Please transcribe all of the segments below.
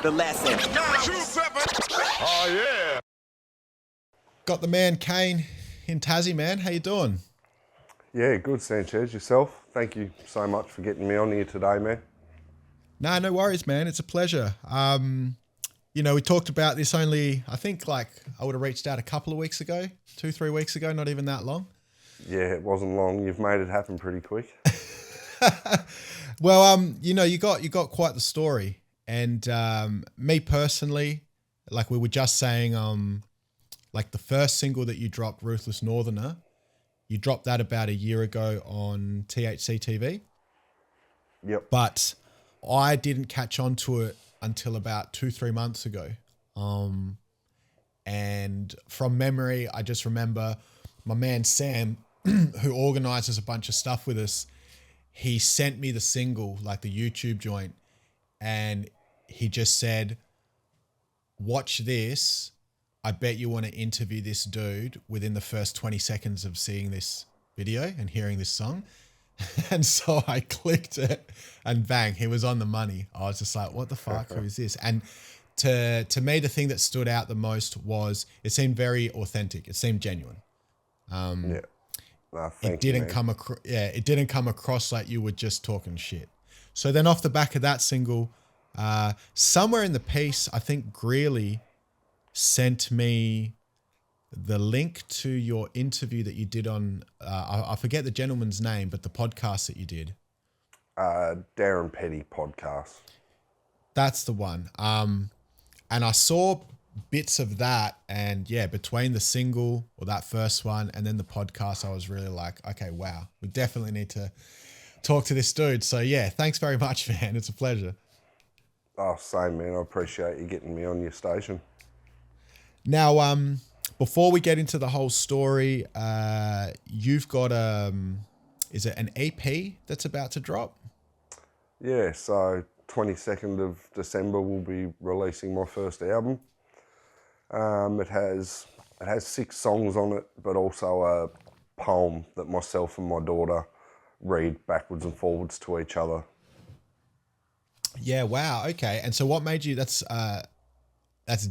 The lesson. Oh yeah. Got the man CAINE in Tassie, man. How you doing? Yeah, good, Sanchez. Yourself? Thank you so much for getting me on here today, man. No worries, man. It's a pleasure. We talked about this only, I think, I would have reached out a couple of weeks ago, 2-3 weeks ago, not even that long. Yeah, it wasn't long. You've made it happen pretty quick. Well, you got quite the story, and me personally, like we were just saying, like the first single that you dropped, Ruthless Northerner, you dropped that about a year ago on THC TV. Yep. But I didn't catch on to it until about 2-3 months ago. And from memory, I just remember my man Sam, who organizes a bunch of stuff with us, he sent me the single, like the YouTube joint, and he just said, watch this. I bet you want to interview this dude within the first 20 seconds of seeing this video and hearing this song. And so I clicked it and bang, he was on the money. I was just like, what the fuck? Who is this? And to me, the thing that stood out the most was it seemed very authentic. It seemed genuine. Yeah. It didn't come across like you were just talking shit. So then off the back of that single, somewhere in the piece, I think Greeley sent me the link to your interview that you did on, I forget the gentleman's name, but the podcast that you did. Darren Petty podcast. That's the one. And I saw bits of that, and yeah, between the single or that first one and then the podcast, I was really like, okay, wow, we definitely need to talk to this dude. So yeah, thanks very much, man. It's a pleasure. Oh, same, man. I appreciate you getting me on your station. Now, before we get into the whole story, you've got is it an EP that's about to drop? Yeah, so 22nd of December we'll be releasing my first album. It has 6 songs on it, but also a poem that myself and my daughter read backwards and forwards to each other. Yeah, wow, okay. And so what made you, that's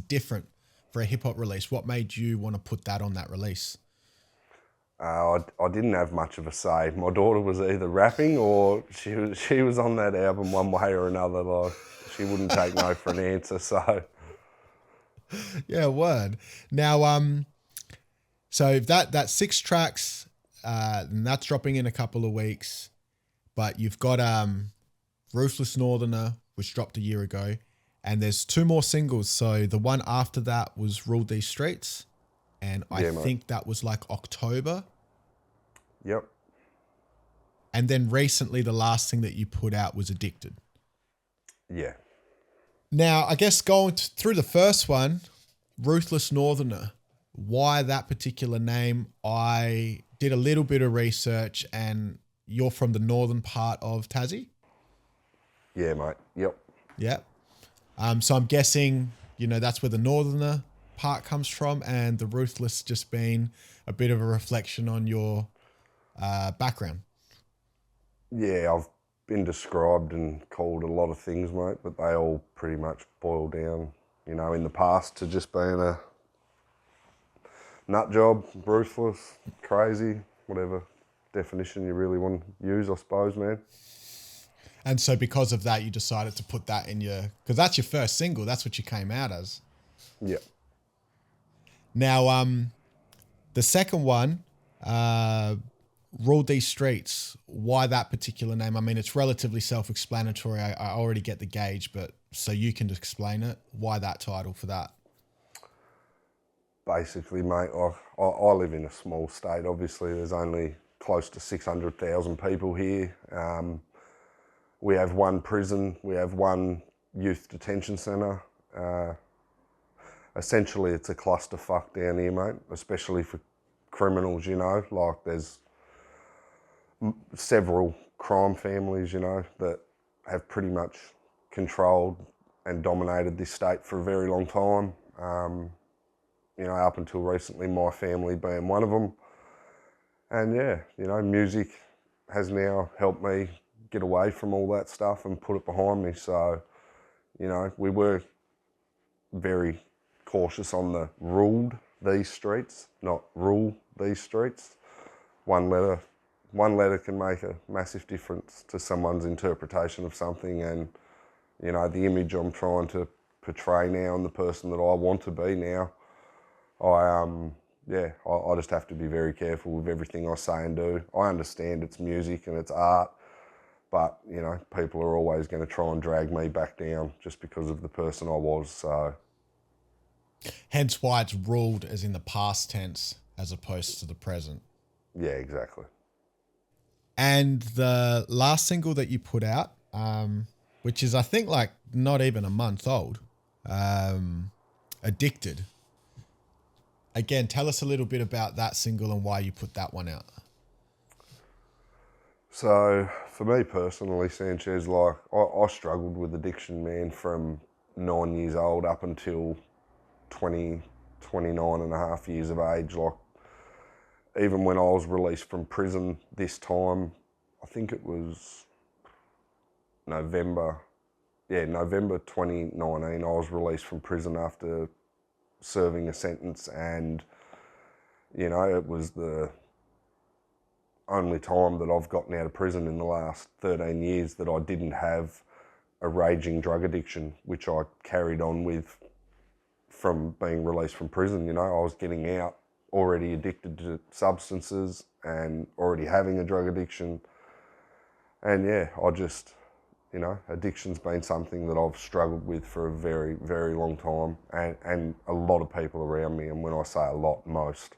different for a hip hop release. What made you want to put that on that release? I didn't have much of a say. My daughter was either rapping or she was on that album one way or another. Like, she wouldn't take no for an answer. So yeah, word. Now, so that's 6 tracks, and that's dropping in a couple of weeks. But you've got Ruthless Northerner, which dropped a year ago. And there's 2 more singles. So the one after that was Rule These Streets. And I think that was like October. Yep. And then recently the last thing that you put out was Addicted. Yeah. Now, I guess going through the first one, Ruthless Northerner, why that particular name? I did a little bit of research, and you're from the northern part of Tassie? Yeah, mate. Yep. Yep. So I'm guessing, that's where the Northerner part comes from, and the Ruthless just being a bit of a reflection on your background. Yeah, I've been described and called a lot of things, mate, but they all pretty much boil down, in the past to just being a nut job, ruthless, crazy, whatever definition you really want to use, I suppose, man. And so because of that, you decided to put that in because that's your first single. That's what you came out as. Yeah. Now, the second one, Rule These Streets, why that particular name? I mean, it's relatively self-explanatory. I already get the gauge, but so you can explain it. Why that title for that? Basically, mate, I live in a small state. Obviously, there's only close to 600,000 people here. We have 1 prison, we have 1 youth detention centre. Essentially, it's a clusterfuck down here, mate, especially for criminals, like there's several crime families, that have pretty much controlled and dominated this state for a very long time. Up until recently, my family being one of them. And yeah, music has now helped me get away from all that stuff and put it behind me. So You know, we were very cautious on the ruled these streets, not rule these streets. One letter can make a massive difference to someone's interpretation of something, and you know, the image I'm trying to portray now and the person that I want to be now, I just have to be very careful with everything I say and do. I understand it's music and it's art, but you know, people are always going to try and drag me back down just because of the person I was. So, hence why it's ruled as in the past tense as opposed to the present. yeah, exactly. And the last single that you put out, which is I think like not even a month old, Addicted. Again, tell us a little bit about that single and why you put that one out. So for me personally, Sanchez, like I struggled with addiction, man, from 9 years old up until 29 and a half years of age. Like even when I was released from prison this time, I think it was November 2019, I was released from prison after serving a sentence, and you know, it was the only time that I've gotten out of prison in the last 13 years that I didn't have a raging drug addiction, which I carried on with from being released from prison. You know, I was getting out already addicted to substances and already having a drug addiction. And yeah, I just, you know, addiction's been something that I've struggled with for a very, very long time, and a lot of people around me, and when I say a lot, most.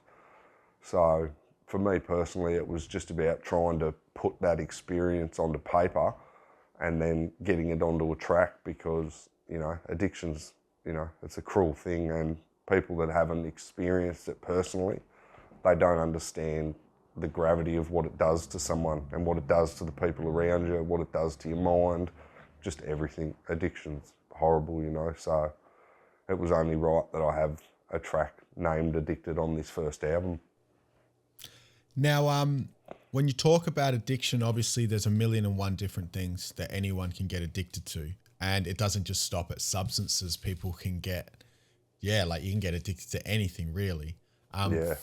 So for me personally, it was just about trying to put that experience onto paper and then getting it onto a track, because, you know, addiction's, you know, it's a cruel thing, and people that haven't experienced it personally, they don't understand the gravity of what it does to someone and what it does to the people around you, what it does to your mind, just everything. Addiction's horrible, you know, so it was only right that I have a track named Addicted on this first album. Now, when you talk about addiction, obviously there's 1,000,001 different things that anyone can get addicted to. And it doesn't just stop at substances. People can get, like you can get addicted to anything really.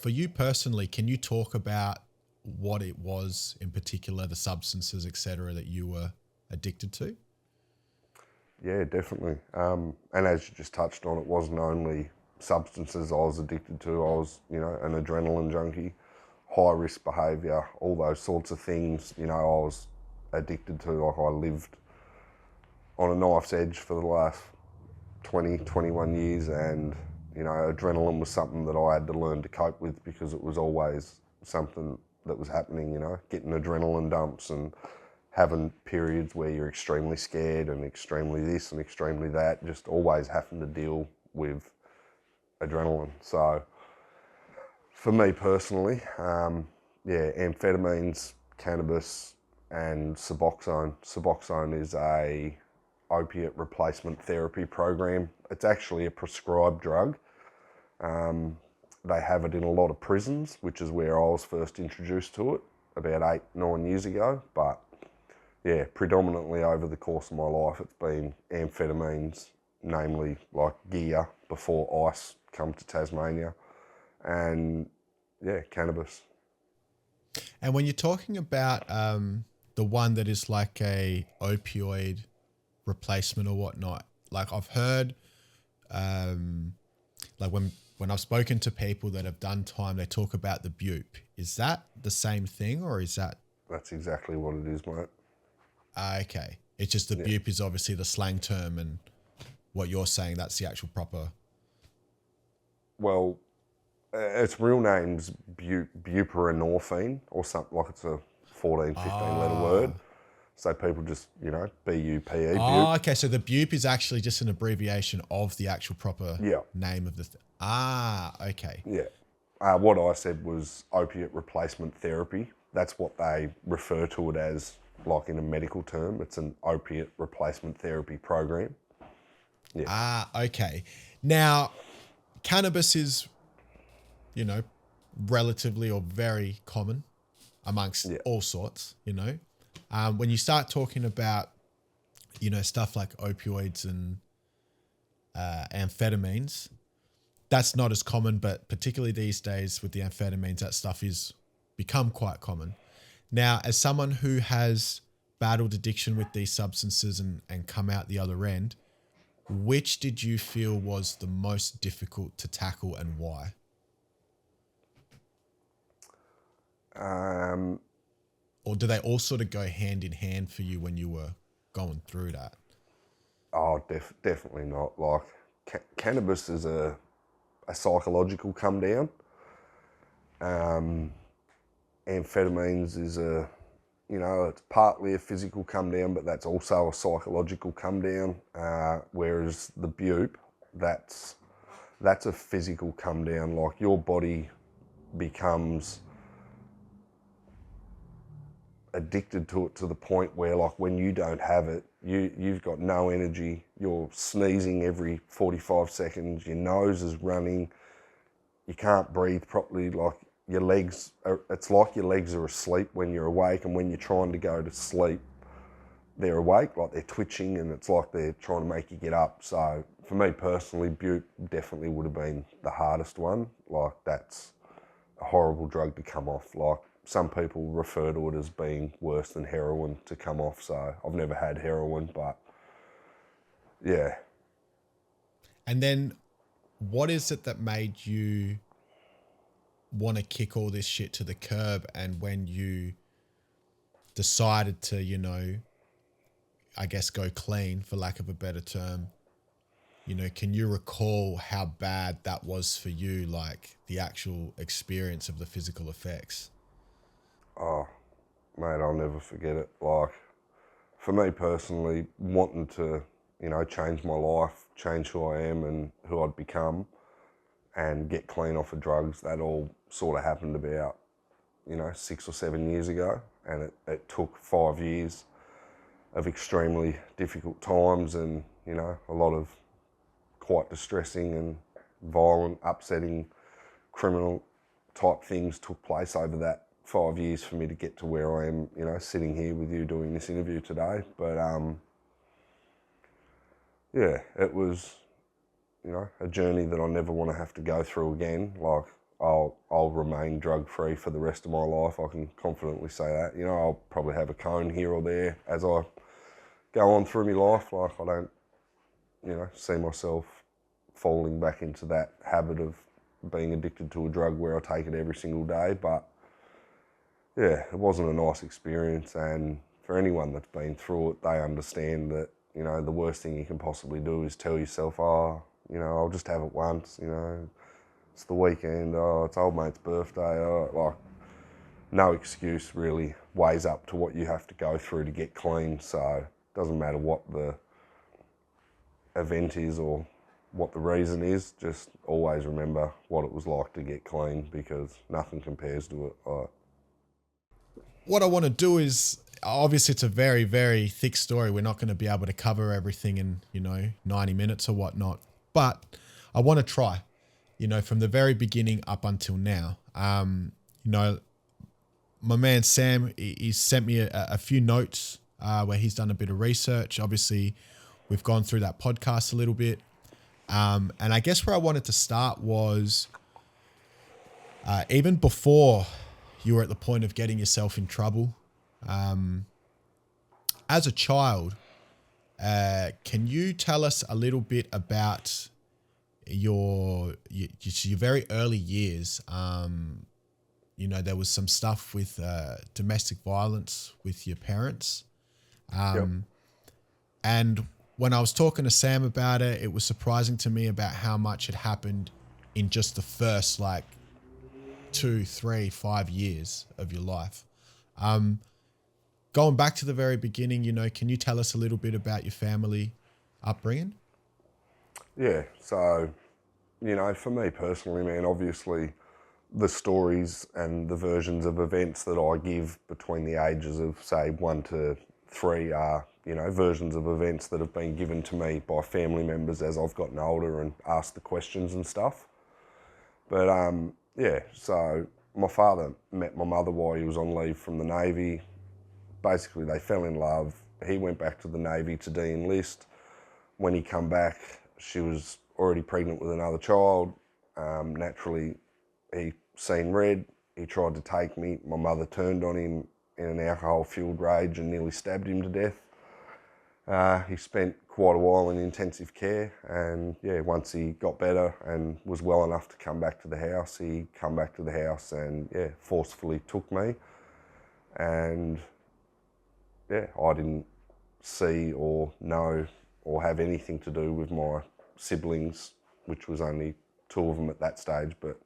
For you personally, can you talk about what it was in particular, the substances, etc., that you were addicted to? Yeah, definitely. And as you just touched on, it wasn't only substances I was addicted to. I was, you know, an adrenaline junkie, high risk behaviour, all those sorts of things, you know, I was addicted to. Like I lived on a knife's edge for the last 20, 21 years, and you know, adrenaline was something that I had to learn to cope with, because it was always something that was happening, you know, getting adrenaline dumps and having periods where you're extremely scared and extremely this and extremely that, just always having to deal with adrenaline. So for me personally, amphetamines, cannabis and Suboxone. Suboxone is a opiate replacement therapy program. It's actually a prescribed drug. They have it in a lot of prisons, which is where I was first introduced to it about 8-9 years ago. But yeah, predominantly over the course of my life, it's been amphetamines, namely like gear before ice come to Tasmania, and yeah, cannabis. And when you're talking about the one that is like a opioid replacement or whatnot, like I've heard, like when I've spoken to people that have done time, they talk about the bupe. Is that the same thing, or is that? That's exactly what it is, mate. Okay. It's just the bupe is obviously the slang term, and what you're saying, that's the actual proper. Well, its real name's buprenorphine or something, like it's a 14, 15 letter word. So people just, you know, B-U-P-E. Oh, okay. So the bupe is actually just an abbreviation of the actual proper name of the okay. Yeah. What I said was opiate replacement therapy. That's what they refer to it as, like in a medical term. It's an opiate replacement therapy program. Yeah. Okay. Now, cannabis is, you know, relatively or very common amongst all sorts, you know. When you start talking about, you know, stuff like opioids and amphetamines. That's not as common, but particularly these days with the amphetamines, that stuff is become quite common. Now, as someone who has battled addiction with these substances and come out the other end, which did you feel was the most difficult to tackle and why? Or do they all sort of go hand in hand for you when you were going through that? Oh, definitely not. Like, cannabis is a psychological come down. Amphetamines is it's partly a physical come down, but that's also a psychological come down. Whereas the bupe, that's a physical come down. Like, your body becomes addicted to it to the point where, like, when you don't have it, you've got no energy. You're sneezing every 45 seconds. Your nose is running. You can't breathe properly. Like, it's like your legs are asleep when you're awake, and when you're trying to go to sleep, they're awake, like they're twitching, and it's like they're trying to make you get up. So for me personally, bupe definitely would have been the hardest one. Like, that's a horrible drug to come off. Like, some people refer to it as being worse than heroin to come off. So I've never had heroin, but yeah. And then what is it that made you want to kick all this shit to the curb? And when you decided to, I guess go clean, for lack of a better term, can you recall how bad that was for you, like the actual experience of the physical effects? Oh, mate, I'll never forget it. Like, for me personally, wanting to, change my life, change who I am and who I'd become, and get clean off of drugs, that all sort of happened about, 6 or 7 years ago. And it took 5 years of extremely difficult times and, a lot of quite distressing and violent, upsetting, criminal type things took place over that 5 years for me to get to where I am, sitting here with you doing this interview today. But yeah, it was, a journey that I never want to have to go through again. Like, I'll remain drug free for the rest of my life. I can confidently say that. I'll probably have a cone here or there as I go on through my life. Like, I don't, see myself falling back into that habit of being addicted to a drug where I take it every single day. But yeah, it wasn't a nice experience, and for anyone that's been through it, they understand that, the worst thing you can possibly do is tell yourself, oh, I'll just have it once, it's the weekend, oh, it's old mate's birthday, oh, like, no excuse really weighs up to what you have to go through to get clean. So it doesn't matter what the event is or what the reason is, just always remember what it was like to get clean, because nothing compares to it. What I want to do is, obviously it's a very, very thick story. We're not going to be able to cover everything in, 90 minutes or whatnot, but I want to try, from the very beginning up until now. My man Sam, he sent me a few notes where he's done a bit of research. Obviously, we've gone through that podcast a little bit. And I guess where I wanted to start was even before you were at the point of getting yourself in trouble. As a child, can you tell us a little bit about your very early years? There was some stuff with domestic violence with your parents. Yep. And when I was talking to Sam about it, it was surprising to me about how much had happened in just the first 2, 3, 5 years of your life. Going back to the very beginning, can you tell us a little bit about your family upbringing? Yeah, so, for me personally, man, obviously the stories and the versions of events that I give between the ages of, say, 1 to 3 are, versions of events that have been given to me by family members as I've gotten older and asked the questions and stuff. But yeah, so my father met my mother while he was on leave from the Navy. Basically, they fell in love. He went back to the Navy to de-enlist. When he come back, she was already pregnant with another child. Naturally, he seen red. He tried to take me. My mother turned on him in an alcohol-fueled rage and nearly stabbed him to death. He spent quite a while in intensive care, and yeah, once he got better and was well enough to come back to the house, he come back to the house and yeah, forcefully took me. And yeah, I didn't see or know or have anything to do with my siblings, which was only 2 of them at that stage, but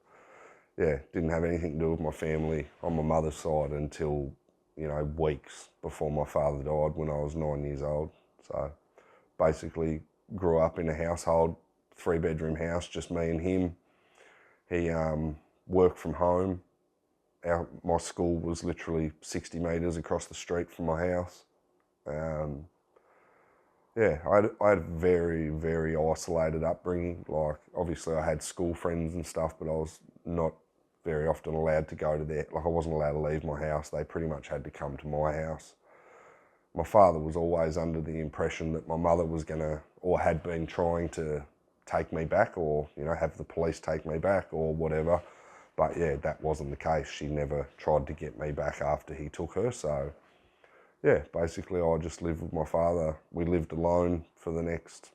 yeah, didn't have anything to do with my family on my mother's side until, you know, weeks before my father died when I was 9 years old. So basically grew up in a household, 3-bedroom house, just me and him. He worked from home. My school was literally 60 metres across the street from my house. Yeah, I had a very, very isolated upbringing. Like, obviously I had school friends and stuff, but I was not very often allowed to go to their, like I wasn't allowed to leave my house. They pretty much had to come to my house. My father was always under the impression that my mother was gonna, or had been trying to take me back, or, you know, have the police take me back or whatever. But yeah, that wasn't the case. She never tried to get me back after he took her. So yeah, basically I just lived with my father. We lived alone for the next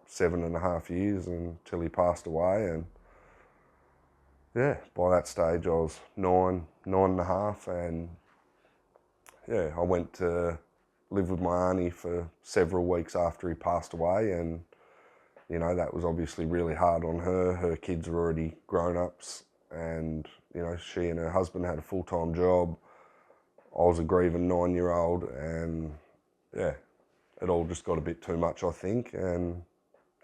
7.5 years until he passed away. And yeah, by that stage I was 9.5, and yeah, I went to live with my auntie for several weeks after he passed away, and you know, that was obviously really hard on her. Her kids were already grown-ups, and you know, she and her husband had a full-time job. I was a grieving 9-year-old, and yeah, it all just got a bit too much, I think, and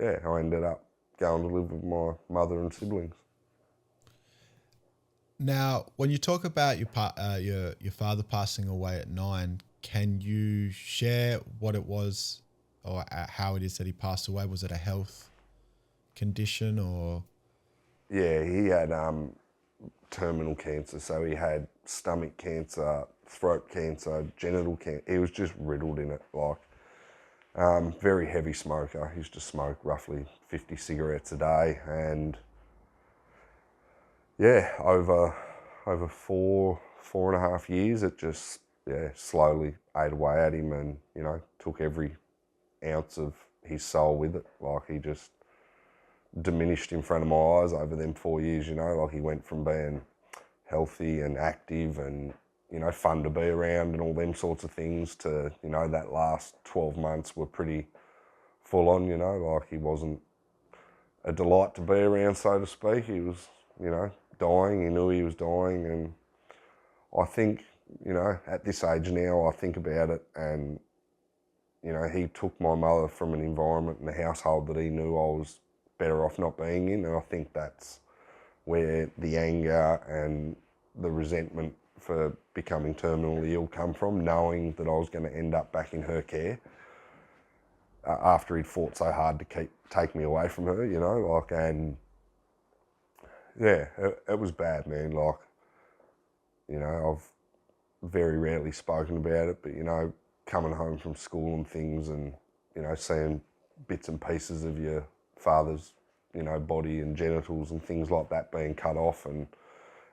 yeah, I ended up going to live with my mother and siblings. Now, when you talk about your father passing away at 9, can you share what it was or how it is that he passed away? Was it a health condition or? Yeah, he had terminal cancer, so he had stomach cancer, throat cancer, genital cancer. He was just riddled in it, like very heavy smoker. He used to smoke roughly 50 cigarettes a day, and yeah, over 4.5 years, it just slowly ate away at him, and you know, took every ounce of his soul with it. Like, he just diminished in front of my eyes over them 4 years. You know, like, he went from being healthy and active and, you know, fun to be around and all them sorts of things to, you know, that last 12 months were pretty full on. You know, like, he wasn't a delight to be around, so to speak. He was, you know, dying. He knew he was dying, and I think, you know, at this age now, I think about it, and you know, he took my mother from an environment and a household that he knew I was better off not being in, and I think that's where the anger and the resentment for becoming terminally ill come from, knowing that I was going to end up back in her care after he'd fought so hard to take me away from her, you know, like, and yeah, it was bad, man. Like, you know, I've very rarely spoken about it, but you know, coming home from school and things, and you know, seeing bits and pieces of your father's, you know, body and genitals and things like that being cut off, and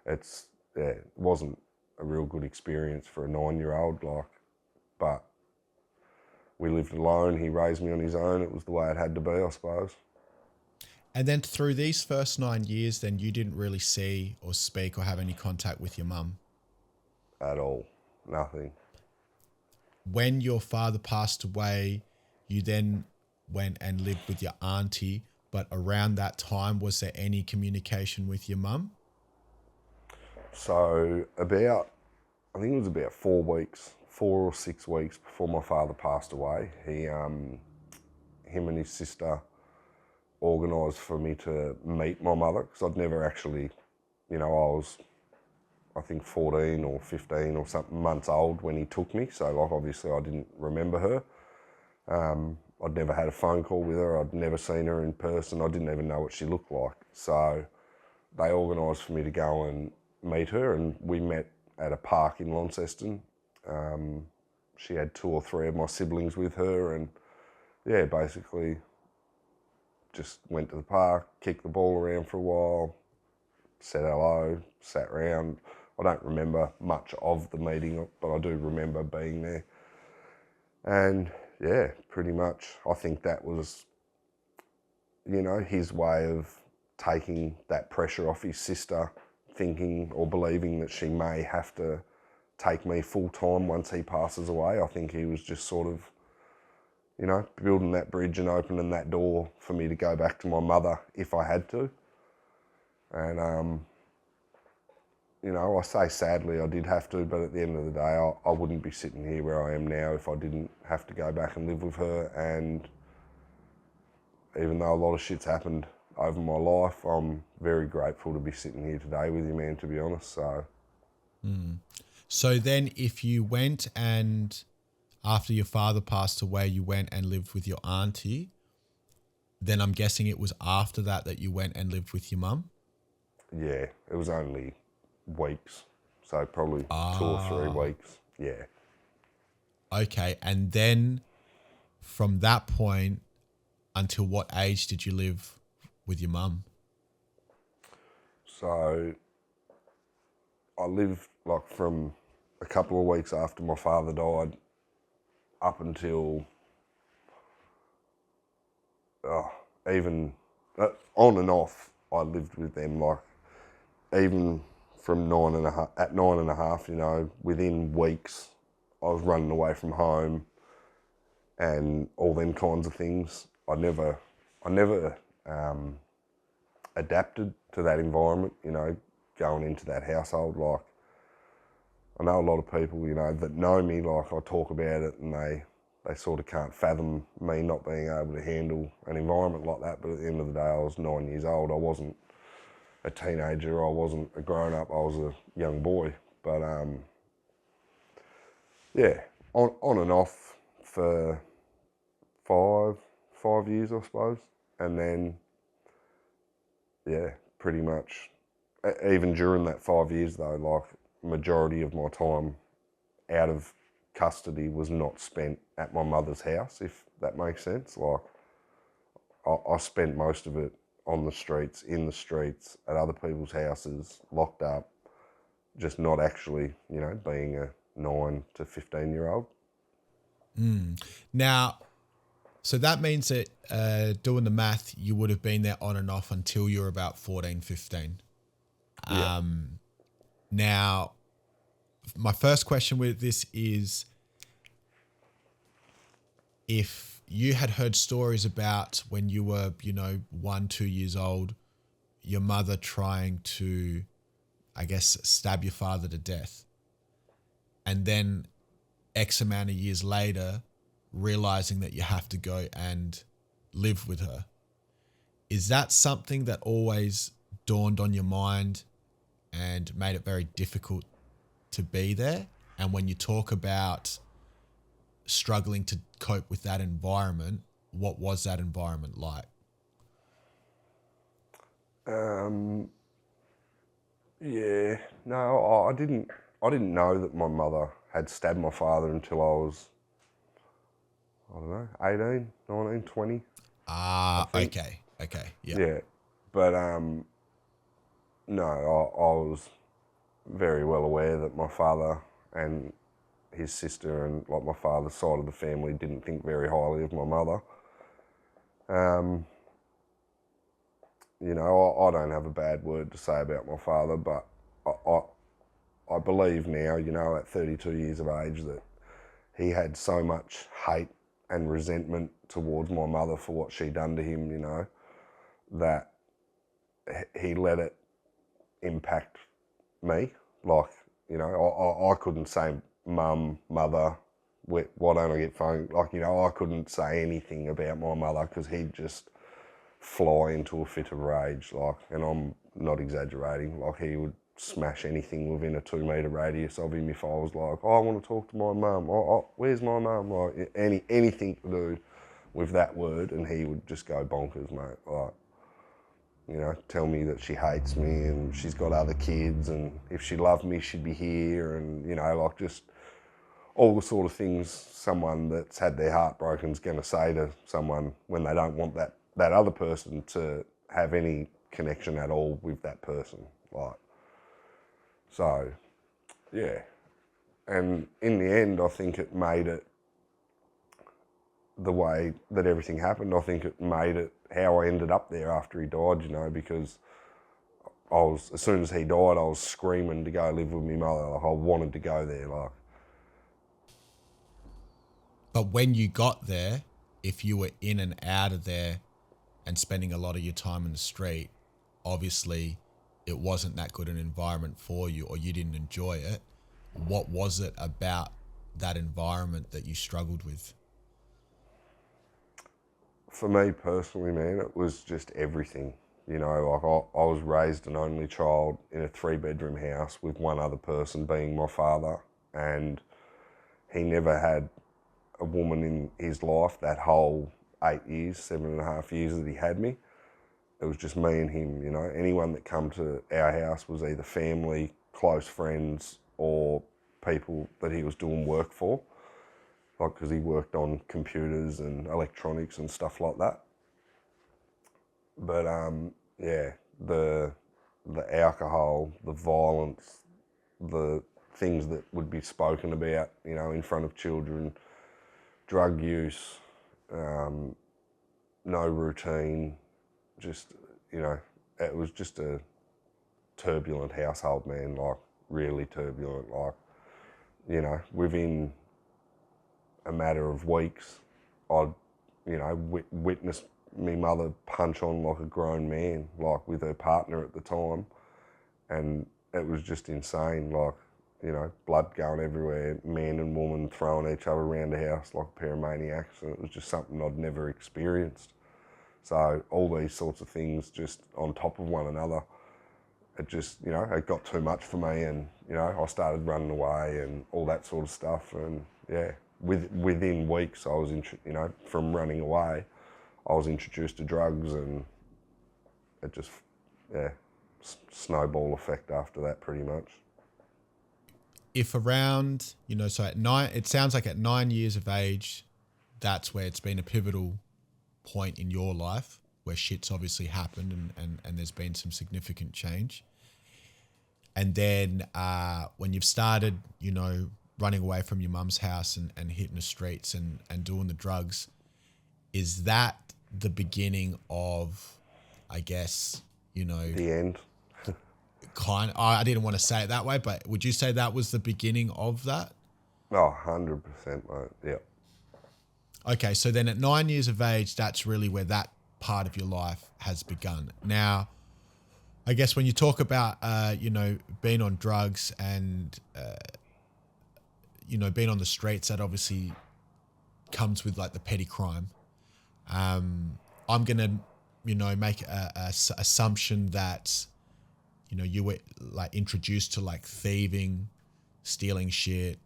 it wasn't a real good experience for a 9-year-old, like, but we lived alone. He raised me on his own. It was the way it had to be, I suppose. And then through these first 9 years, then you didn't really see or speak or have any contact with your mum? At all. Nothing. When your father passed away, you then went and lived with your auntie, but around that time, was there any communication with your mum? So I think it was about 4 or 6 weeks before my father passed away, him and his sister organised for me to meet my mother, because I'd never actually, you know, I was, I think 14 or 15 or something months old when he took me, so like, obviously I didn't remember her. I'd never had a phone call with her. I'd never seen her in person. I didn't even know what she looked like. So they organised for me to go and meet her, and we met at a park in Launceston. She had 2 or 3 of my siblings with her, and yeah, basically just went to the park, kicked the ball around for a while, said hello, sat around. I don't remember much of the meeting, but I do remember being there. And yeah, pretty much, I think that was, you know, his way of taking that pressure off his sister, thinking or believing that she may have to take me full time once he passes away. I think he was just sort of, you know, building that bridge and opening that door for me to go back to my mother if I had to. And, you know, I say sadly I did have to, but at the end of the day, I wouldn't be sitting here where I am now if I didn't have to go back and live with her. And even though a lot of shit's happened over my life, I'm very grateful to be sitting here today with you, man, to be honest. So. So then if you went and after your father passed away, you went and lived with your auntie, then I'm guessing it was after that that you went and lived with your mum? Yeah, it was only weeks. So probably 2 or 3 weeks. Yeah. Okay. And then from that point until what age did you live with your mum? So I lived like from a couple of weeks after my father died up until even on and off, I lived with them, like even from 9.5, you know, within weeks I was running away from home and all them kinds of things. I never adapted to that environment, you know, going into that household. Like, I know a lot of people, you know, that know me, like I talk about it and they sort of can't fathom me not being able to handle an environment like that. But at the end of the day, I was 9 years old. I wasn't a teenager. I wasn't a grown-up. I was a young boy. But, yeah, on and off for five years, I suppose. And then, yeah, pretty much, even during that 5 years though, like, majority of my time out of custody was not spent at my mother's house, if that makes sense. Like, I spent most of it on the streets, in the streets, at other people's houses, locked up, just not actually, you know, being a 9 to 15-year-old. Now, so that means that doing the math, you would have been there on and off until you were about 14, 15. Yeah. Now, my first question with this is, if you had heard stories about when you were, you know, 1, 2 years old, your mother trying to, I guess, stab your father to death, and then X amount of years later, realizing that you have to go and live with her, is that something that always dawned on your mind and made it very difficult to be there? And when you talk about struggling to cope with that environment, what was that environment like? Yeah, no, I didn't know that my mother had stabbed my father until I was, I don't know, 18, 19, 20. Okay, yeah. Yeah, but no, I was very well aware that my father and his sister and like my father's side of the family didn't think very highly of my mother. You know, I don't have a bad word to say about my father, but I believe now, you know, at 32 years of age, that he had so much hate and resentment towards my mother for what she done to him, you know, that he let it impact me. Like, you know, I couldn't say mum, mother, why don't I get phone? Like, you know, I couldn't say anything about my mother because he'd just fly into a fit of rage. Like, and I'm not exaggerating, like he would smash anything within a 2-metre radius of him if I was like, oh, I want to talk to my mum. Where's my mum? Like, anything to do with that word, and he would just go bonkers, mate. Like, you know, tell me that she hates me and she's got other kids, and if she loved me, she'd be here, and, you know, like just all the sort of things someone that's had their heart broken is going to say to someone when they don't want that that other person to have any connection at all with that person. Like, so, yeah. And in the end, I think it made it the way that everything happened. I think it made it how I ended up there after he died, you know, because as soon as he died, I was screaming to go live with my mother. Like, I wanted to go there, like. But when you got there, if you were in and out of there and spending a lot of your time in the street, obviously it wasn't that good an environment for you, or you didn't enjoy it. What was it about that environment that you struggled with? For me personally, man, it was just everything. You know, like I was raised an only child in a 3-bedroom house with one other person being my father, and he never had a woman in his life that whole 8 years, 7.5 years that he had me. It was just me and him, you know. Anyone that come to our house was either family, close friends, or people that he was doing work for, like, because he worked on computers and electronics and stuff like that. But yeah, the alcohol, the violence, the things that would be spoken about, you know, in front of children, drug use, no routine, just, you know, it was just a turbulent household, man, like really turbulent. Like, you know, within a matter of weeks, I'd, you know, witnessed me mother punch on like a grown man, like with her partner at the time, and it was just insane. Like, you know, blood going everywhere, man and woman throwing each other around the house like a pair of maniacs, and it was just something I'd never experienced. So all these sorts of things just on top of one another, it just, you know, it got too much for me, and, you know, I started running away and all that sort of stuff. And yeah, within weeks, I was, you know, from running away, I was introduced to drugs, and it just, yeah, snowball effect after that, pretty much. If around, you know, so at 9, it sounds like at 9 years of age, that's where it's been a pivotal point in your life where shit's obviously happened, and there's been some significant change. And then when you've started, you know, running away from your mum's house and hitting the streets and doing the drugs, is that the beginning of, I guess, you know, The end. I didn't want to say it that way, but would you say that was the beginning of that? Oh, 100%, mate, yeah. Okay, so then at 9 years of age, that's really where that part of your life has begun. Now, I guess when you talk about, you know, being on drugs and, you know, being on the streets, that obviously comes with like the petty crime. I'm going to, you know, make a assumption that, you know, you were like introduced to like thieving, stealing shit,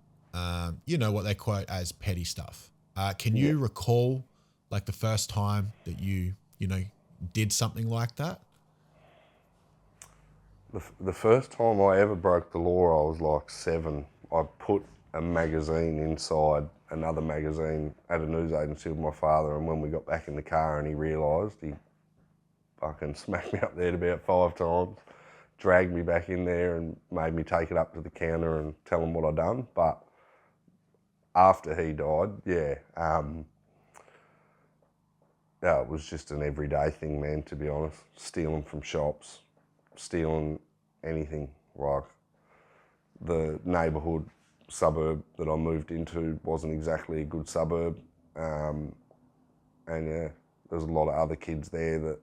you know, what they quote as petty stuff. Can you recall like the first time that you know, did something like that? The first time I ever broke the law, I was like 7. I put a magazine inside another magazine at a news agency with my father, and when we got back in the car and he realised, he fucking smacked me up there about 5 times, dragged me back in there and made me take it up to the counter and tell him what I'd done. But after he died, yeah, it was just an everyday thing, man, to be honest. Stealing from shops, stealing anything. Like, the neighbourhood suburb that I moved into wasn't exactly a good suburb. And yeah, there's a lot of other kids there that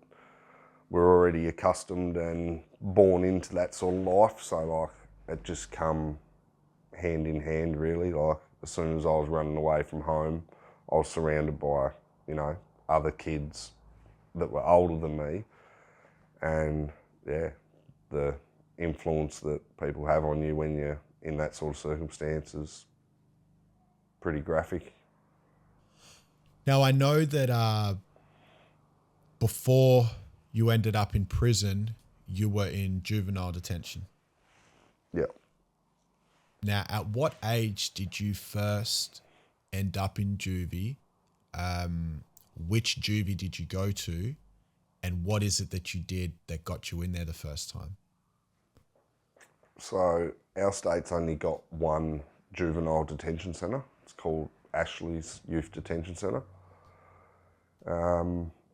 were already accustomed and born into that sort of life. So like, it just come hand in hand, really. Like, as soon as I was running away from home, I was surrounded by, you know, other kids that were older than me. And yeah, the influence that people have on you when you're in that sort of circumstance is pretty graphic. Now, I know that before you ended up in prison, you were in juvenile detention. Yeah. Now, at what age did you first end up in juvie? which juvie did you go to, and what is it that you did that got you in there the first time? So our state's only got one juvenile detention centre. It's called Ashley's Youth Detention Centre. I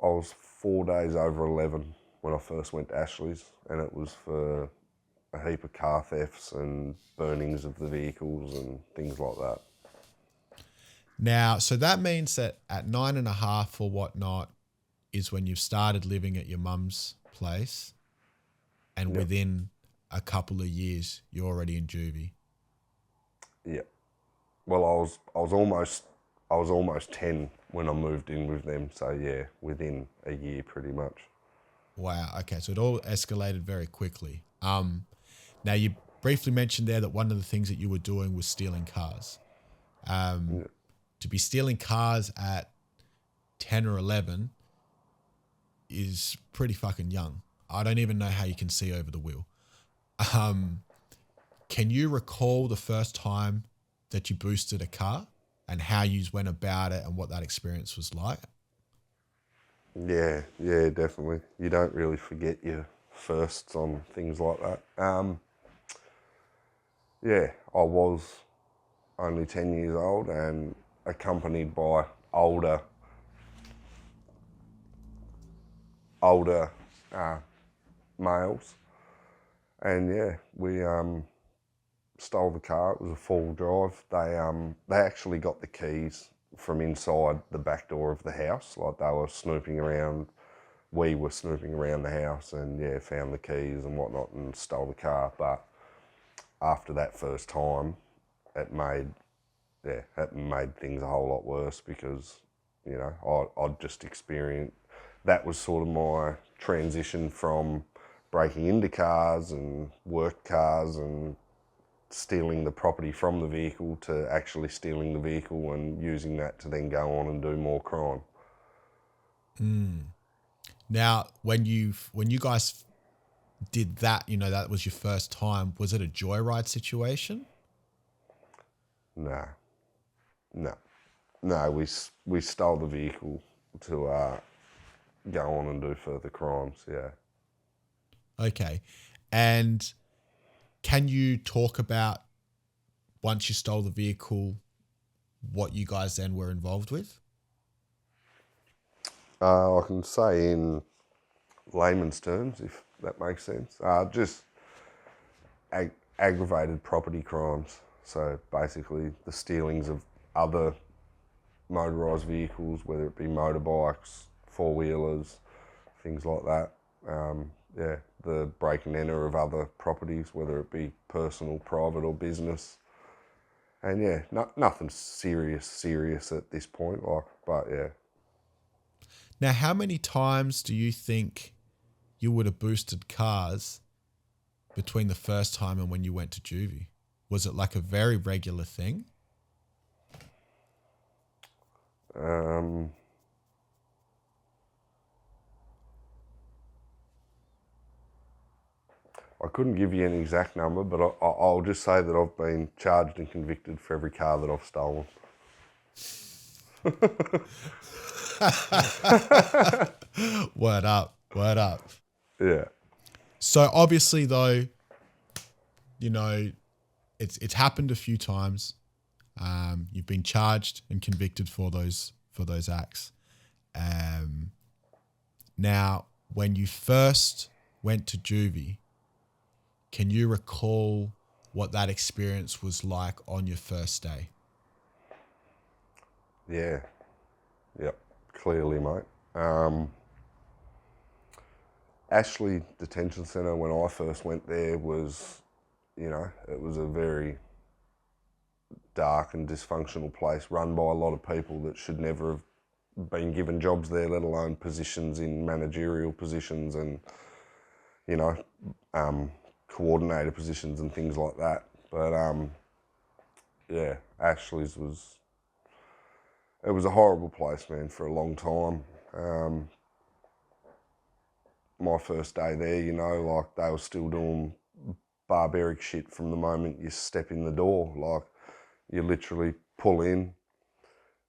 was 4 days over 11 when I first went to Ashley's, and it was for a heap of car thefts and burnings of the vehicles and things like that. Now, so that means that at 9.5 or whatnot is when you've started living at your mum's place, and Yep. within a couple of years, you're already in juvie. Yeah. Well, I was almost 10 when I moved in with them. So yeah, within a year, pretty much. Wow. Okay. So it all escalated very quickly. Now you briefly mentioned there that one of the things that you were doing was stealing cars. To be stealing cars at 10 or 11 is pretty fucking young. I don't even know how you can see over the wheel. Can you recall the first time that you boosted a car and how you went about it and what that experience was like? Yeah, definitely. You don't really forget your firsts on things like that. Yeah, I was only 10 years old and accompanied by older males. And yeah, we stole the car. It was a four-wheel drive. They actually got the keys from inside the back door of the house. Like, they were snooping around. We were snooping around the house and yeah, found the keys and whatnot and stole the car. But after that first time, it made things a whole lot worse because, you know, I'd just experienced, that was sort of my transition from breaking into cars and work cars and stealing the property from the vehicle to actually stealing the vehicle and using that to then go on and do more crime. Now, when you guys did that, you know, that was your first time. Was it a joyride situation? No. We stole the vehicle to go on and do further crimes. Yeah. Okay. And can you talk about, once you stole the vehicle, what you guys then were involved with? I can say in layman's terms, if that makes sense, just aggravated property crimes. So basically the stealings of other motorised vehicles, whether it be motorbikes, four-wheelers, things like that. The break and enter of other properties, whether it be personal, private or business. And yeah, nothing serious at this point, but yeah. Now, how many times do you think you would have boosted cars between the first time and when you went to juvie? Was it like a very regular thing? I couldn't give you an exact number, but I'll just say that I've been charged and convicted for every car that I've stolen. Word up. Yeah. So obviously, though, you know, it's happened a few times. You've been charged and convicted for those acts. Now, when you first went to juvie, can you recall what that experience was like on your first day? Yeah. Yep. Clearly, mate. Ashley Detention Centre, when I first went there, was, you know, it was a very dark and dysfunctional place run by a lot of people that should never have been given jobs there, let alone positions in managerial positions and, you know, coordinator positions and things like that. But yeah, Ashley's was a horrible place, man, for a long time. My first day there, you know, like, they were still doing barbaric shit from the moment you step in the door. Like, you literally pull in,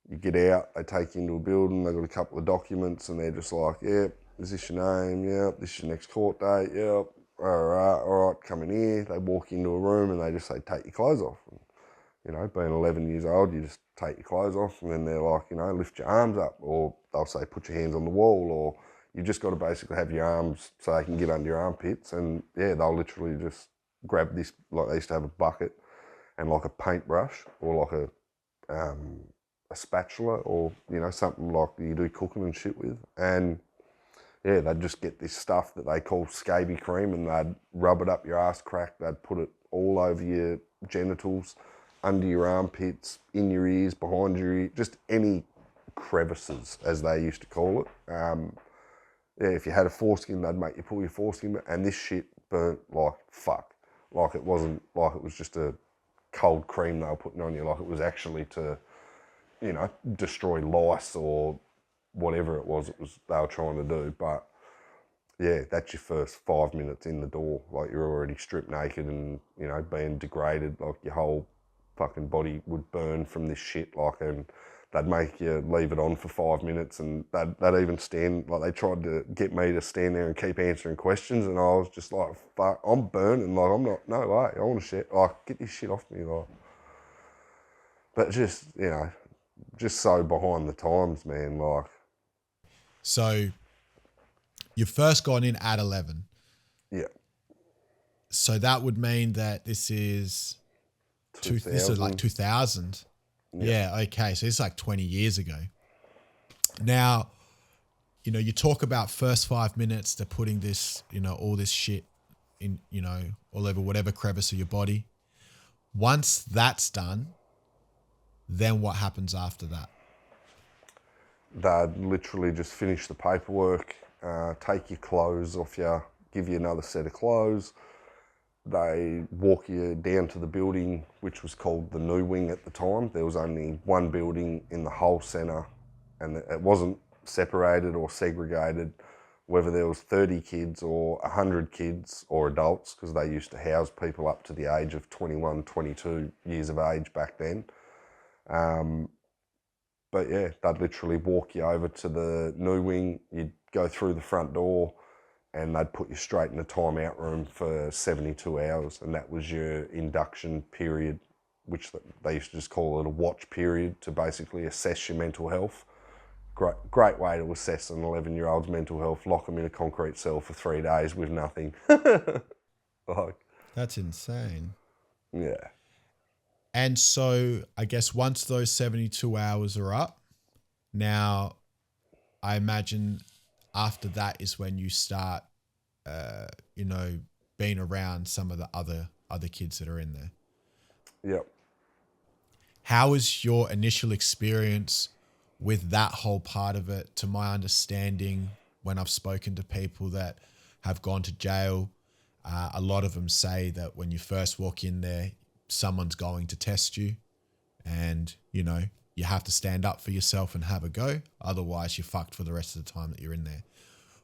you get out, they take you into a building, they've got a couple of documents, and they're just like, yeah, is this your name? Yeah, this is your next court date? Yeah, all right, come in here. They walk into a room and they just say, take your clothes off. And, you know, being 11 years old, you just take your clothes off, and then they're like, you know, lift your arms up, or they'll say, put your hands on the wall, or you just got to basically have your arms so they can get under your armpits. And yeah, they'll literally just grab this, like they used to have a bucket and like a paintbrush or like a spatula, or, you know, something like you do cooking and shit with. And yeah, they'd just get this stuff that they call scaby cream, and they'd rub it up your ass crack. They'd put it all over your genitals, under your armpits, in your ears, behind your ear, just any crevices, as they used to call it. Yeah, if you had a foreskin, they'd make you pull your foreskin, and this shit burnt like fuck. Like it wasn't like it was just a cold cream they were putting on you, like it was actually to, you know, destroy lice or whatever it was they were trying to do. But yeah, that's your first 5 minutes in the door. Like you're already stripped naked and, you know, being degraded. Like your whole fucking body would burn from this shit. Like, and they'd make you leave it on for 5 minutes, and they'd even stand, like they tried to get me to stand there and keep answering questions, and I was just like, fuck, I'm burning. Like, I'm not, no way, I want to shit. Like, get this shit off me. Like, but just, you know, just so behind the times, man. Like, So you first gone in at 11. yeah. So that would mean that this is this is like 2000. Yeah. Okay. So it's like 20 years ago. Now, you know, you talk about first 5 minutes, they're putting this, you know, all this shit in, you know, all over whatever crevice of your body. Once that's done, then what happens after that? They'd literally just finish the paperwork, take your clothes off you, give you another set of clothes. They walk you down to the building, which was called the New Wing at the time. There was only one building in the whole centre, and it wasn't separated or segregated, whether there was 30 kids or 100 kids or adults, because they used to house people up to the age of 21, 22 years of age back then. But yeah, they'd literally walk you over to the New Wing, you'd go through the front door, and they'd put you straight in the timeout room for 72 hours. And that was your induction period, which they used to just call it a watch period, to basically assess your mental health. Great way to assess an 11-year-old's mental health. Lock them in a concrete cell for 3 days with nothing. Like, That's insane. yeah. And so I guess once those 72 hours are up, now I imagine after that is when you start, you know, being around some of the other kids that are in there. Yep. How was your initial experience with that whole part of it? To my understanding, when I've spoken to people that have gone to jail, a lot of them say that when you first walk in there, someone's going to test you, and, you know, you have to stand up for yourself and have a go. Otherwise, you're fucked for the rest of the time that you're in there.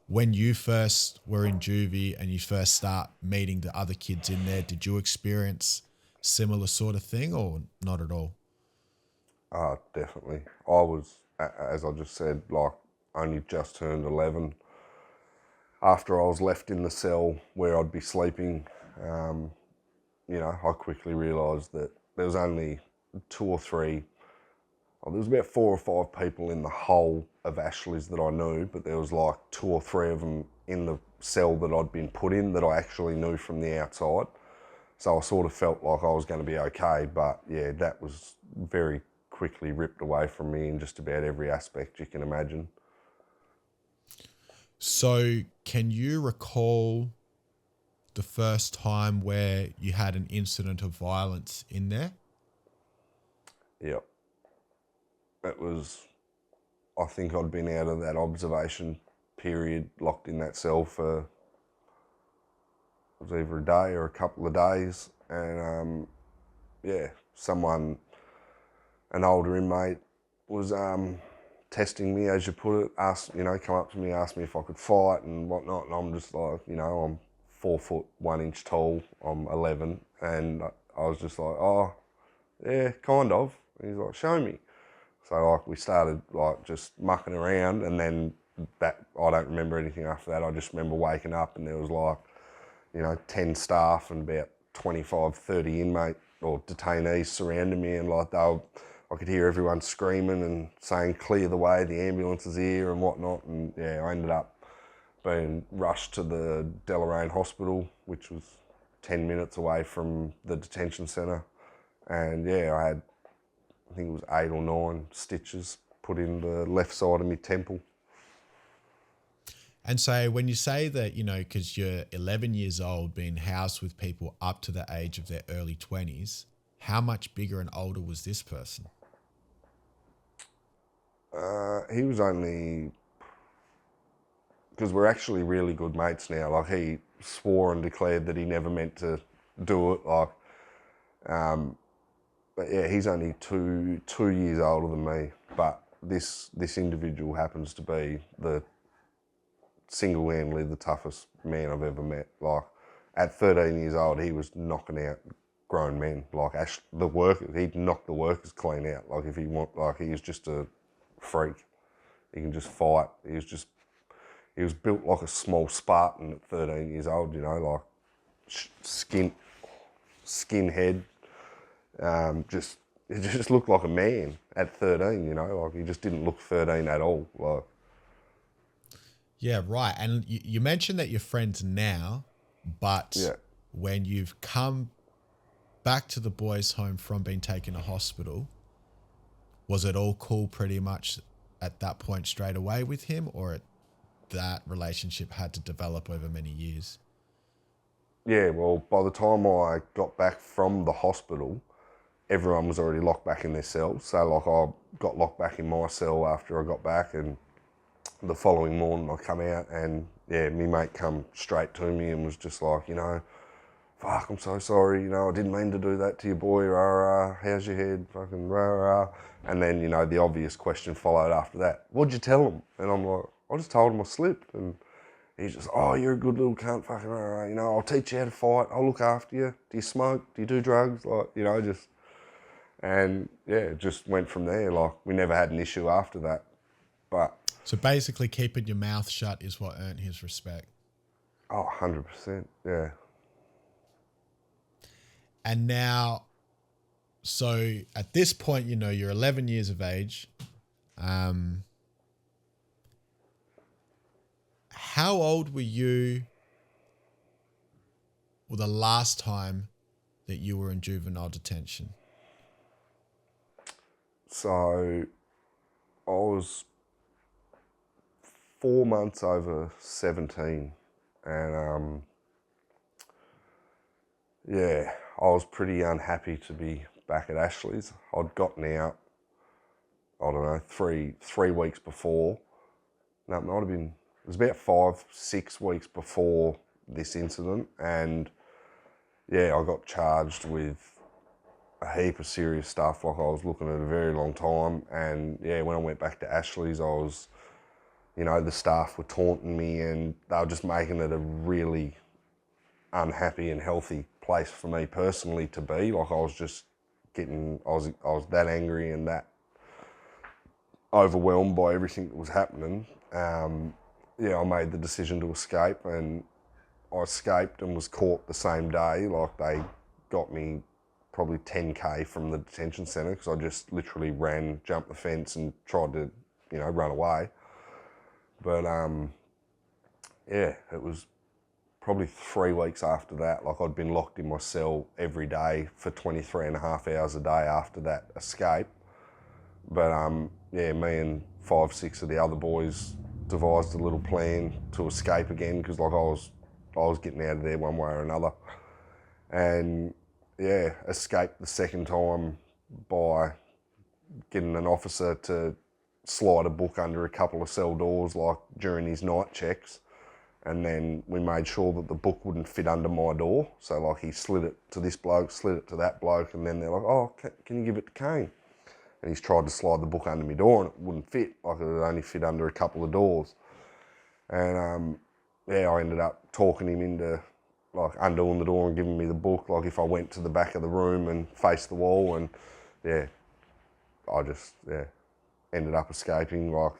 When you first were in juvie and you first start meeting the other kids in there, did you experience similar sort of thing or not at all? Definitely. I was, as I just said, like only just turned 11. After I was left in the cell where I'd be sleeping, you know, I quickly realised that there was only there was about 4 or 5 people in the whole of Ashley's that I knew, but there was like 2 or 3 of them in the cell that I'd been put in that I actually knew from the outside. So I sort of felt like I was going to be okay, but yeah, that was very quickly ripped away from me in just about every aspect you can imagine. So can you recall the first time where you had an incident of violence in there? Yep. It was, I think I'd been out of that observation period, locked in that cell for, it was either a day or a couple of days. And yeah, an older inmate was testing me, as you put it, come up to me, asked me if I could fight and whatnot. And I'm just like, you know, I'm 4 foot 1 inch tall, I'm 11. And I was just like, oh, yeah, kind of. And he's like, show me. So like we started like just mucking around, and then that I don't remember anything after that. I just remember waking up and there was like, 10 staff and about 25, 30 inmate or detainees surrounding me, and like I could hear everyone screaming and saying, "Clear the way, the ambulance is here," and whatnot. And yeah, I ended up being rushed to the Deloraine Hospital, which was 10 minutes away from the detention centre. And yeah, I think it was 8 or 9 stitches put in the left side of my temple. And so when you say that, because you're 11 years old, being housed with people up to the age of their early 20s, how much bigger and older was this person? He was only, because we're actually really good mates now. Like he swore and declared that he never meant to do it. Like, but yeah, he's only two years older than me. But this individual happens to be the single-handedly the toughest man I've ever met. Like at 13 years old, he was knocking out grown men. Like he'd knock the workers clean out. Like if he he was just a freak. He can just fight. He was built like a small Spartan at 13 years old. Like skinhead. He just looked like a man at 13. Like he just didn't look 13 at all. Like. Yeah, right. And you mentioned that you're friends now, but Yeah. when you've come back to the boys' home from being taken to hospital, was it all cool pretty much at that point straight away with him, or that relationship had to develop over many years? Yeah, well, by the time I got back from the hospital, everyone was already locked back in their cells. So like I got locked back in my cell after I got back, and the following morning I come out and yeah, me mate come straight to me and was just like, fuck, I'm so sorry, I didn't mean to do that to your boy, rah, rah, how's your head, fucking rah, rah. And then, the obvious question followed after that, what'd you tell him? And I'm like, I just told him I slipped. And he's just, oh, you're a good little cunt, fucking rah, rah, I'll teach you how to fight, I'll look after you. Do you smoke? Do you do drugs? Like, just, and yeah, it just went from there. Like, we never had an issue after that. But so basically keeping your mouth shut is what earned his respect. Oh, 100%, yeah. And now, so at this point, you're 11 years of age. How old were you the last time that you were in juvenile detention? So I was 4 months over 17, and yeah, I was pretty unhappy to be back at Ashley's. I'd gotten out, I don't know, three weeks before. No, it might have been, it was about 5-6 weeks before this incident, and yeah, I got charged with a heap of serious stuff. Like I was looking at a very long time, and yeah, when I went back to Ashley's, I was, the staff were taunting me, and they were just making it a really unhappy and healthy place for me personally to be. Like I was just I was that angry and that overwhelmed by everything that was happening. Yeah, I made the decision to escape, and I escaped and was caught the same day. Like they got me probably 10k from the detention centre because I just literally jumped the fence and tried to, run away. But yeah, it was probably 3 weeks after that. Like I'd been locked in my cell every day for 23 and a half hours a day after that escape. But yeah, me and 5-6 of the other boys devised a little plan to escape again because like I was getting out of there one way or another. And yeah, escaped the second time by getting an officer to slide a book under a couple of cell doors like during his night checks. And then we made sure that the book wouldn't fit under my door. So like he slid it to this bloke, slid it to that bloke, and then they're like, oh, can you give it to CAINE? And he's tried to slide the book under my door and it wouldn't fit. Like it would only fit under a couple of doors. And yeah, I ended up talking him into like undoing the door and giving me the book. Like if I went to the back of the room and faced the wall, and yeah, ended up escaping, like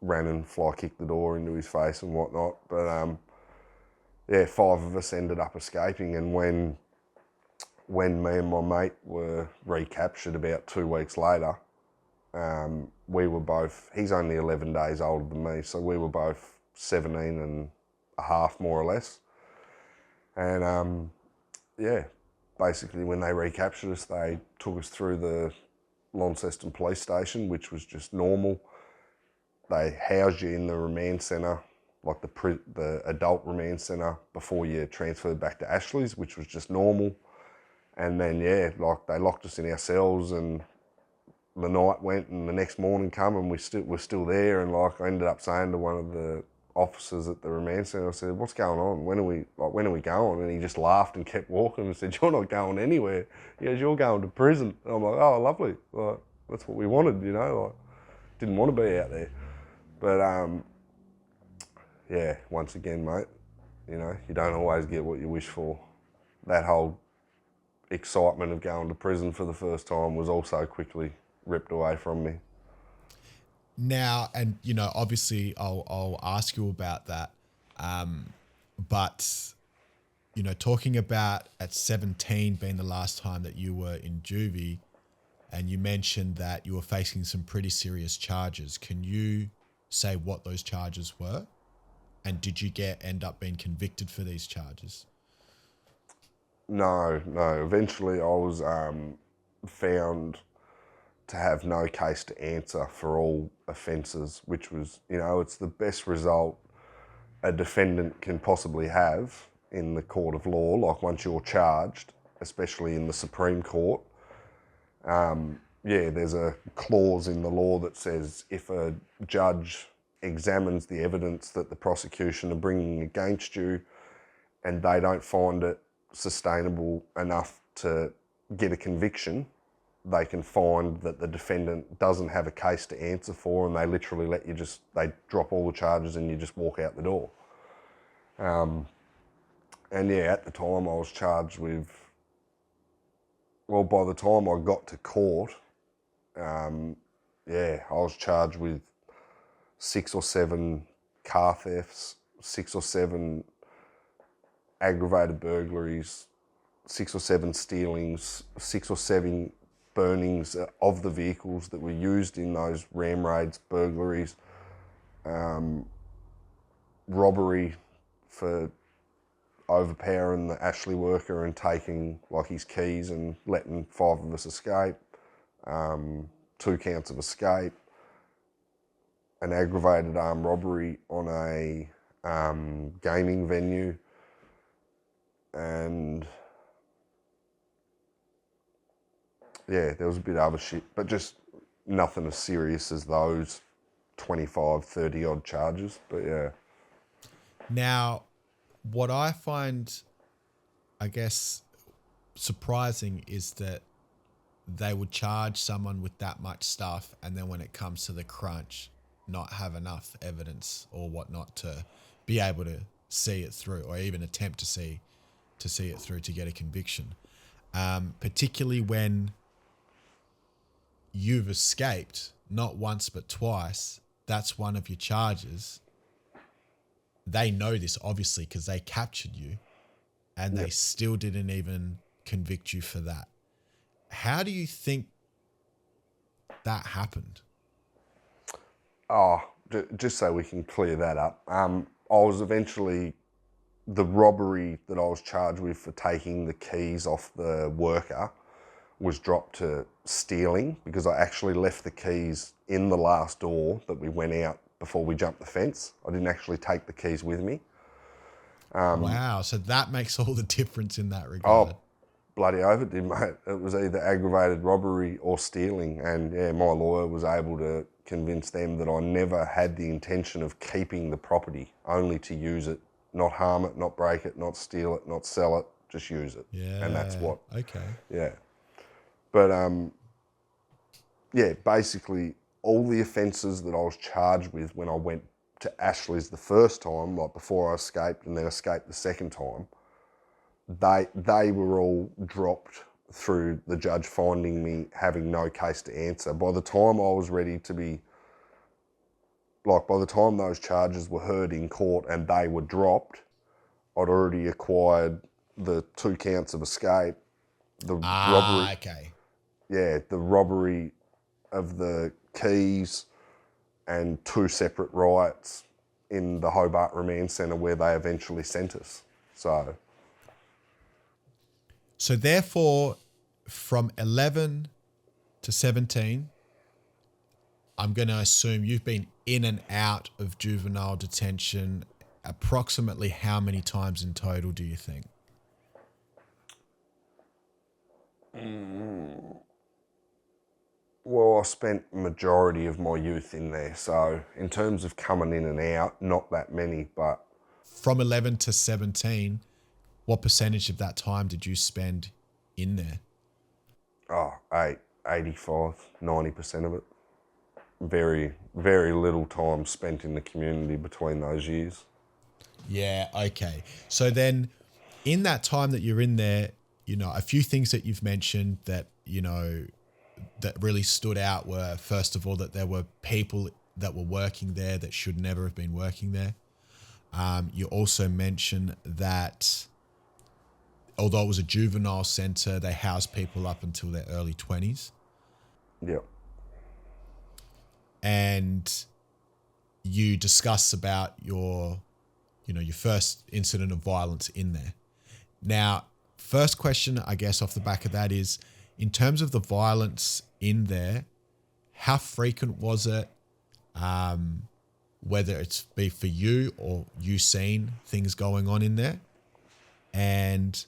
ran and fly kicked the door into his face and whatnot. But yeah, 5 of us ended up escaping, and when me and my mate were recaptured about 2 weeks later, we were both, he's only 11 days older than me, so we were both 17 and a half, more or less. And yeah, basically when they recaptured us, they took us through the Launceston police station, which was just normal. They housed you in the remand centre, like the adult remand centre, before you transferred back to Ashley's, which was just normal. And then, yeah, like they locked us in our cells, and the night went and the next morning come and we're still there. And like I ended up saying to one of the officers at the remand centre, I said, what's going on? When are we going? And he just laughed and kept walking and said, you're not going anywhere. He goes, you're going to prison. And I'm like, oh, lovely. Like, that's what we wanted, you know, like didn't want to be out there. But yeah, once again, mate, you know, you don't always get what you wish for. That whole excitement of going to prison for the first time was also quickly ripped away from me. Now, and you know, obviously I'll ask you about that. But you know, talking about at 17 being the last time that you were in juvie, and you mentioned that you were facing some pretty serious charges. Can you say what those charges were? And did you end up being convicted for these charges? No. Eventually I was found to have no case to answer for all offences, which was, you know, it's the best result a defendant can possibly have in the court of law, like once you're charged, especially in the Supreme Court. Yeah, there's a clause in the law that says if a judge examines the evidence that the prosecution are bringing against you and they don't find it sustainable enough to get a conviction, they can find that the defendant doesn't have a case to answer for, and they literally let you they drop all the charges and you just walk out the door. And yeah, at the time I was charged with, well, by the time I got to court, yeah, I was charged with 6 or 7 car thefts, 6 or 7 aggravated burglaries, 6 or 7 stealings, 6 or 7 burnings of the vehicles that were used in those ram raids, burglaries, robbery for overpowering the Ashley worker and taking like his keys and letting 5 of us escape, 2 counts of escape, an aggravated armed robbery on a gaming venue, and yeah, there was a bit of other shit, but just nothing as serious as those 25, 30 odd charges, but yeah. Now, what I find, I guess, surprising is that they would charge someone with that much stuff, and then when it comes to the crunch, not have enough evidence or whatnot to be able to see it through, or even attempt to see it through to get a conviction. Particularly when you've escaped not once but twice. That's one of your charges. They know this obviously because they captured you, and they still didn't even convict you for that. How do you think that happened? Oh, just so we can clear that up. I was eventually, the robbery that I was charged with for taking the keys off the worker was dropped to stealing, because I actually left the keys in the last door that we went out before we jumped the fence. I didn't actually take the keys with me. Wow, so that makes all the difference in that regard. Oh, bloody oath it did, mate. It was either aggravated robbery or stealing, and yeah, my lawyer was able to convince them that I never had the intention of keeping the property, only to use it, not harm it, not break it, not steal it, not sell it, just use it. Yeah. And that's what. Okay. Yeah. But yeah, basically all the offences that I was charged with when I went to Ashley's the first time, like before I escaped and then escaped the second time, they were all dropped through the judge finding me having no case to answer. By the time I was ready to be, by the time those charges were heard in court and they were dropped, I'd already acquired the 2 counts of escape, the robbery. Okay. Yeah, the robbery of the keys and 2 separate riots in the Hobart Remand Centre where they eventually sent us. So therefore, from 11 to 17, I'm going to assume you've been in and out of juvenile detention approximately how many times in total, do you think? Well, I spent majority of my youth in there, so in terms of coming in and out, not that many, but... From 11 to 17, what percentage of that time did you spend in there? 85, 90% of it. Very, very little time spent in the community between those years. Yeah, okay. So then in that time that you're in there, a few things that you've mentioned that, that really stood out were, first of all, that there were people that were working there that should never have been working there. You also mentioned that although it was a juvenile centre, they housed people up until their early 20s. Yep. And you discuss about your first incident of violence in there. Now, first question, I guess, off the back of that is, in terms of the violence in there, how frequent was it? Whether it's be for you or you seen things going on in there? And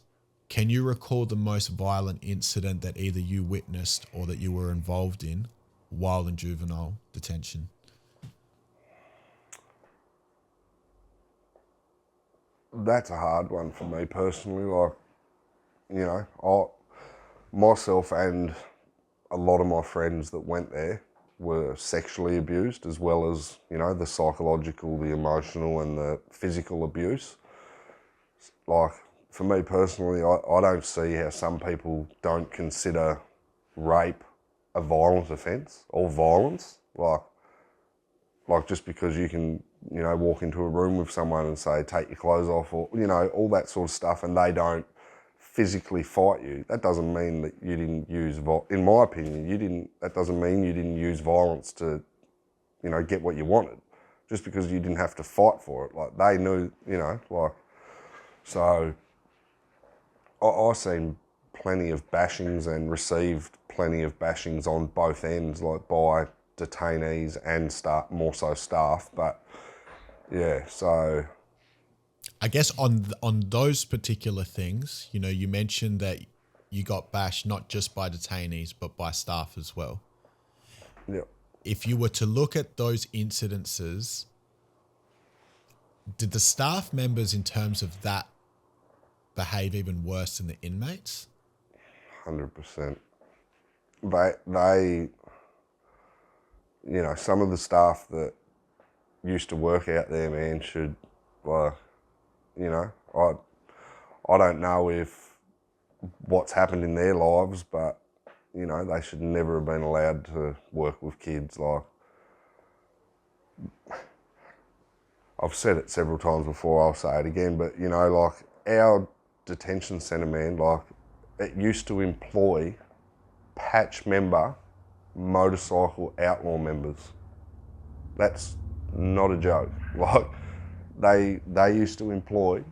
can you recall the most violent incident that either you witnessed or that you were involved in while in juvenile detention? That's a hard one for me personally. Myself and a lot of my friends that went there were sexually abused, as well as, the psychological, the emotional and the physical abuse. For me personally, I don't see how some people don't consider rape a violent offence or violence. Just because you can, walk into a room with someone and say, take your clothes off, or, all that sort of stuff, and they don't physically fight you, that doesn't mean that you didn't use, in my opinion, that doesn't mean you didn't use violence to, get what you wanted. Just because you didn't have to fight for it. They knew, so I seen plenty of bashings and received plenty of bashings on both ends, by detainees and more so staff. But yeah, so I guess on those particular things, you mentioned that you got bashed not just by detainees but by staff as well. yeah. If you were to look at those incidences, did the staff members in terms of that behave even worse than the inmates? 100%. They some of the staff that used to work out there, man, should, I don't know if what's happened in their lives, but, they should never have been allowed to work with kids. I've said it several times before, I'll say it again, but, our detention centre, man, it used to employ patch member motorcycle outlaw members. That's not a joke. They used to employ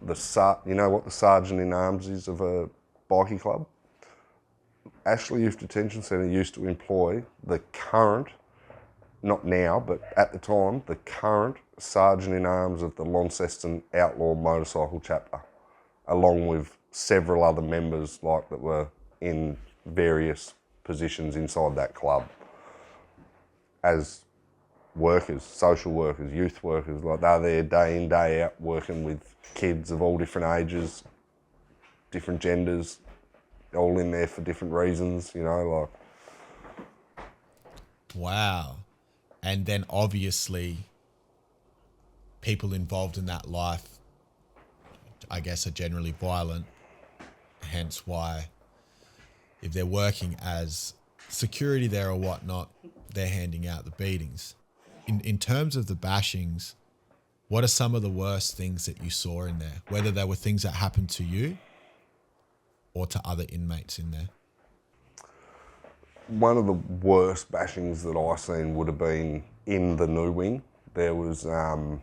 what the sergeant in arms is of a bikie club? Ashley Youth Detention Centre used to employ the current, not now, but at the time, the current sergeant in arms of the Launceston Outlaw Motorcycle Chapter, along with several other members that were in various positions inside that club as workers, social workers, youth workers. They're there day in, day out, working with kids of all different ages, different genders, all in there for different reasons, Wow. And then obviously people involved in that life, I guess, are generally violent, hence why if they're working as security there or whatnot, they're handing out the beatings. In terms of the bashings, what are some of the worst things that you saw in there? Whether they were things that happened to you or to other inmates in there? One of the worst bashings that I seen would have been in the new wing. There was a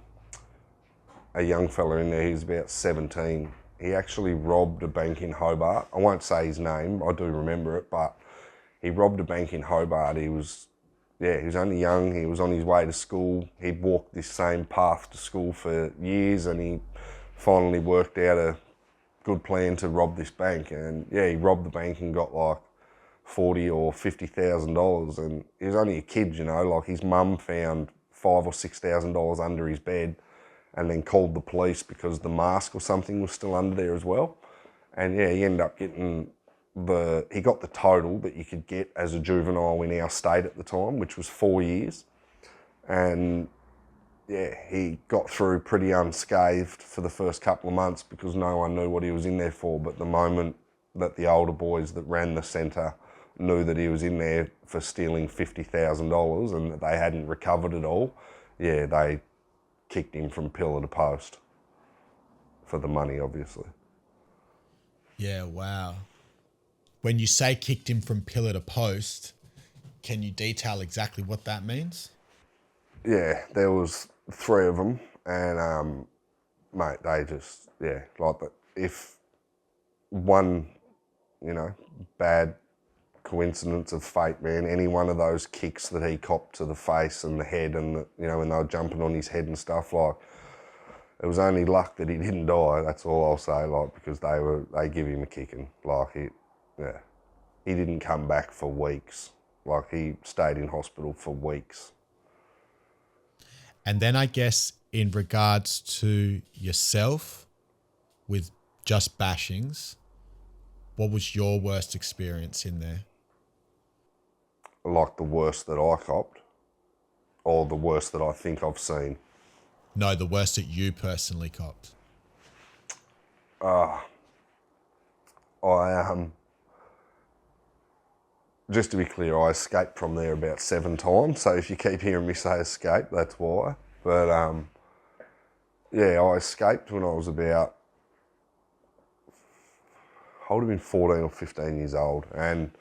young fella in there, he was about 17. He actually robbed a bank in Hobart. I won't say his name, I do remember it, but he robbed a bank in Hobart. He was only young, he was on his way to school. He'd walked this same path to school for years, and he finally worked out a good plan to rob this bank. And yeah, he robbed the bank and got like $40,000 or $50,000, and he was only a kid, you know, like his mum found $5,000 or $6,000 under his bed and then called the police because the mask or something was still under there as well. And yeah, he ended up getting he got the total that you could get as a juvenile in our state at the time, which was 4 years. And yeah, he got through pretty unscathed for the first couple of months because no one knew what he was in there for. But the moment that the older boys that ran the centre knew that he was in there for stealing $50,000 and that they hadn't recovered it all, yeah, they kicked him from pillar to post for the money, obviously. Yeah, wow. When you say kicked him from pillar to post, can you detail exactly what that means? Yeah, there was 3 of them, and mate, they just, yeah, like that. If one, you know, bad coincidence of fate, man, any one of those kicks that he copped to the face and the head, and the, you know, when they were jumping on his head and stuff, like, it was only luck that he didn't die. That's all I'll say, like, because they give him a kicking. Like, he didn't come back for weeks. Like, he stayed in hospital for weeks. And then I guess in regards to yourself with just bashings, what was your worst experience in there? Like the worst that I copped, or the worst that I think I've seen? No, the worst that you personally copped. Just to be clear, I escaped from there about 7 times. So if you keep hearing me say escape, that's why. But yeah, I escaped when I was about, I would have been 14 or 15 years old. And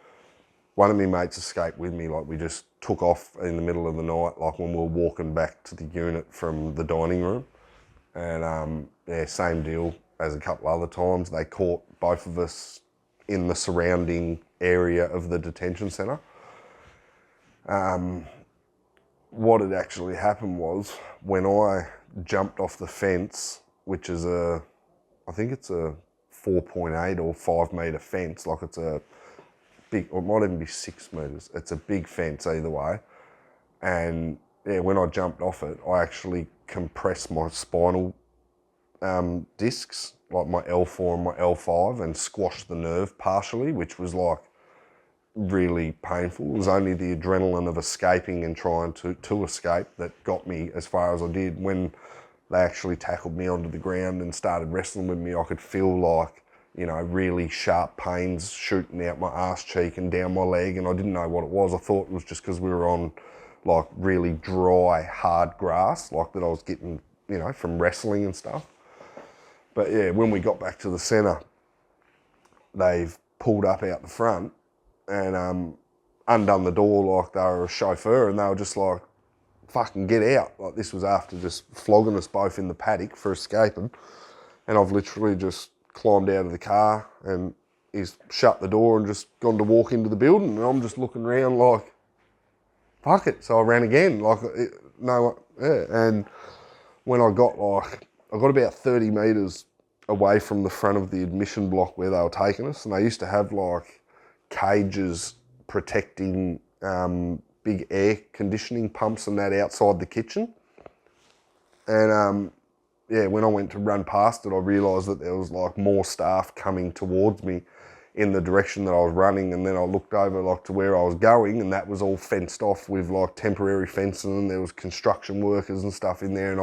one of my mates escaped with me. Like, we just took off in the middle of the night, like when we were walking back to the unit from the dining room. And yeah, same deal as a couple other times. They caught both of us in the surrounding area of the detention centre. What had actually happened was, when I jumped off the fence, which is I think it's a 4.8 or 5 metre fence, like it's a big, or it might even be 6 metres. It's a big fence either way. And yeah, when I jumped off it, I actually compressed my spinal discs, like my L4 and my L5, and squashed the nerve partially, which was like really painful. It was only the adrenaline of escaping and trying to escape that got me as far as I did. When they actually tackled me onto the ground and started wrestling with me, I could feel like, you know, really sharp pains shooting out my arse cheek and down my leg, and I didn't know what it was. I thought it was just because we were on like really dry, hard grass, like that I was getting, you know, from wrestling and stuff. But yeah, when we got back to the centre, they've pulled up out the front and undone the door like they were a chauffeur, and they were just like, fucking get out. Like, this was after just flogging us both in the paddock for escaping. And I've literally just climbed out of the car, and he's shut the door and just gone to walk into the building, and I'm just looking around like, fuck it. So I ran again, like, yeah. And when I got about 30 metres away from the front of the admission block where they were taking us, and they used to have like cages protecting big air conditioning pumps and that outside the kitchen. And yeah, when I went to run past it, I realised that there was like more staff coming towards me in the direction that I was running, and then I looked over like to where I was going, and that was all fenced off with like temporary fencing, and there was construction workers and stuff in there, and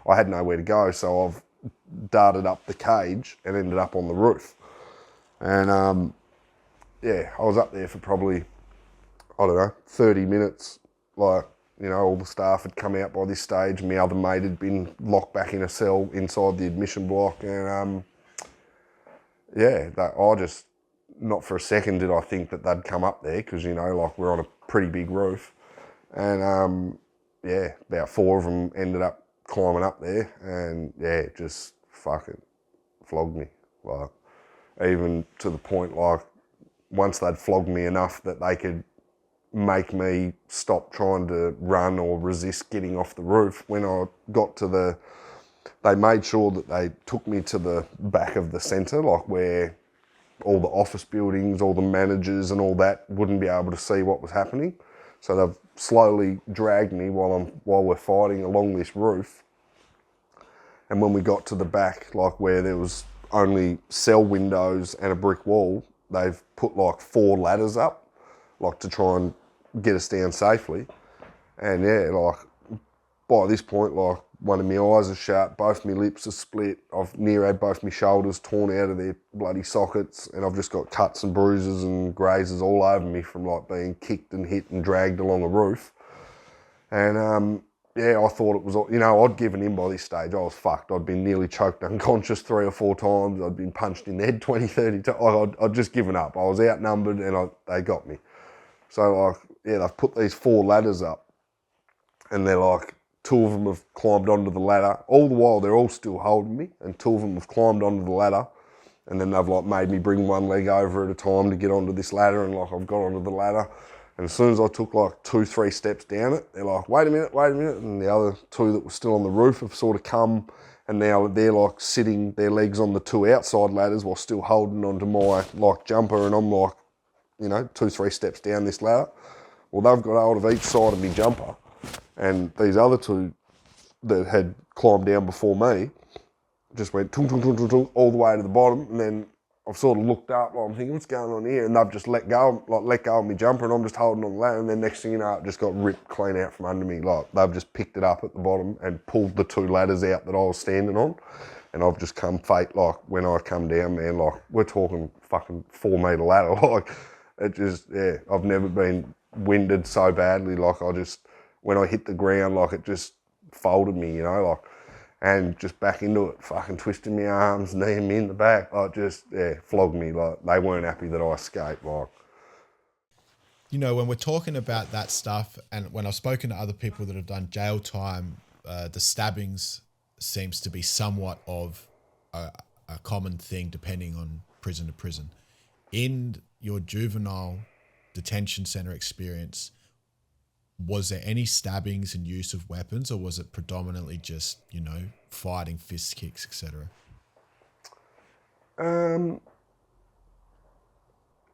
I had nowhere to go, so I've darted up the cage and ended up on the roof. And yeah, I was up there for probably, I don't know, 30 minutes. Like, you know, all the staff had come out by this stage. My other mate had been locked back in a cell inside the admission block. And, yeah, I just, not for a second did I think that they'd come up there because, you know, like we're on a pretty big roof. And, yeah, about 4 of them ended up climbing up there and, yeah, just fucking flogged me. Like, even to the point, like, once they'd flogged me enough that they could make me stop trying to run or resist getting off the roof, when I got to they made sure that they took me to the back of the centre, like where all the office buildings, all the managers and all that wouldn't be able to see what was happening. So they've slowly dragged me while we're fighting along this roof. And when we got to the back, like where there was only cell windows and a brick wall, they've put like 4 ladders up, like to try and get us down safely. And yeah, like by this point, like one of my eyes is shut, both my lips are split. I've near had both my shoulders torn out of their bloody sockets, and I've just got cuts and bruises and grazes all over me from like being kicked and hit and dragged along a roof. And yeah, I thought it was, you know, I'd given in by this stage. I was fucked. I'd been nearly choked unconscious 3 or 4 times. I'd been punched in the head 20, 30 times. I'd just given up. I was outnumbered and they got me. So like, yeah, they've put these 4 ladders up and they're like, 2 of them have climbed onto the ladder. All the while, they're all still holding me, and 2 of them have climbed onto the ladder, and then they've like made me bring one leg over at a time to get onto this ladder, and like I've got onto the ladder. And as soon as I took like 2, 3 steps down it, they're like, wait a minute. And the other 2 that were still on the roof have sort of come, and now they're like sitting their legs on the 2 outside ladders while still holding onto my like jumper, and I'm like, you know, 2, 3 steps down this ladder. Well, they've got hold of each side of my jumper, and these other 2 that had climbed down before me just went tung, tung, tung, tung, tung, all the way to the bottom. And then I've sort of looked up, like I'm thinking, what's going on here? And they've just let go of my jumper, and I'm just holding on the ladder. And then next thing you know, it just got ripped clean out from under me. Like they've just picked it up at the bottom and pulled the 2 ladders out that I was standing on. And I've just come fate, like when I come down, man, like we're talking fucking 4 metre ladder. Like it just, yeah, I've never been winded so badly. Like when I hit the ground, like it just folded me, you know, like, and just back into it, fucking twisting my arms, kneeing me in the back, like just, yeah, flogged me. Like they weren't happy that I escaped. Like, you know, when we're talking about that stuff, and when I've spoken to other people that have done jail time, the stabbings seems to be somewhat of a common thing depending on prison to prison. In your juvenile detention center experience, was there any stabbings and use of weapons, or was it predominantly just, you know, fighting, fist kicks, etc.?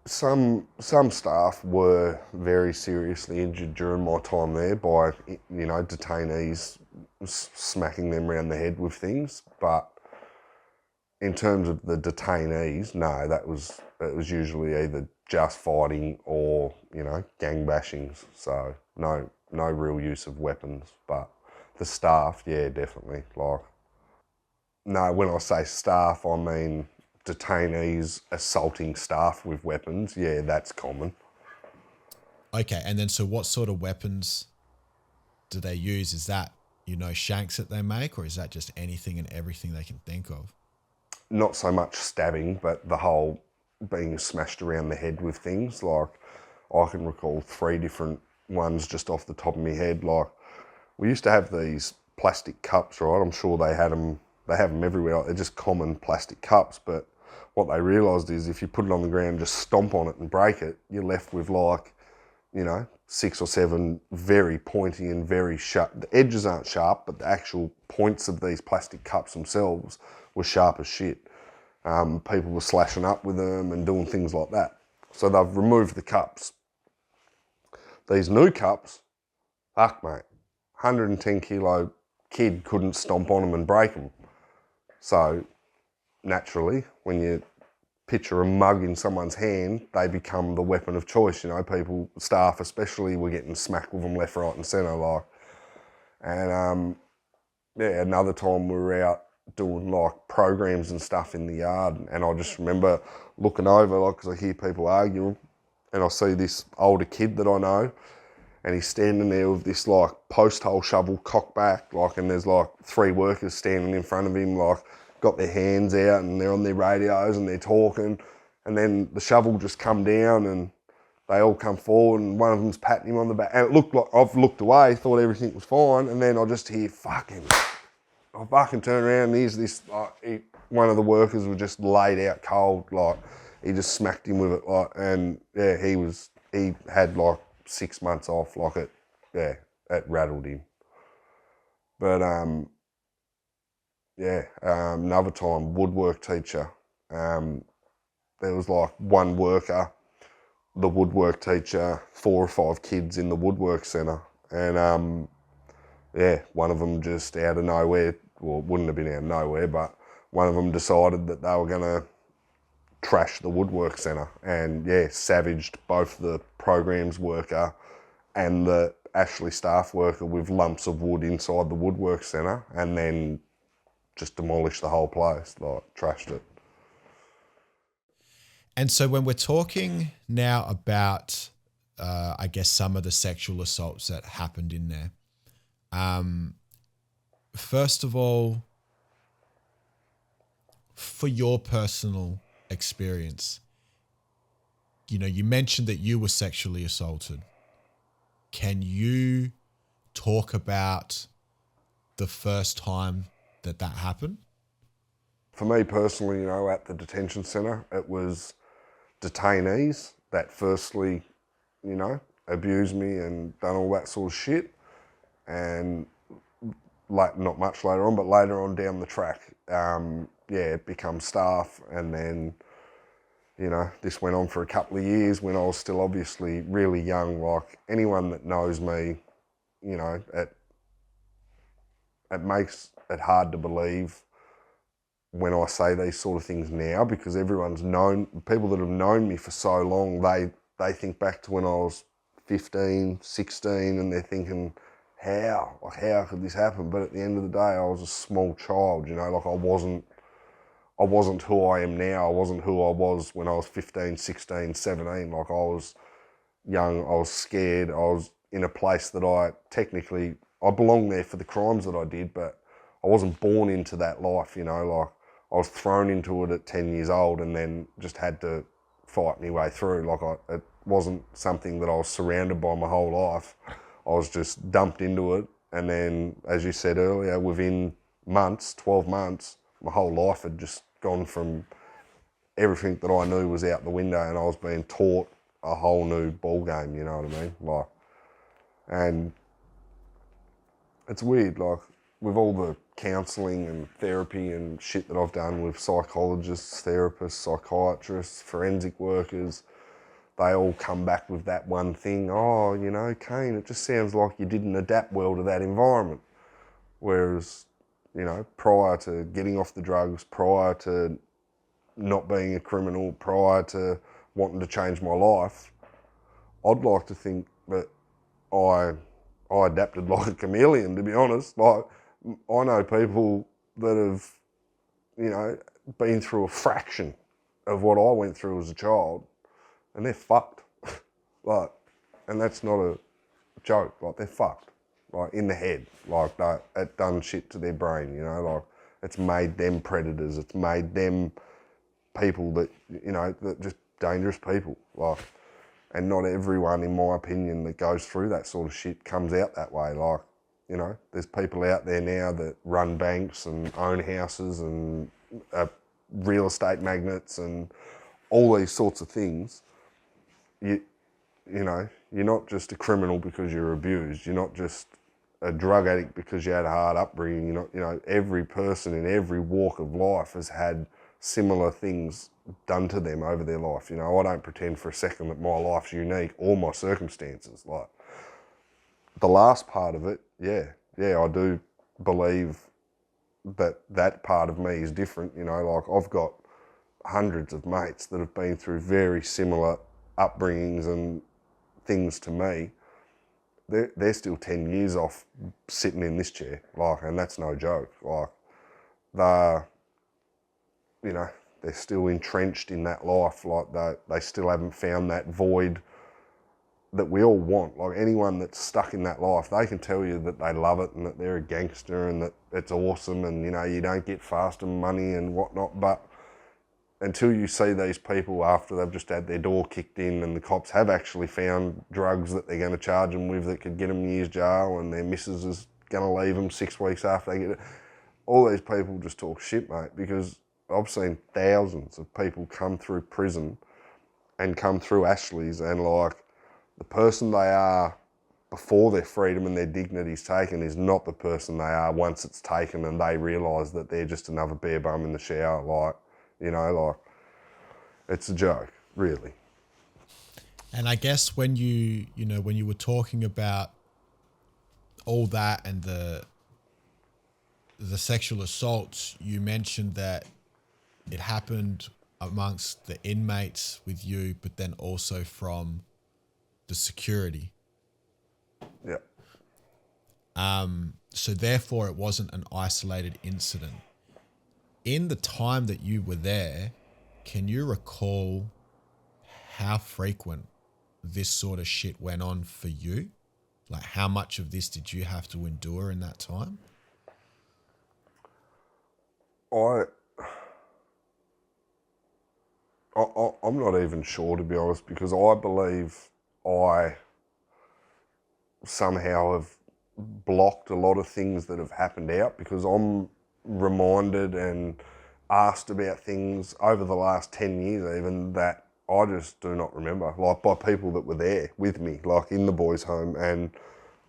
Some staff were very seriously injured during my time there by, you know, detainees smacking them around the head with things. But in terms of the detainees, no, it was usually either just fighting or, you know, gang bashings. So no real use of weapons. But the staff, yeah, definitely. Like, no, when I say staff, I mean detainees assaulting staff with weapons. Yeah, that's common. Okay, and then so what sort of weapons do they use? Is that, you know, shanks that they make, or is that just anything and everything they can think of? Not so much stabbing, but the whole being smashed around the head with things. Like, I can recall 3 different ones just off the top of my head. Like, we used to have these plastic cups, right? I'm sure they have them everywhere. They're just common plastic cups, but what they realised is if you put it on the ground and just stomp on it and break it, you're left with like, you know, 6 or 7 very pointy and very sharp. The edges aren't sharp, but the actual points of these plastic cups themselves were sharp as shit. People were slashing up with them and doing things like that. So they've removed the cups. These new cups, fuck mate, 110 kilo kid couldn't stomp on them and break them. So naturally, when you picture a mug in someone's hand, they become the weapon of choice. You know, people, staff especially, were getting smacked with them left, right and centre. Like, and yeah, another time we were out doing like programs and stuff in the yard, and I just remember looking over, like, because I hear people arguing, and I see this older kid that I know, and he's standing there with this like post hole shovel cocked back, like, and there's like 3 workers standing in front of him, like, got their hands out and they're on their radios and they're talking, and then the shovel just come down and they all come forward and one of them's patting him on the back, and it looked like, I've looked away, thought everything was fine, and then I just hear I fucking turn around and here's this, like, one of the workers was just laid out cold, like, he just smacked him with it, like, and yeah, he had like 6 months off, like, it rattled him. But another time, woodwork teacher, there was like one worker, the woodwork teacher, 4 or 5 kids in the woodwork centre, and one of them just out of nowhere, well, it wouldn't have been out of nowhere, but one of them decided that they were going to trash the woodwork centre, and savaged both the programs worker and the Ashley staff worker with lumps of wood inside the woodwork centre, and then just demolished the whole place, like, trashed it. And so when we're talking now about, I guess, some of the sexual assaults that happened in there, first of all, for your personal experience, you know, you mentioned that you were sexually assaulted. Can you talk about the first time that happened? For me personally, you know, at the detention centre, it was detainees that firstly, you know, abused me and done all that sort of shit, and like, not much later on, but later on down the track, it becomes staff, and then, you know, this went on for a couple of years when I was still obviously really young. Like, anyone that knows me, you know, it makes it hard to believe when I say these sort of things now, because people that have known me for so long, they think back to when I was 15, 16, and they're thinking, how could this happen? But at the end of the day, I was a small child, you know, like, I wasn't who I am now. I wasn't who I was when I was 15, 16, 17. Like, I was young, I was scared, I was in a place that I belonged there for the crimes that I did, but I wasn't born into that life, you know, like, I was thrown into it at 10 years old and then just had to fight my way through. Like, it wasn't something that I was surrounded by my whole life. I was just dumped into it, and then, as you said earlier, within 12 months, my whole life had just gone from everything that I knew was out the window, and I was being taught a whole new ball game, you know what I mean? Like, and it's weird, like, with all the counselling and therapy and shit that I've done with psychologists, therapists, psychiatrists, forensic workers, they all come back with that one thing, oh, you know, CAINE, it just sounds like you didn't adapt well to that environment. Whereas, you know, prior to getting off the drugs, prior to not being a criminal, prior to wanting to change my life, I'd like to think that I adapted like a chameleon, to be honest. Like, I know people that have, you know, been through a fraction of what I went through as a child, and they're fucked. Like, and that's not a joke. Like, they're fucked, like, in the head. Like, it done shit to their brain, you know. Like, it's made them predators. It's made them people that, you know, that just dangerous people. Like, and not everyone, in my opinion, that goes through that sort of shit comes out that way. Like, you know, there's people out there now that run banks and own houses and are real estate magnates and all these sorts of things. You know, you're not just a criminal because you're abused. You're not just a drug addict because you had a hard upbringing. You're not, you know, every person in every walk of life has had similar things done to them over their life. You know, I don't pretend for a second that my life's unique or my circumstances. Like, the last part of it, I do believe that part of me is different. You know, like, I've got hundreds of mates that have been through very similar upbringings and things to me. They're still 10 years off sitting in this chair, like, and that's no joke. Like, they're, you know, they're still entrenched in that life. Like they still haven't found that void that we all want. Like anyone that's stuck in that life, they can tell you that they love it and that they're a gangster and that it's awesome and, you know, you don't get faster money and whatnot. But until you see these people after they've just had their door kicked in and the cops have actually found drugs that they're going to charge them with that could get them years jail and their missus is going to leave them 6 weeks after they get it, all these people just talk shit, mate, because I've seen thousands of people come through prison and come through Ashley's and like the person they are before their freedom and their dignity's taken is not the person they are once it's taken and they realise that they're just another bare bum in the shower. Like, you know, like it's a joke, really. And I guess when you were talking about all that and the sexual assaults, you mentioned that it happened amongst the inmates with you, but then also from the security. Yeah. So therefore it wasn't an isolated incident. In the time that you were there, can you recall how frequent this sort of shit went on for you? Like how much of this did you have to endure in that time? I'm not even sure, to be honest, because I believe I somehow have blocked a lot of things that have happened out because I'm reminded and asked about things over the last 10 years even that I just do not remember, like by people that were there with me, like in the boys' home, and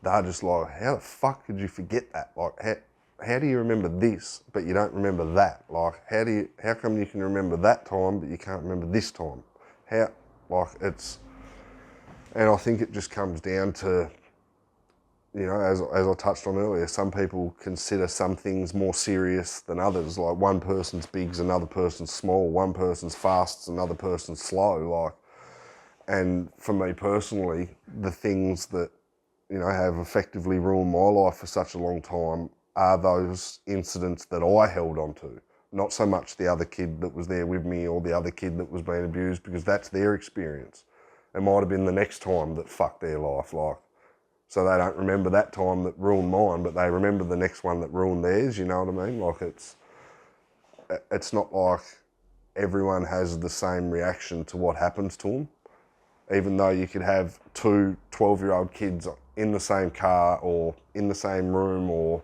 they're just like, how the fuck could you forget that? Like, how do you remember this, but you don't remember that? Like, how come you can remember that time, but you can't remember this time? And I think it just comes down to, you know, as I touched on earlier, some people consider some things more serious than others. Like one person's big's another person's small, one person's fast's another person's slow. Like, and for me personally, the things that, you know, have effectively ruined my life for such a long time are those incidents that I held on to. Not so much the other kid that was there with me or the other kid that was being abused, because that's their experience. It might have been the next time that fucked their life, like. So they don't remember that time that ruined mine, but they remember the next one that ruined theirs, you know what I mean? Like it's not like everyone has the same reaction to what happens to them. Even though you could have two 12-year-old kids in the same car or in the same room or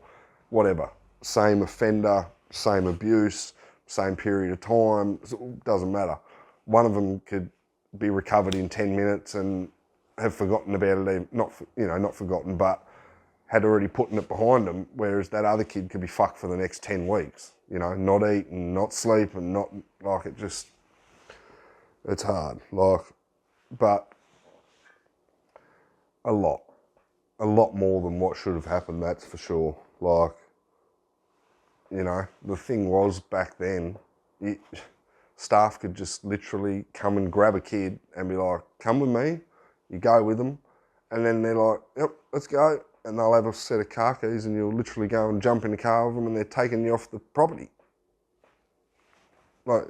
whatever, same offender, same abuse, same period of time, it doesn't matter. One of them could be recovered in 10 minutes and have forgotten about it, not forgotten, but had already put it behind them, whereas that other kid could be fucked for the next 10 weeks, you know, not eat and not sleep and not, like, it's hard, like, but a lot more than what should have happened, that's for sure. Like, you know, the thing was back then, staff could just literally come and grab a kid and be like, come with me, you go with them, and then they're like, yep, let's go, and they'll have a set of car keys and you'll literally go and jump in the car with them and they're taking you off the property. Like,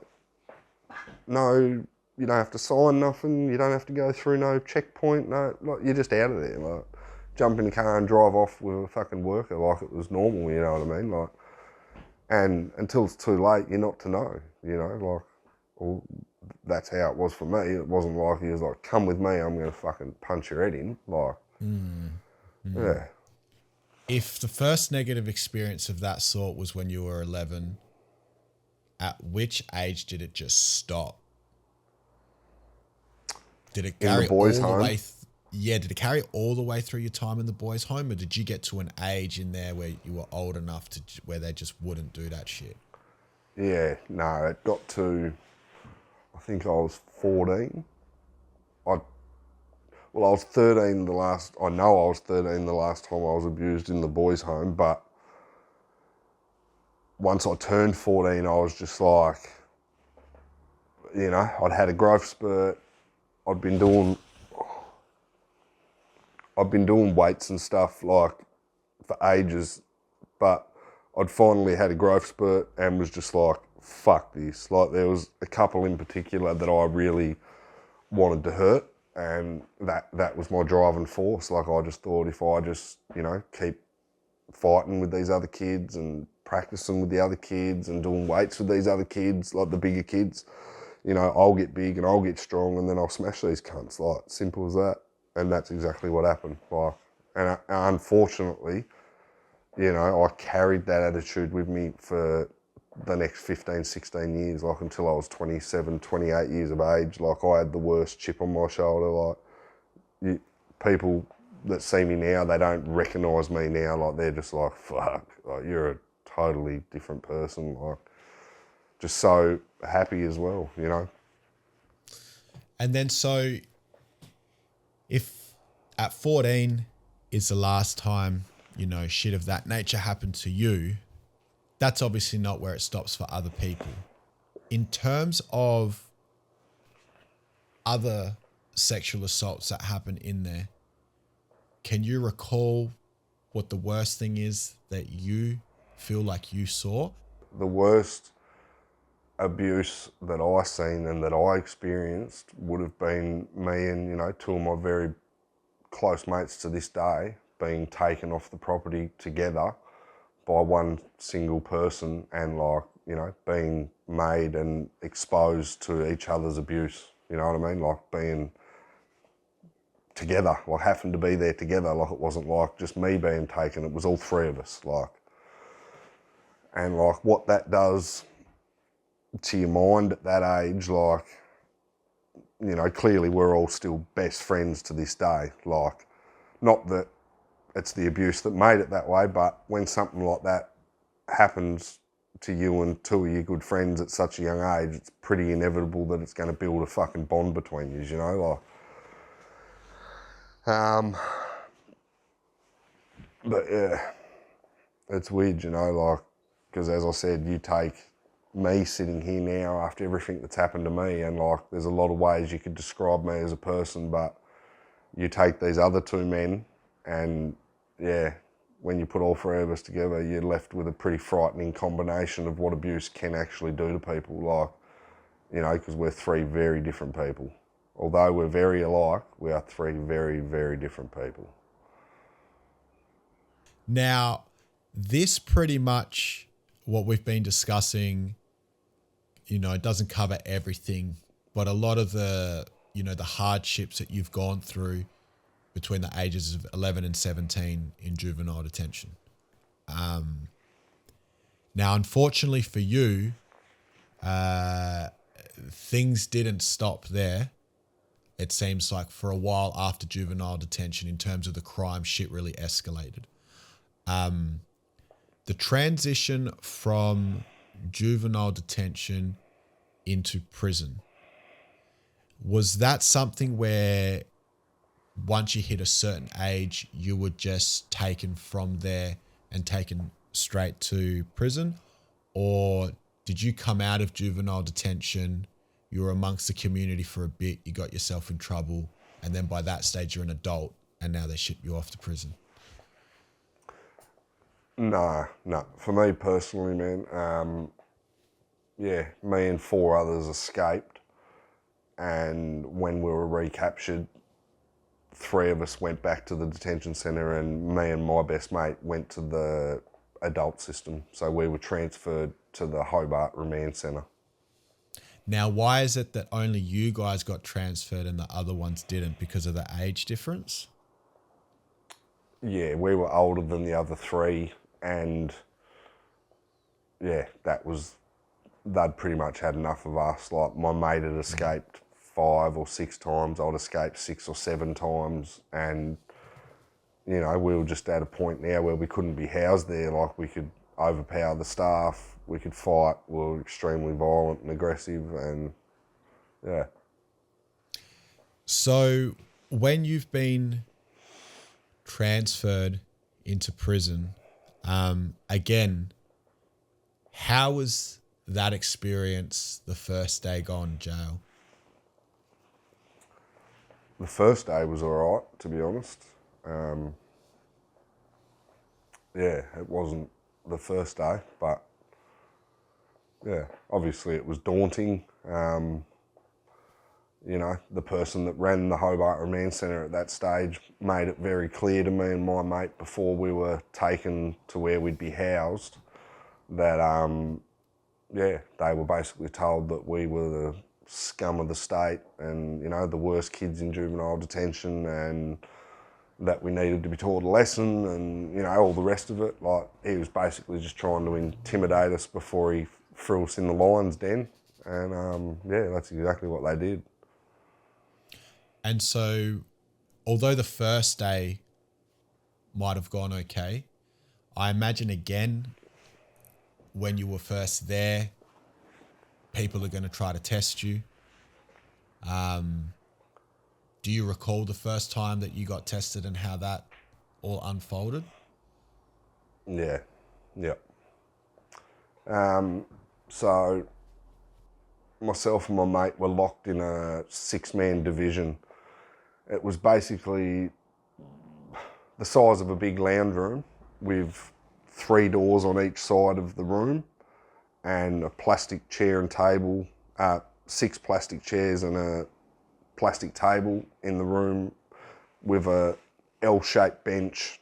no, you don't have to sign nothing, you don't have to go through no checkpoint, no, like, you're just out of there. Like, jump in the car and drive off with a fucking worker like it was normal, you know what I mean? Like, and until it's too late, you're not to know, you know, like, well, that's how it was for me. It wasn't like he was like, come with me, I'm going to fucking punch your head in. Like, yeah. If the first negative experience of that sort was when you were 11, at which age did it just stop? Did it carry all the way? Did it carry all the way through your time in the boys' home, or did you get to an age in there where you were old enough to where they just wouldn't do that shit? Yeah, no, it got to, I think I was 14. I was 13 I know I was 13 the last time I was abused in the boys' home, but once I turned 14, I was just like, you know, I'd had a growth spurt, I'd been doing weights and stuff like for ages, but I'd finally had a growth spurt and was just like, fuck this. Like, there was a couple in particular that I really wanted to hurt, and that was my driving force. Like, I just thought, if I just, you know, keep fighting with these other kids and practicing with the other kids and doing weights with these other kids, like the bigger kids, you know, I'll get big and I'll get strong, and then I'll smash these cunts. Like, simple as that. And that's exactly what happened. Like, and unfortunately, you know, I carried that attitude with me for the next 15, 16 years, like until I was 27, 28 years of age. Like, I had the worst chip on my shoulder. Like, people that see me now, they don't recognise me now. Like, they're just like, fuck, like, you're a totally different person. Like, just so happy as well, you know. And then, so if at 14 is the last time, you know, shit of that nature happened to you, that's obviously not where it stops for other people. In terms of other sexual assaults that happen in there, can you recall what the worst thing is that you feel like you saw? The worst abuse that I seen and that I experienced would have been me and, you know, two of my very close mates to this day being taken off the property together by one single person, and, like, you know, being made and exposed to each other's abuse. You know what I mean? Like, being together, like having to be there together. Like, it wasn't like just me being taken, it was all three of us. Like, and like what that does to your mind at that age, like, you know, clearly we're all still best friends to this day. Like, not that it's the abuse that made it that way, but when something like that happens to you and two of your good friends at such a young age, it's pretty inevitable that it's going to build a fucking bond between you, you know? Like, but yeah, it's weird, you know, like, because as I said, you take me sitting here now after everything that's happened to me, and like, there's a lot of ways you could describe me as a person, but you take these other two men, and yeah, when you put all three of us together, you're left with a pretty frightening combination of what abuse can actually do to people. Like, you know, because we're three very different people. Although we're very alike, we are three very, very different people. Now, this pretty much what we've been discussing, you know, it doesn't cover everything, but a lot of the, you know, the hardships that you've gone through between the ages of 11 and 17 in juvenile detention. Now, unfortunately for you, things didn't stop there. It seems like for a while after juvenile detention, in terms of the crime, shit really escalated. The transition from juvenile detention into prison, was that something where once you hit a certain age, you were just taken from there and taken straight to prison? Or did you come out of juvenile detention, you were amongst the community for a bit, you got yourself in trouble, and then by that stage you're an adult and now they ship you off to prison? No. For me personally, man, yeah, me and four others escaped, and when we were recaptured, three of us went back to the detention centre, and me and my best mate went to the adult system. So we were transferred to the Hobart Remand Centre. Now, why is it that only you guys got transferred and the other ones didn't? Because of the age difference? Yeah, we were older than the other three, and yeah, they'd pretty much had enough of us. Like, my mate had escaped 5 or 6 times, I'd escaped 6 or 7 times, and, you know, we were just at a point now where we couldn't be housed there. Like, we could overpower the staff, we could fight, we were extremely violent and aggressive, and yeah. So when you've been transferred into prison, again, how was that experience the first day gone jail? The first day was all right, to be honest. Yeah, it wasn't the first day, but yeah, obviously it was daunting. You know, the person that ran the Hobart Remand Centre at that stage made it very clear to me and my mate before we were taken to where we'd be housed that, yeah, they were basically told that we were the scum of the state and, you know, the worst kids in juvenile detention, and that we needed to be taught a lesson and, you know, all the rest of it. Like, he was basically just trying to intimidate us before he threw us in the lion's den. And, yeah, that's exactly what they did. And so, although the first day might have gone okay, I imagine again, when you were first there, people are going to try to test you. Do you recall the first time that you got tested and how that all unfolded? Yeah, yeah. So myself and my mate were locked in a 6-man division. It was basically the size of a big lounge room with 3 doors on each side of the room and a plastic chair and table, 6 plastic chairs and a plastic table in the room with a L-shaped bench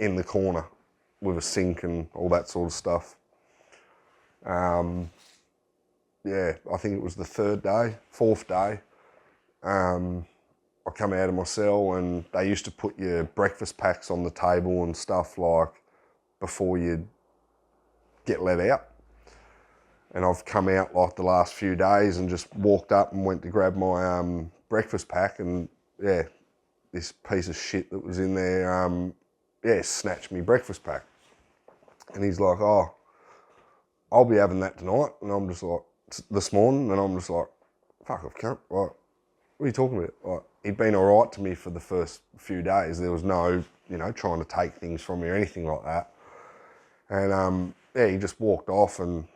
in the corner with a sink and all that sort of stuff. Yeah, I think it was the 4th day. I come out of my cell and they used to put your breakfast packs on the table and stuff like before you get let out. And I've come out like the last few days and just walked up and went to grab my breakfast pack, and yeah, this piece of shit that was in there, yeah, snatched me breakfast pack. And he's like, oh, I'll be having that tonight. And I'm just like, this morning, and I'm just like, fuck off, cunt. Like, what are you talking about? Like, he'd been all right to me for the first few days. There was no, you know, trying to take things from me or anything like that. And yeah, he just walked off and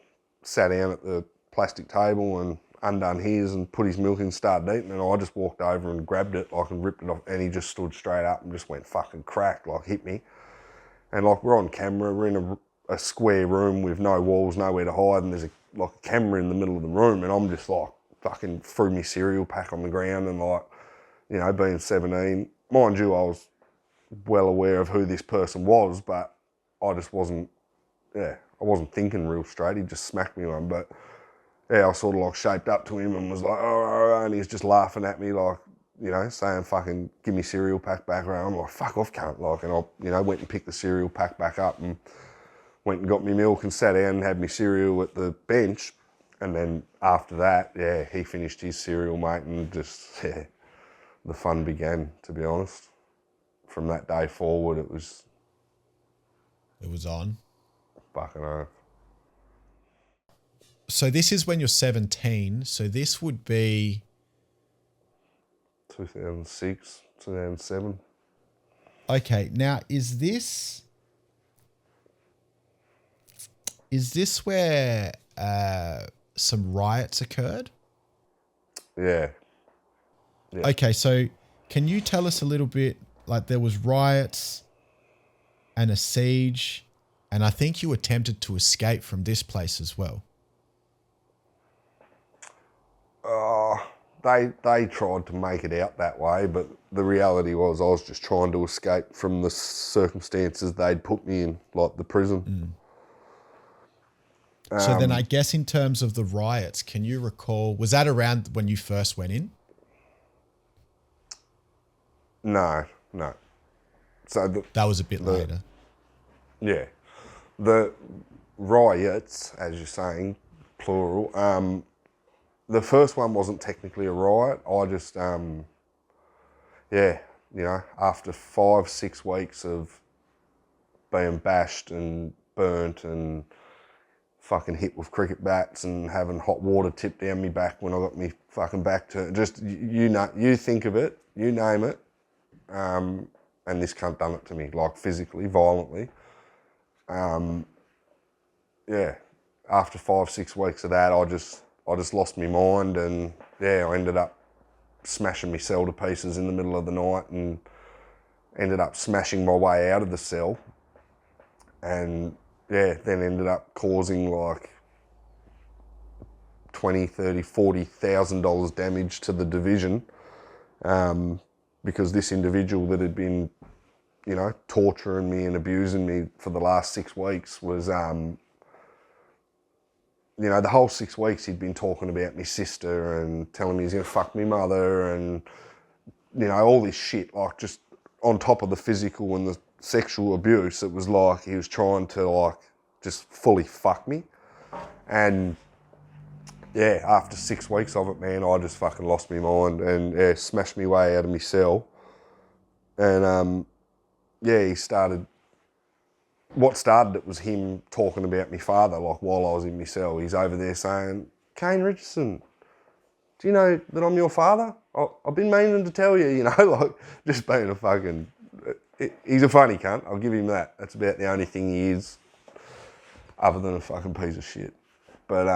sat down at the plastic table and undone his and put his milk in and started eating. And I just walked over and grabbed it, like, and ripped it off. And he just stood straight up and just went fucking crack, like, hit me. And like, we're on camera, we're in a square room with no walls, nowhere to hide, and there's like a camera in the middle of the room, and I'm just like fucking threw my cereal pack on the ground, and like, you know, being 17, mind you, I was well aware of who this person was, but I just wasn't, yeah, I wasn't thinking real straight. He just smacked me one, but yeah, I sort of like shaped up to him and was like, oh, and he's just laughing at me, like, you know, saying fucking give me cereal pack back. And I'm like, fuck off, cunt. Like, and I, you know, went and picked the cereal pack back up and went and got me milk and sat down and had me cereal at the bench. And then after that, yeah, he finished his cereal, mate, and just, yeah, the fun began, to be honest. From that day forward, it was on. Fucking oath. So this is when you're 17. So this would be 2006, 2007. Okay. Now, is this where some riots occurred? Yeah. Okay, so can you tell us a little bit, like there was riots and a siege, and I think you attempted to escape from this place as well. They tried to make it out that way, but the reality was I was just trying to escape from the circumstances they'd put me in, like the prison. So then I guess in terms of the riots, can you recall, was that around when you first went in? No. So that was a bit later. Yeah. The riots, as you're saying, plural, the first one wasn't technically a riot. I just, yeah, you know, after 5-6 weeks of being bashed and burnt and fucking hit with cricket bats and having hot water tipped down me back when I got me fucking back to, just, you know, you think of it, you name it, and this cunt done it to me, like physically, violently. Yeah, after 5-6 weeks of that, I just lost my mind, and yeah, I ended up smashing my cell to pieces in the middle of the night and ended up smashing my way out of the cell. And then ended up causing like $20,000, $30,000, $40,000 damage to the division, because this individual that had been, you know, torturing me and abusing me for the last 6 weeks was, you know, the whole 6 weeks he'd been talking about my sister and telling me he's gonna fuck me mother and, you know, all this shit, like just on top of the physical and the sexual abuse. It was like he was trying to like just fully fuck me. And yeah, after 6 weeks of it, man, I just fucking lost my mind and smashed my way out of my cell. And he started, what started it was him talking about my father, like while I was in my cell. He's over there saying, "Cain Richardson, do you know that I'm your father? I've been meaning to tell you," you know, like just being a fucking, he's a funny cunt, I'll give him that. That's about the only thing he is, other than a fucking piece of shit. But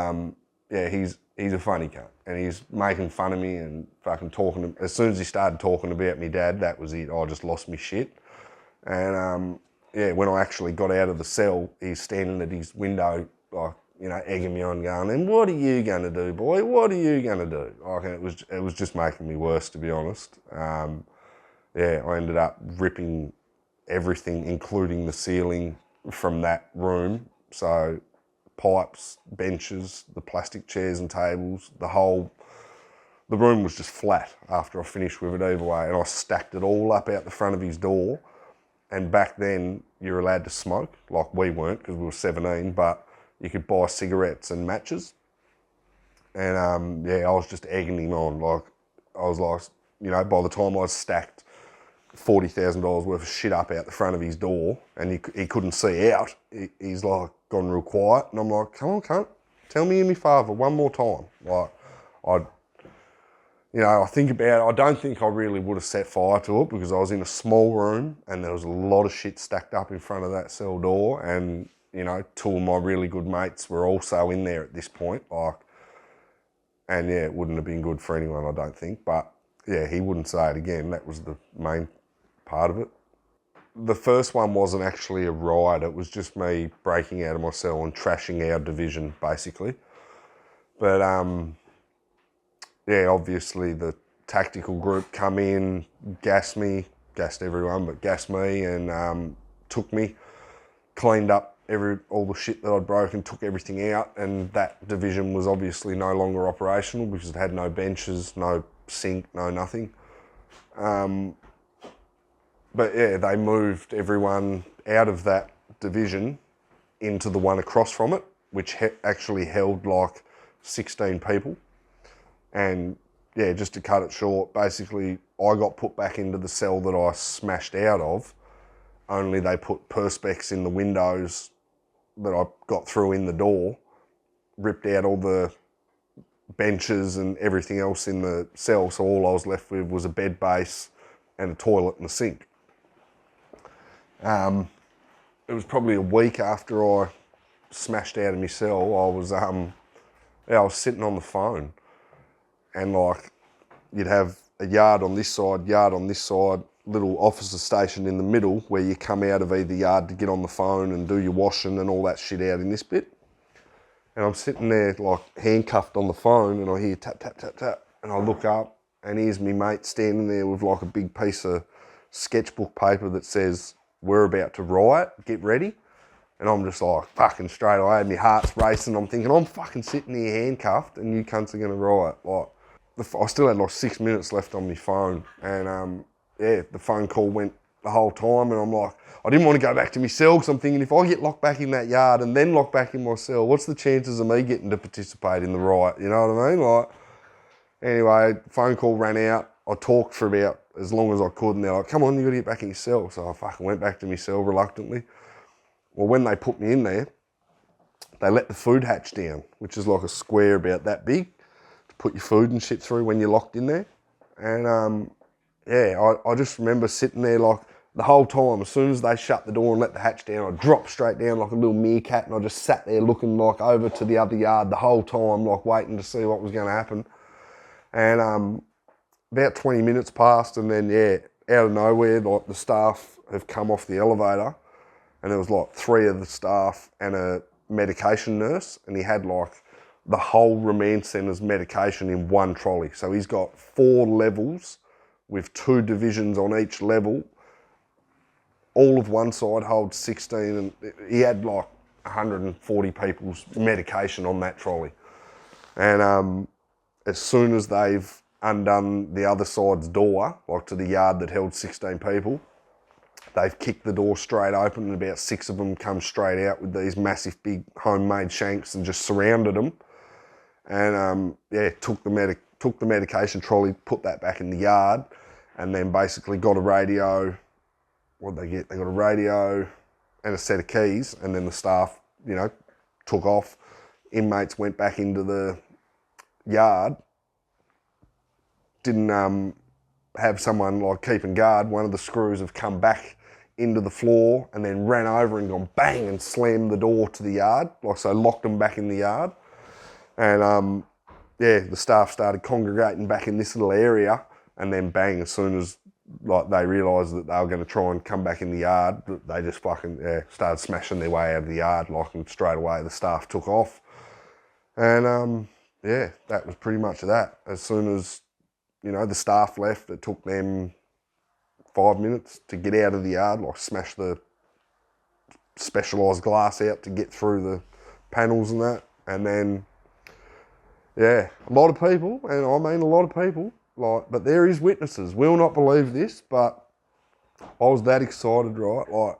he's a funny cunt, and he's making fun of me and fucking talking. As soon as he started talking about me dad, that was it. I just lost my shit. And when I actually got out of the cell, he's standing at his window, like, you know, egging me on, going, "And what are you gonna do, boy? What are you gonna do?" Like, and it was just making me worse, to be honest. I ended up ripping everything, including the ceiling from that room. So pipes, benches, the plastic chairs and tables, the room was just flat after I finished with it either way, and I stacked it all up out the front of his door. And back then, you're allowed to smoke, like we weren't because we were 17, but you could buy cigarettes and matches. And I was just egging him on. Like, I was like, you know, by the time I stacked $40,000 worth of shit up out the front of his door and he couldn't see out, he's like gone real quiet. And I'm like, "Come on, cunt, tell me you're my father one more time." Like, I think about it, I don't think I really would have set fire to it because I was in a small room and there was a lot of shit stacked up in front of that cell door, and, you know, 2 of my really good mates were also in there at this point, like, and it wouldn't have been good for anyone, I don't think, but yeah, he wouldn't say it again. That was the main part of it. The first one wasn't actually a riot, it was just me breaking out of my cell and trashing our division, basically. But obviously the tactical group come in, gassed everyone, but gassed me and took me, cleaned up all the shit that I'd broken, took everything out, and that division was obviously no longer operational because it had no benches, no sink, no nothing. They moved everyone out of that division into the one across from it, which actually held like 16 people. And just to cut it short, basically I got put back into the cell that I smashed out of, only they put perspex in the windows that I got through in the door, ripped out all the benches and everything else in the cell, so all I was left with was a bed base and a toilet and a sink. It was probably a week after I smashed out of my cell, I was sitting on the phone, and like, you'd have a yard on this side, little officer station in the middle where you come out of either yard to get on the phone and do your washing and all that shit out in this bit. And I'm sitting there like handcuffed on the phone, and I hear tap, tap, tap, tap, and I look up and here's me mate standing there with like a big piece of sketchbook paper that says, "We're about to riot, get ready." And I'm just like, fucking straight away, my heart's racing. I'm thinking, I'm fucking sitting here handcuffed and you cunts are gonna riot. Like, I still had like 6 minutes left on my phone, and the phone call went the whole time, and I'm like, I didn't want to go back to my cell because I'm thinking, if I get locked back in that yard and then locked back in my cell, what's the chances of me getting to participate in the riot? You know what I mean? Like, anyway, phone call ran out. I talked for about as long as I could, and they're like, "Come on, you got to get back in your cell." So I fucking went back to my cell reluctantly. Well, when they put me in there, they let the food hatch down, which is like a square about that big, to put your food and shit through when you're locked in there. And I just remember sitting there like the whole time. As soon as they shut the door and let the hatch down, I dropped straight down like a little meerkat, and I just sat there looking like over to the other yard the whole time, like waiting to see what was going to happen. And about 20 minutes passed, and then out of nowhere, like the staff have come off the elevator, and there was like 3 of the staff and a medication nurse, and he had like the whole remand centre's medication in one trolley. So he's got 4 levels with 2 divisions on each level. All of one side holds 16, and he had like 140 people's medication on that trolley. And as soon as they've undone the other side's door, like to the yard that held 16 people, they've kicked the door straight open, and about 6 of them come straight out with these massive big homemade shanks and just surrounded them. And took the medication trolley, put that back in the yard, and then basically got a radio. What'd they get? They got a radio and a set of keys, and then the staff, took off. Inmates went back into the yard. Didn't have someone like keeping guard. One of the screws have come back into the floor and then ran over and gone bang and slammed the door to the yard. So locked them back in the yard. And the staff started congregating back in this little area, and then bang, as soon as they realised that they were going to try and come back in the yard, they just started smashing their way out of the yard, and straight away the staff took off. And that was pretty much that. As soon as, the staff left, it took them 5 minutes to get out of the yard, smash the specialised glass out to get through the panels and that. And then, a lot of people, and I mean a lot of people, but there is witnesses, will not believe this, but I was that excited, right?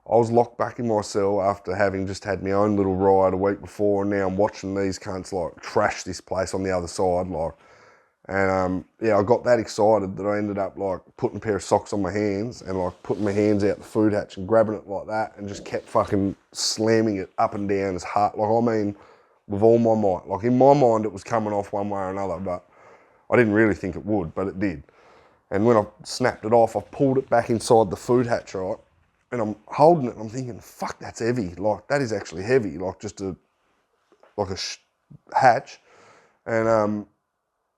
I was locked back in my cell after having just had my own little riot a week before, and now I'm watching these cunts trash this place on the other side, and I got that excited that I ended up putting a pair of socks on my hands and putting my hands out the food hatch and grabbing it like that, and just kept fucking slamming it up and down as hard, with all my might. In my mind it was coming off one way or another, but I didn't really think it would, but it did. And when I snapped it off, I pulled it back inside the food hatch, right? And I'm holding it and I'm thinking, fuck, that's heavy. That is actually heavy, just a hatch. And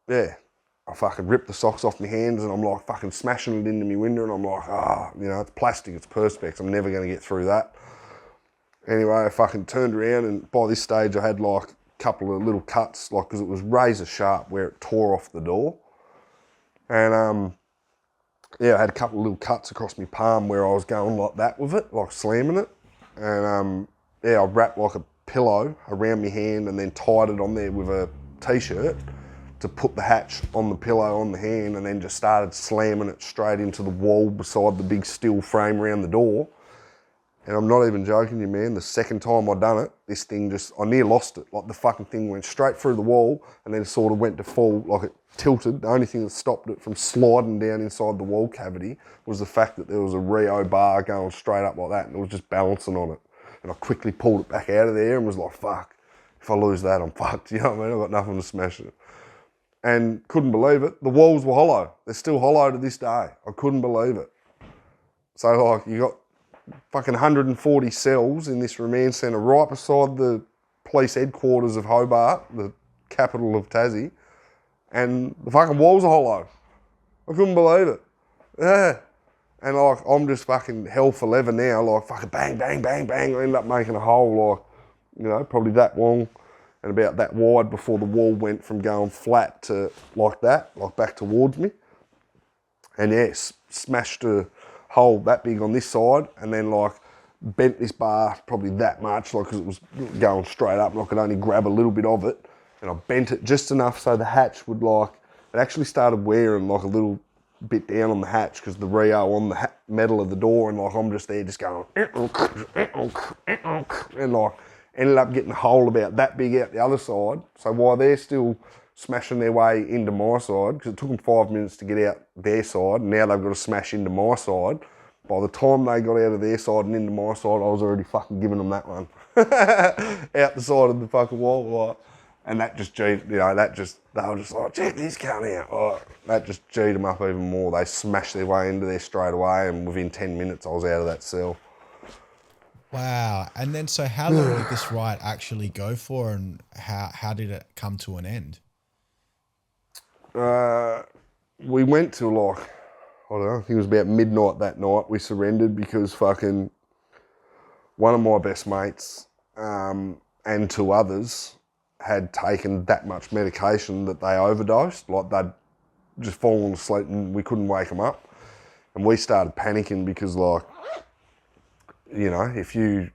I fucking ripped the socks off my hands, and I'm fucking smashing it into my window, and I'm it's plastic, it's Perspex, I'm never going to get through that. Anyway, I fucking turned around, and by this stage I had a couple of little cuts, because it was razor sharp where it tore off the door. And I had a couple of little cuts across my palm where I was going like that with it, slamming it. And I wrapped a pillow around my hand and then tied it on there with a t-shirt to put the hatch on the pillow on the hand, and then just started slamming it straight into the wall beside the big steel frame around the door. And I'm not even joking you, man, the second time I done it, this thing I near lost it. The fucking thing went straight through the wall, and then sort of went to fall, it tilted. The only thing that stopped it from sliding down inside the wall cavity was the fact that there was a Rio bar going straight up like that, and it was just balancing on it. And I quickly pulled it back out of there and was like, fuck, if I lose that, I'm fucked. You know what I mean? I've got nothing to smash it. And couldn't believe it. The walls were hollow. They're still hollow to this day. I couldn't believe it. So you got fucking 140 cells in this remand centre right beside the police headquarters of Hobart, the capital of Tassie, and the fucking walls are hollow. I couldn't believe it. Yeah. And I'm just fucking hell for leather now, fucking bang, bang, bang, bang. I ended up making a hole probably that long and about that wide before the wall went from going flat to that, back towards me. And smashed a hole that big on this side, and then bent this bar probably that much, because it was going straight up and I could only grab a little bit of it. And I bent it just enough so the hatch would it actually started wearing a little bit down on the hatch because the Rio on the metal of the door, and I'm just there just going, and ended up getting a hole about that big out the other side. So while they're still smashing their way into my side, because it took them 5 minutes to get out their side, and now they've got to smash into my side. By the time they got out of their side and into my side, I was already fucking giving them that one. Out the side of the fucking wall, And that just G'd, they were just check this cunt out. That just G'd them up even more. They smashed their way into there straight away, and within 10 minutes I was out of that cell. Wow. And then, so how long did this riot actually go for, and how did it come to an end? We went to I don't know, I think it was about midnight that night. We surrendered because fucking one of my best mates and two others had taken that much medication that they overdosed. Like they'd just fallen asleep and we couldn't wake them up. And we started panicking because, like, you know, if you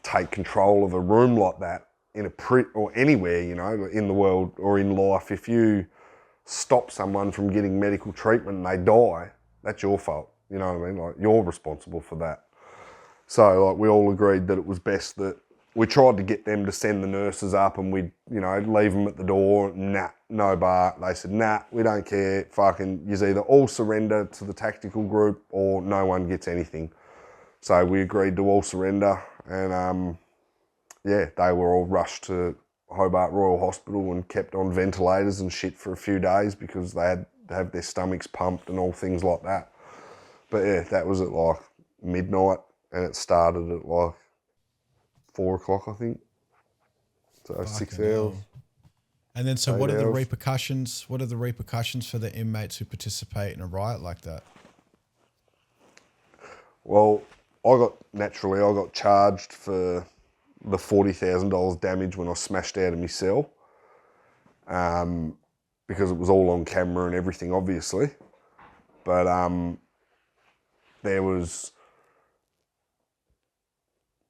take control of a room like that in or anywhere, you know, in the world or in life, if you stop someone from getting medical treatment and they die, that's your fault. You know what I mean? Like, you're responsible for that. So, like, we all agreed that it was best that we tried to get them to send the nurses up and we'd, you know, leave them at the door. Nah, no bar. They said, nah, we don't care. Fucking, you either all surrender to the tactical group or no one gets anything. So we agreed to all surrender and, yeah, they were all rushed to Hobart Royal Hospital and kept on ventilators and shit for a few days because they had to have their stomachs pumped and all things like that. But yeah, that was at like midnight and it started at like 4 o'clock, I think. So Fucking 6 hell. hours. And then, so 8 what are the hours. repercussions? What are the repercussions for the inmates who participate in a riot like that? Well, I got charged for the $40,000 damage when I smashed out of my cell, because it was all on camera and everything, obviously. But there was,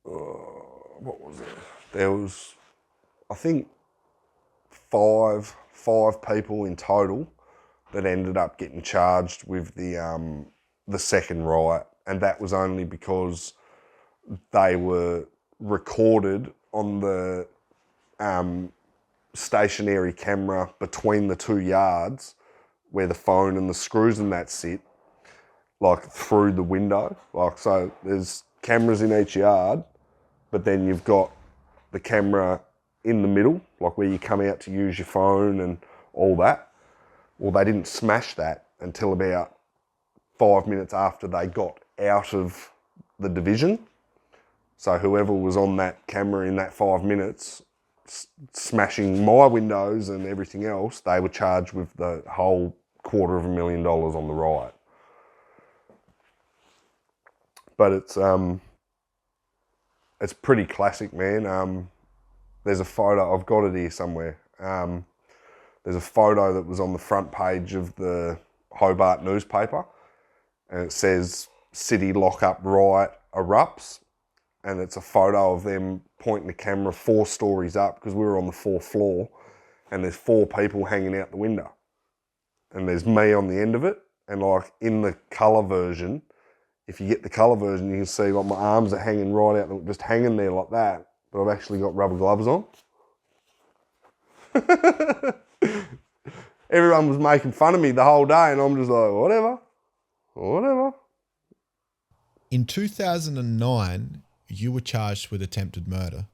what was it? There was, I think, five people in total that ended up getting charged with the second riot, and that was only because they were recorded on the stationary camera between the 2 yards where the phone and the screws and that sit, like through the window. Like, so there's cameras in each yard, but then you've got the camera in the middle, like where you come out to use your phone and all that. Well, they didn't smash that until about 5 minutes after they got out of the division. So whoever was on that camera in that 5 minutes, smashing my windows and everything else, they were charged with the whole $250,000 on the riot. But it's pretty classic, man. There's a photo, I've got it here somewhere. There's a photo that was on the front page of the Hobart newspaper, and it says, "City lockup riot erupts." And it's a photo of them pointing the camera 4 stories up, because we were on the 4th floor, and there's 4 people hanging out the window. And there's me on the end of it, and like in the colour version, if you get the colour version, you can see like my arms are hanging right out, just hanging there like that, but I've actually got rubber gloves on. Everyone was making fun of me the whole day, and I'm just like, whatever. In 2009, you were charged with attempted murder.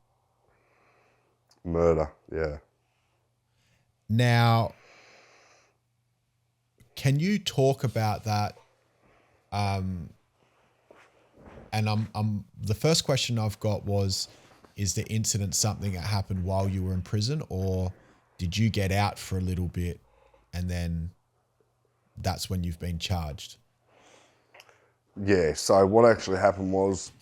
Murder, yeah. Now, can you talk about that? And the first question I've got was, is the incident something that happened while you were in prison, or did you get out for a little bit and then that's when you've been charged? Yeah, so what actually happened was,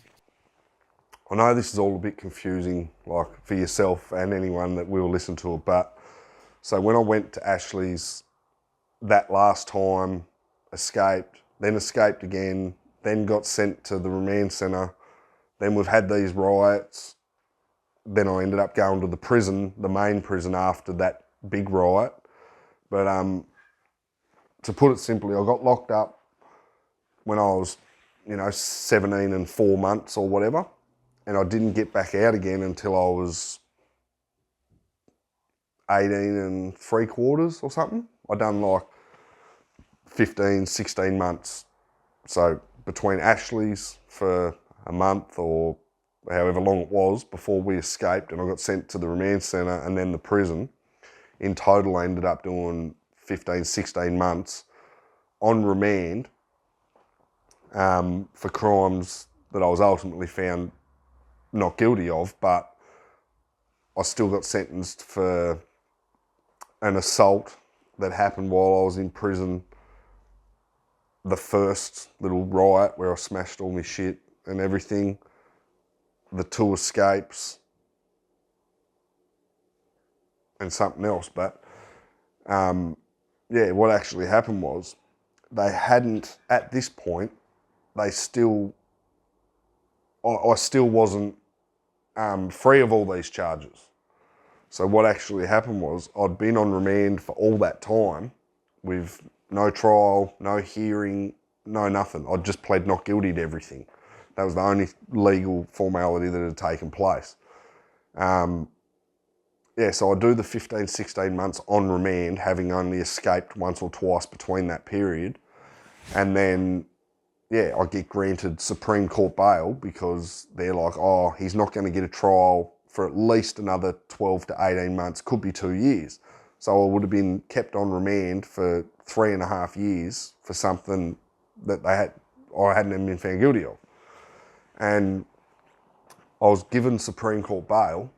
I know this is all a bit confusing, like for yourself and anyone that will listen to it, but so when I went to Ashley's that last time, escaped again, then got sent to the remand centre, then we've had these riots, then I ended up going to the prison, the main prison after that big riot. But to put it simply, I got locked up when I was, 17 and 4 months or whatever, and I didn't get back out again until I was 18 and 3/4 or something. I done like 15, 16 months. So between Ashley's for a month or however long it was before we escaped and I got sent to the remand centre and then the prison, in total I ended up doing 15, 16 months on remand for crimes that I was ultimately found not guilty of, but I still got sentenced for an assault that happened while I was in prison. The first little riot where I smashed all my shit and everything. the two escapes, and something else. But what actually happened was they hadn't, at this point, I still wasn't free of all these charges. So what actually happened was I'd been on remand for all that time with no trial, no hearing, no nothing. I'd just pled not guilty to everything. That was the only legal formality that had taken place. So I do the 15, 16 months on remand, having only escaped once or twice between that period. And then, I get granted Supreme Court bail because they're like, oh, he's not going to get a trial for at least another 12 to 18 months, could be 2 years. So I would have been kept on remand for 3.5 years for something that I hadn't even been found guilty of. And I was given Supreme Court bail,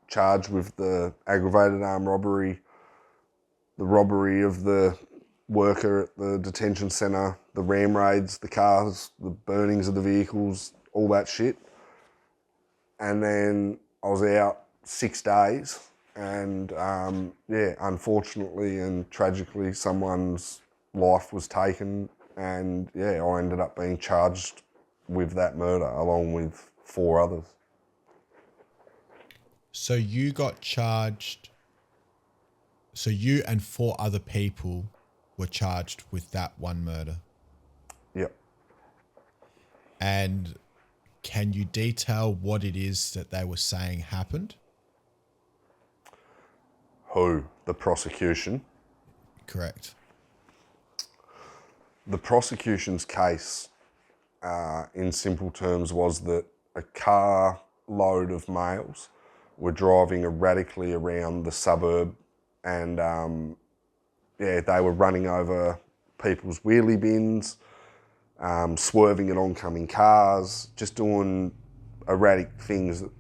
charged with the aggravated armed robbery, the robbery of the worker at the detention centre, the ram raids, the cars, the burnings of the vehicles, all that shit. And then I was out 6 days and unfortunately and tragically someone's life was taken, and I ended up being charged with that murder along with 4 others. So you got charged, so you and 4 other people were charged with that one murder? Yep. And can you detail what it is that they were saying happened? Who? The prosecution? Correct. The prosecution's case, in simple terms, was that a car load of males were driving erratically around the suburb and they were running over people's wheelie bins, swerving at oncoming cars, just doing erratic things that,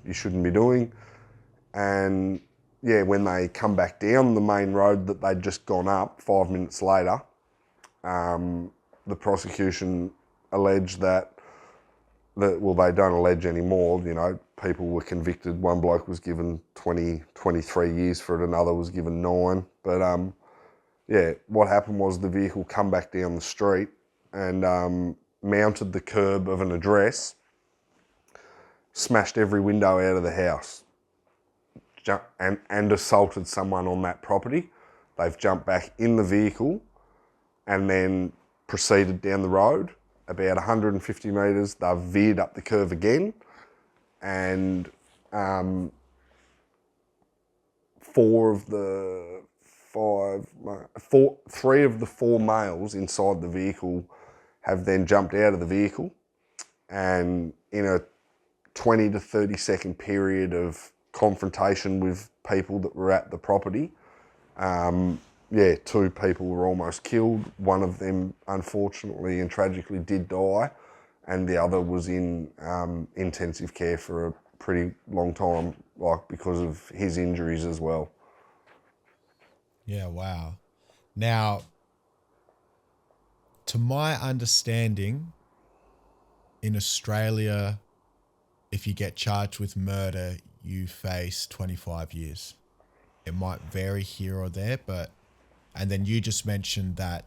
you shouldn't be doing. And when they come back down the main road that they'd just gone up 5 minutes later, the prosecution alleged that they don't allege anymore, people were convicted. One bloke was given 23 years for it, another was given 9. But what happened was the vehicle come back down the street and mounted the curb of an address, smashed every window out of the house, and assaulted someone on that property. They've jumped back in the vehicle and then proceeded down the road. About 150 metres, they've veered up the curve again, and 3 of the 4 males inside the vehicle have then jumped out of the vehicle, and in a 20 to 30 second period of confrontation with people that were at the property, 2 people were almost killed. One of them, unfortunately and tragically, did die, and the other was in intensive care for a pretty long time, because of his injuries as well. Yeah, wow. Now, to my understanding, in Australia, if you get charged with murder, you face 25 years. It might vary here or there, and then you just mentioned that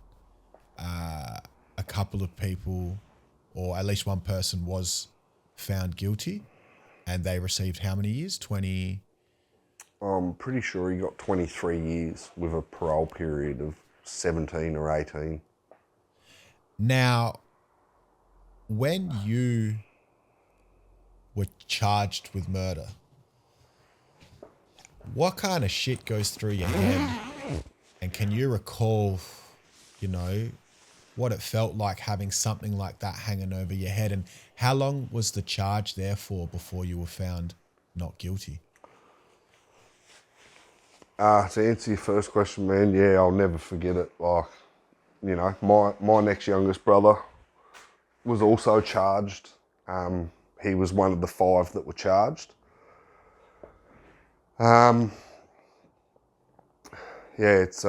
a couple of people, or at least one person, was found guilty, and they received how many years? 20? I'm pretty sure he got 23 years with a parole period of 17 or 18. Now, when you were charged with murder, what kind of shit goes through your head? And can you recall, what it felt like having something like that hanging over your head? And how long was the charge there for before you were found not guilty? To answer your first question, man, I'll never forget it. My next youngest brother was also charged. He was one of the 5 that were charged. It's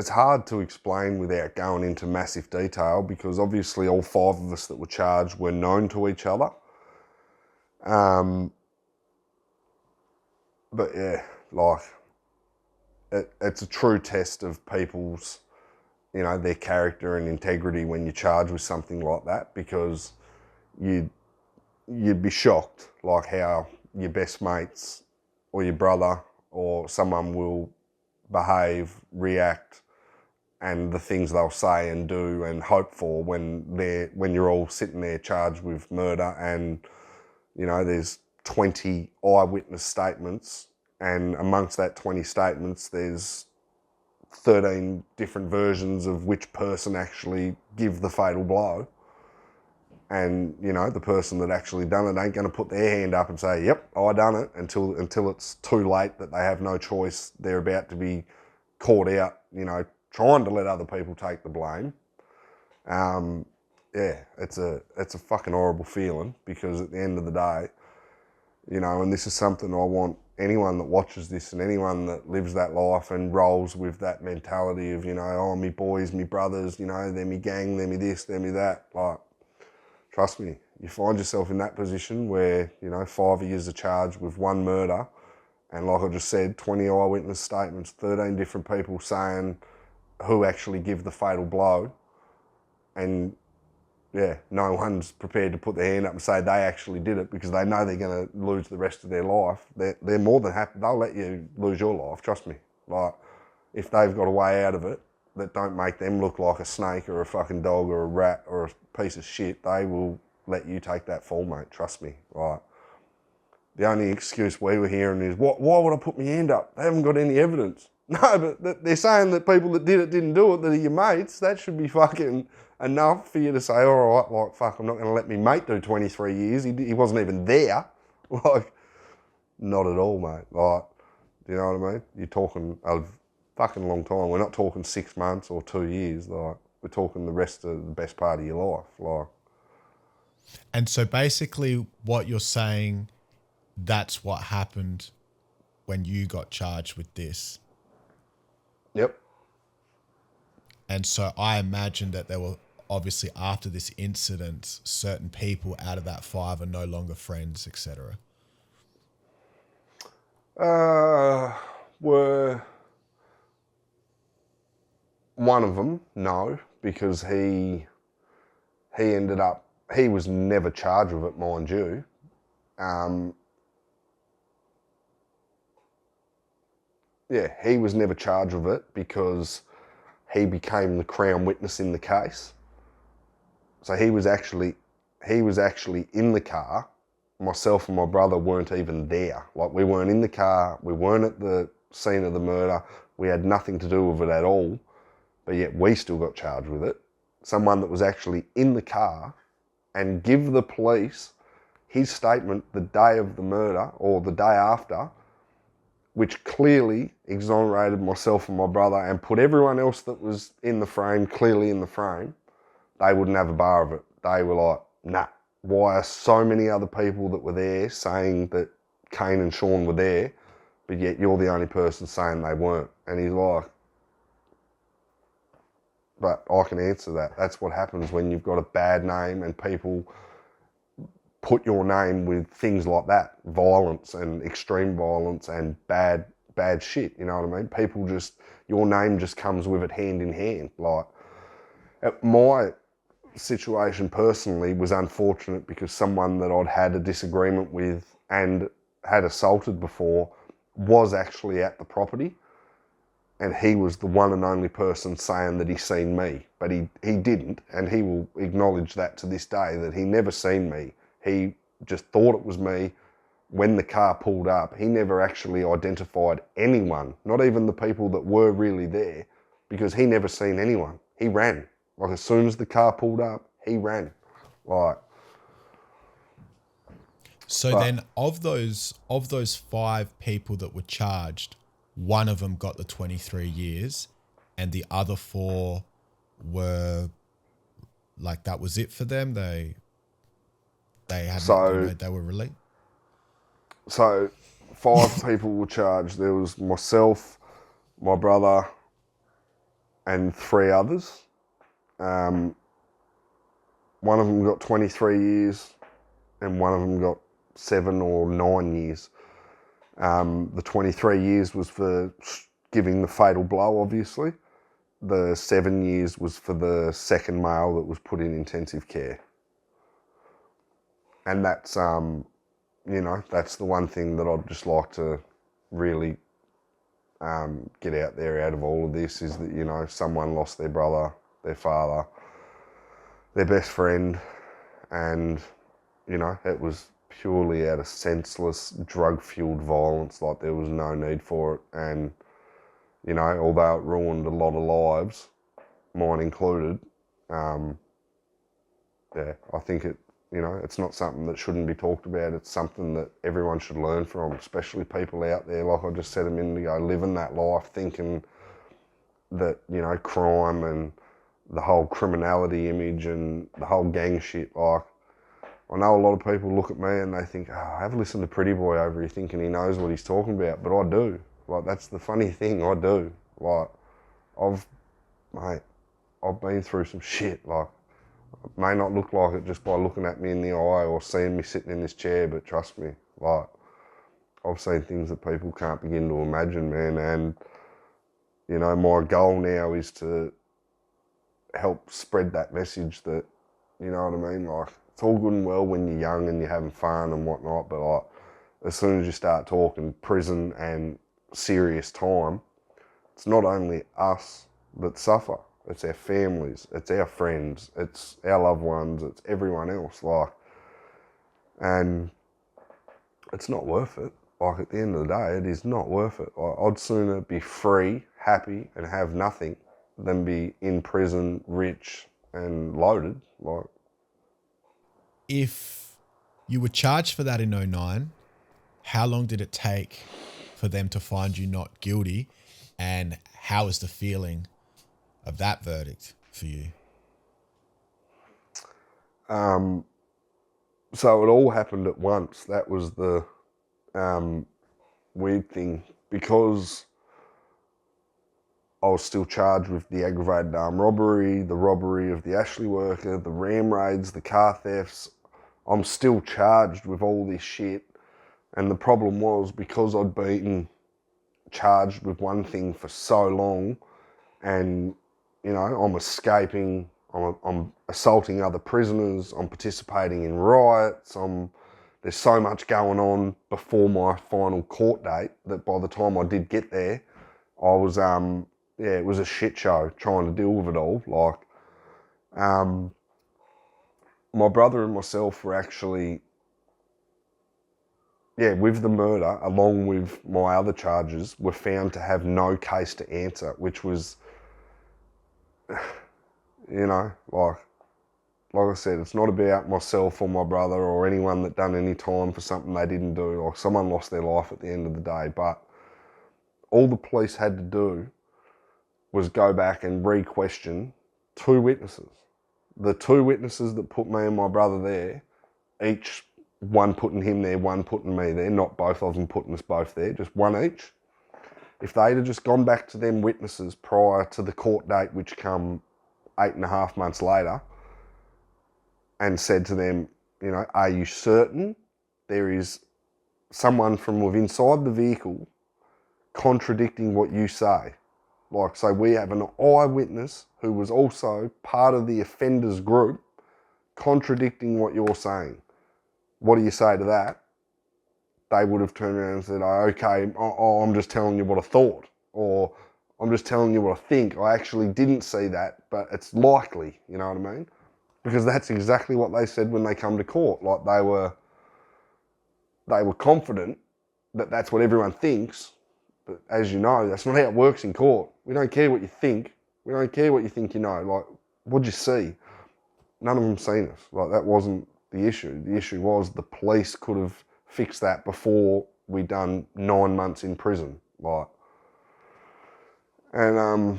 hard to explain without going into massive detail, because obviously all 5 of us that were charged were known to each other. But yeah, like, it's a true test of people's, their character and integrity when you're charged with something like that, because you'd be shocked, like, how your best mates or your brother or someone will behave, react, and the things they'll say and do and hope for when you're all sitting there charged with murder, and there's 20 eyewitness statements, and amongst that 20 statements there's 13 different versions of which person actually give the fatal blow. And the person that actually done it ain't going to put their hand up and say, yep, I done it, until it's too late, that they have no choice. They're about to be caught out, trying to let other people take the blame. Yeah, it's a fucking horrible feeling, because at the end of the day, and this is something I want anyone that watches this and anyone that lives that life and rolls with that mentality of, oh, me boys, me brothers, they're me gang, they're me this, they're me that. Like, trust me, you find yourself in that position where, 5 years of charge with one murder, and like I just said, 20 eyewitness statements, 13 different people saying who actually give the fatal blow, and yeah, no one's prepared to put their hand up and say they actually did it, because they know they're going to lose the rest of their life. They're more than happy. They'll let you lose your life, trust me. Like, if they've got a way out of it that don't make them look like a snake or a fucking dog or a rat or a piece of shit, they will let you take that fall, mate, trust me. Like, the only excuse we were hearing is, why would I put my hand up? They haven't got any evidence. No, but they're saying that people that did it didn't do it, that are your mates. That should be fucking enough for you to say, all right, like, fuck, I'm not going to let me mate do 23 years. He wasn't even there. Like, not at all, mate. Like, do you know what I mean? You're talking a fucking long time. We're not talking 6 months or 2 years. Like, we're talking the rest of the best part of your life. Like, and so basically what you're saying, that's what happened when you got charged with this. Yep. And so I imagine that there were, obviously after this incident, certain people out of that 5 are no longer friends, etc. Were one of them, no, because he was never charged with it, mind you. Yeah, he was never charged with it because he became the Crown witness in the case. So he was actually in the car. Myself and my brother weren't even there. Like, we weren't in the car, we weren't at the scene of the murder, we had nothing to do with it at all, but yet we still got charged with it. Someone that was actually in the car and give the police his statement the day of the murder or the day after, which clearly exonerated myself and my brother and put everyone else that was in the frame clearly in the frame, they wouldn't have a bar of it. They were like, nah, why are so many other people that were there saying that CAINE and Sean were there, but yet you're the only person saying they weren't? And he's like, but I can answer that. That's what happens when you've got a bad name and people put your name with things like that, violence and extreme violence and bad shit, you know what I mean? People just, your name just comes with it hand in hand. Like, my situation personally was unfortunate because someone that I'd had a disagreement with and had assaulted before was actually at the property, and he was the one and only person saying that he seen me, but he didn't, and he will acknowledge that to this day, that he never seen me. He just thought it was me. When the car pulled up, he never actually identified anyone, not even the people that were really there, because he never seen anyone. He ran. Like, as soon as the car pulled up, he ran. Like, so then of those 5 people that were charged, one of them got the 23 years and the other 4 were like, that was it for them. They had they were released. So 5 people were charged. There was myself, my brother, and 3 others. One of them got 23 years and one of them got 7 or 9 years. The 23 years was for giving the fatal blow, obviously. The 7 years was for the second male that was put in intensive care. And that's, that's the one thing that I'd just like to really get out there out of all of this, is that, someone lost their brother, their father, their best friend, and, it was purely out of senseless, drug-fueled violence. Like, there was no need for it. And, although it ruined a lot of lives, mine included, I think it's not something that shouldn't be talked about. It's something that everyone should learn from, especially people out there, like I just said a minute ago, living that life thinking that, crime and the whole criminality image and the whole gang shit, like, I know a lot of people look at me and they think, I have listened to Pretty Boy over here thinking he knows what he's talking about, but I do. Like, that's the funny thing, I do. Like, I've been through some shit. Like, it may not look like it just by looking at me in the eye or seeing me sitting in this chair, but trust me, like, I've seen things that people can't begin to imagine, man. And, my goal now is to help spread that message that, you know what I mean? Like, it's all good and well when you're young and you're having fun and whatnot, but like, as soon as you start talking prison and serious time, it's not only us that suffer. It's our families, it's our friends, it's our loved ones, it's everyone else. Like, and it's not worth it. Like, at the end of the day, it is not worth it. Like, I'd sooner be free, happy, and have nothing than be in prison, rich, and loaded. Like, If you were charged for that in 2009, how long did it take for them to find you not guilty? And how was the feeling of that verdict for you? So it all happened at once. That was the weird thing, because I was still charged with the aggravated armed robbery, the robbery of the Ashley worker, the ram raids, the car thefts. I'm still charged with all this shit. And the problem was, because I'd been charged with one thing for so long, and, I'm escaping, I'm assaulting other prisoners, I'm participating in riots, there's so much going on before my final court date that by the time I did get there, I was, it was a shit show trying to deal with it all. Like, my brother and myself were actually, with the murder, along with my other charges, were found to have no case to answer, which was, like I said, it's not about myself or my brother or anyone that done any time for something they didn't do. Like, someone lost their life at the end of the day, but all the police had to do was go back and re-question 2 witnesses. The 2 witnesses that put me and my brother there, each one putting him there, one putting me there, not both of them putting us both there, just one each. If they'd have just gone back to them witnesses prior to the court date, which come 8.5 months later, and said to them, are you certain there is someone from within inside the vehicle contradicting what you say? Like, so we have an eyewitness who was also part of the offenders group contradicting what you're saying. What do you say to that? They would have turned around and said, okay, I'm just telling you what I thought, or I'm just telling you what I think. I actually didn't see that, but it's likely, you know what I mean? Because that's exactly what they said when they come to court. Like, they were confident that that's what everyone thinks, but as you know, that's not how it works in court. We don't care what you think. We don't care what you think you know. Like, what'd you see? None of them seen us. Like, that wasn't the issue. The issue was the police could have fixed that before we'd done 9 months in prison. Like, and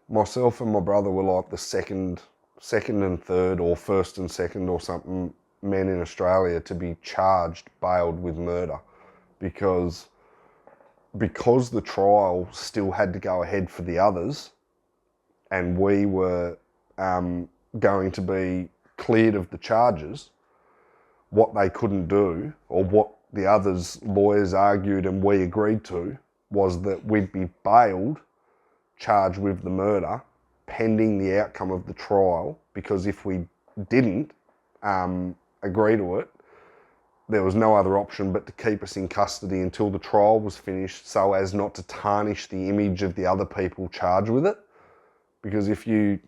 myself and my brother were like the second and third, or first and second or something, men in Australia to be charged, bailed with murder, because the trial still had to go ahead for the others, and we were going to be cleared of the charges. what they couldn't do, or what the others' lawyers argued and we agreed to, was that we'd be bailed, charged with the murder, pending the outcome of the trial, because if we didn't agree to it, there was no other option but to keep us in custody until the trial was finished, so as not to tarnish the image of the other people charged with it. Because if you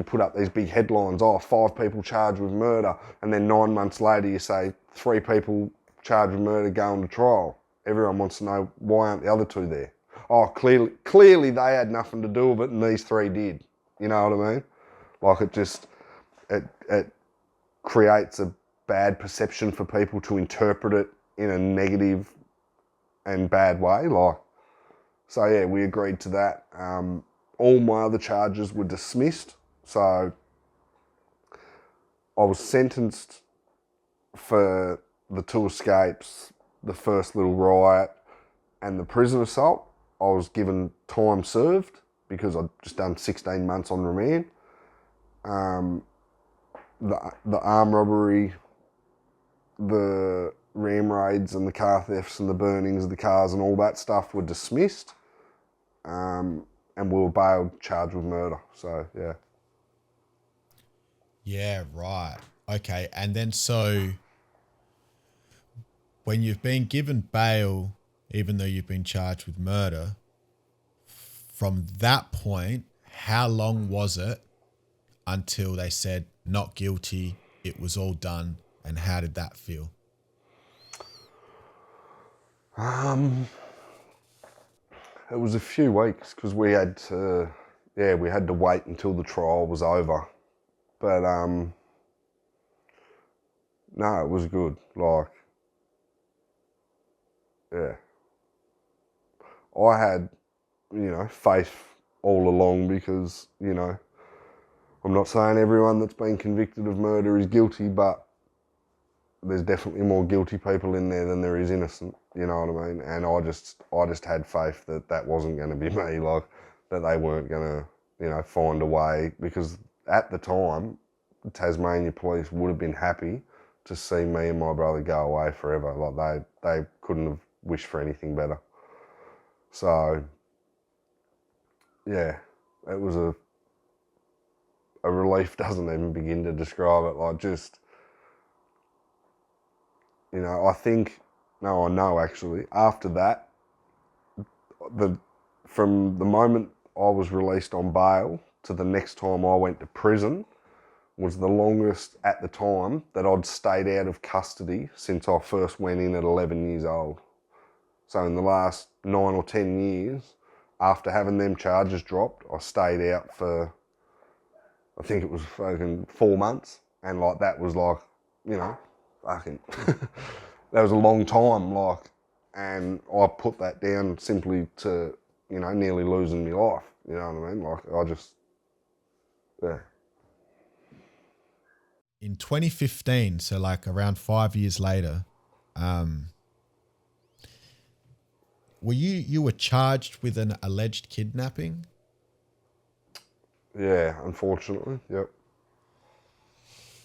put up these big headlines, 5 people charged with murder, and then 9 months later you say 3 people charged with murder going to trial, everyone wants to know, why aren't the other 2 there? Oh, clearly they had nothing to do with it and these 3 did. You know what I mean? Like, it creates a bad perception for people to interpret it in a negative and bad way. So yeah, we agreed to that. All my other charges were dismissed. So I was sentenced for the 2 escapes, the first little riot, and the prison assault. I was given time served because I'd just done 16 months on remand. The armed robbery, the ram raids and the car thefts and the burnings of the cars and all that stuff were dismissed. And we were bailed, charged with murder. So, yeah. Yeah, right. Okay. And then so when you've been given bail, even though you've been charged with murder, from that point, how long was it until they said not guilty, it was all done, and how did that feel? It was a few weeks because we had to wait until the trial was over. But no, it was good. Like, yeah, I had, faith all along because, I'm not saying everyone that's been convicted of murder is guilty, but there's definitely more guilty people in there than there is innocent, you know what I mean? And I just had faith that wasn't going to be me, like, that they weren't going to, find a way, because at the time, Tasmania police would have been happy to see me and my brother go away forever. Like, they couldn't have wished for anything better. So, yeah, it was a relief, doesn't even begin to describe it. Like, just, I know actually, after that, from the moment I was released on bail to the next time I went to prison was the longest at the time that I'd stayed out of custody since I first went in at 11 years old. So in the last 9 or 10 years, after having them charges dropped, I stayed out for, I think it was fucking 4 months. And like, that was like, fucking, that was a long time, like, and I put that down simply to, nearly losing my life. You know what I mean? Like, I just, yeah. In 2015, so like around 5 years later, you were charged with an alleged kidnapping? Yeah, unfortunately, yep.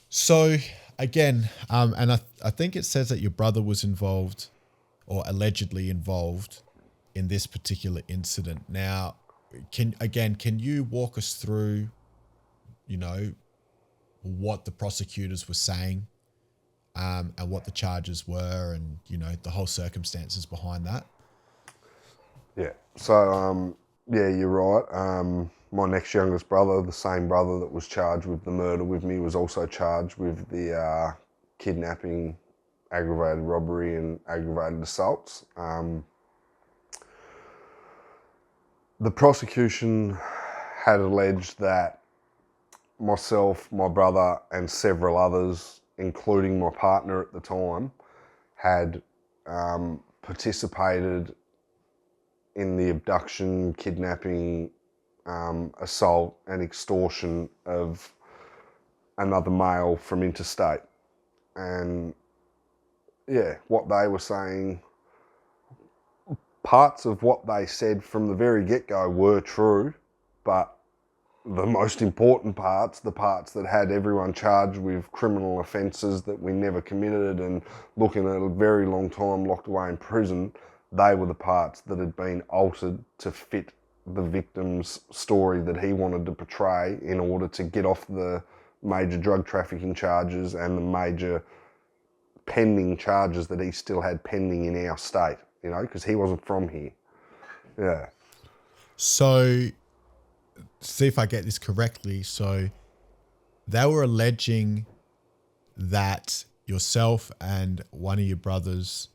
So again, and I think it says that your brother was involved or allegedly involved in this particular incident. Now, can you walk us through, what the prosecutors were saying, and what the charges were, and, the whole circumstances behind that? Yeah, so, yeah, you're right. My next youngest brother, the same brother that was charged with the murder with me, was also charged with the kidnapping, aggravated robbery and aggravated assaults. The prosecution had alleged that myself, my brother and several others, including my partner at the time, had participated in the abduction, kidnapping, assault and extortion of another male from interstate. And yeah, what they were saying, parts of what they said from the very get-go were true, but the most important parts, the parts that had everyone charged with criminal offences that we never committed and looking at a very long time locked away in prison, they were the parts that had been altered to fit the victim's story that he wanted to portray in order to get off the major drug trafficking charges and the major pending charges that he still had pending in our state, you know, because he wasn't from here. Yeah. So, see if I get this correctly. So, they were alleging that yourself and one of your brothers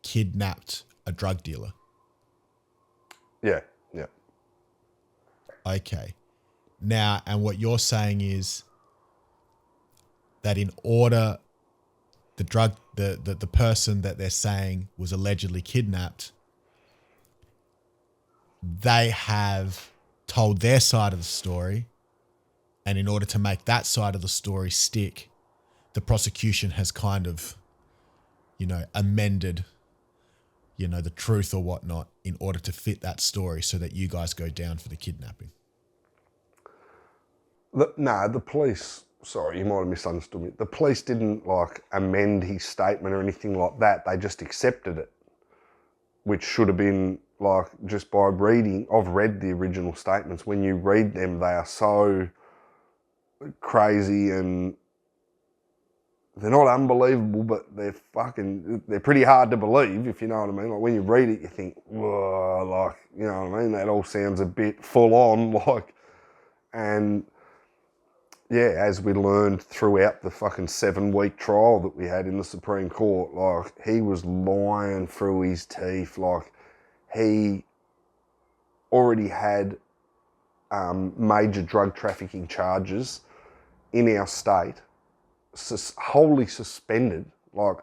kidnapped a drug dealer. Yeah, yeah. Okay. Now, and what you're saying is that in order the person that they're saying was allegedly kidnapped, they have told their side of the story, and in order to make that side of the story stick, the prosecution has kind of, you know, amended, you know, the truth or whatnot in order to fit that story so that you guys go down for the kidnapping. The police, sorry, you might have misunderstood me. The police didn't like amend his statement or anything like that. They just accepted it, which should have been like just by reading. I've read the original statements. When you read them, they are so crazy and they're not unbelievable, but they're pretty hard to believe, if you know what I mean. Like when you read it, you think, whoa, like, you know what I mean? That all sounds a bit full on, like, and yeah, as we learned throughout the fucking 7-week trial that we had in the Supreme Court, like he was lying through his teeth. Like he already had major drug trafficking charges in our state, wholly suspended, like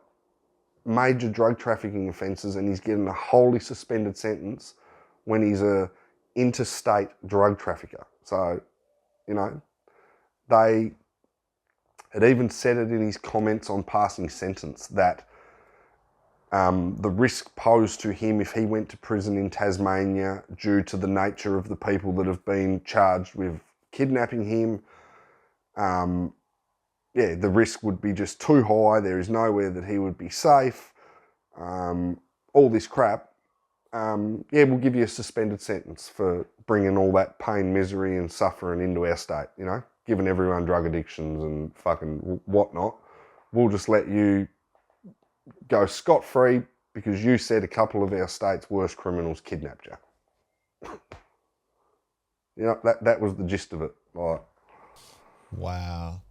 major drug trafficking offences, and he's getting a wholly suspended sentence when he's a interstate drug trafficker. So, you know, they had even said it in his comments on passing sentence that the risk posed to him if he went to prison in Tasmania due to the nature of the people that have been charged with kidnapping him, the risk would be just too high. There is nowhere that he would be safe. All this crap. We'll give you a suspended sentence for bringing all that pain, misery and suffering into our state, you know, giving everyone drug addictions and fucking whatnot. We'll just let you go scot-free because you said a couple of our state's worst criminals kidnapped you. You know, that was the gist of it. Like, wow.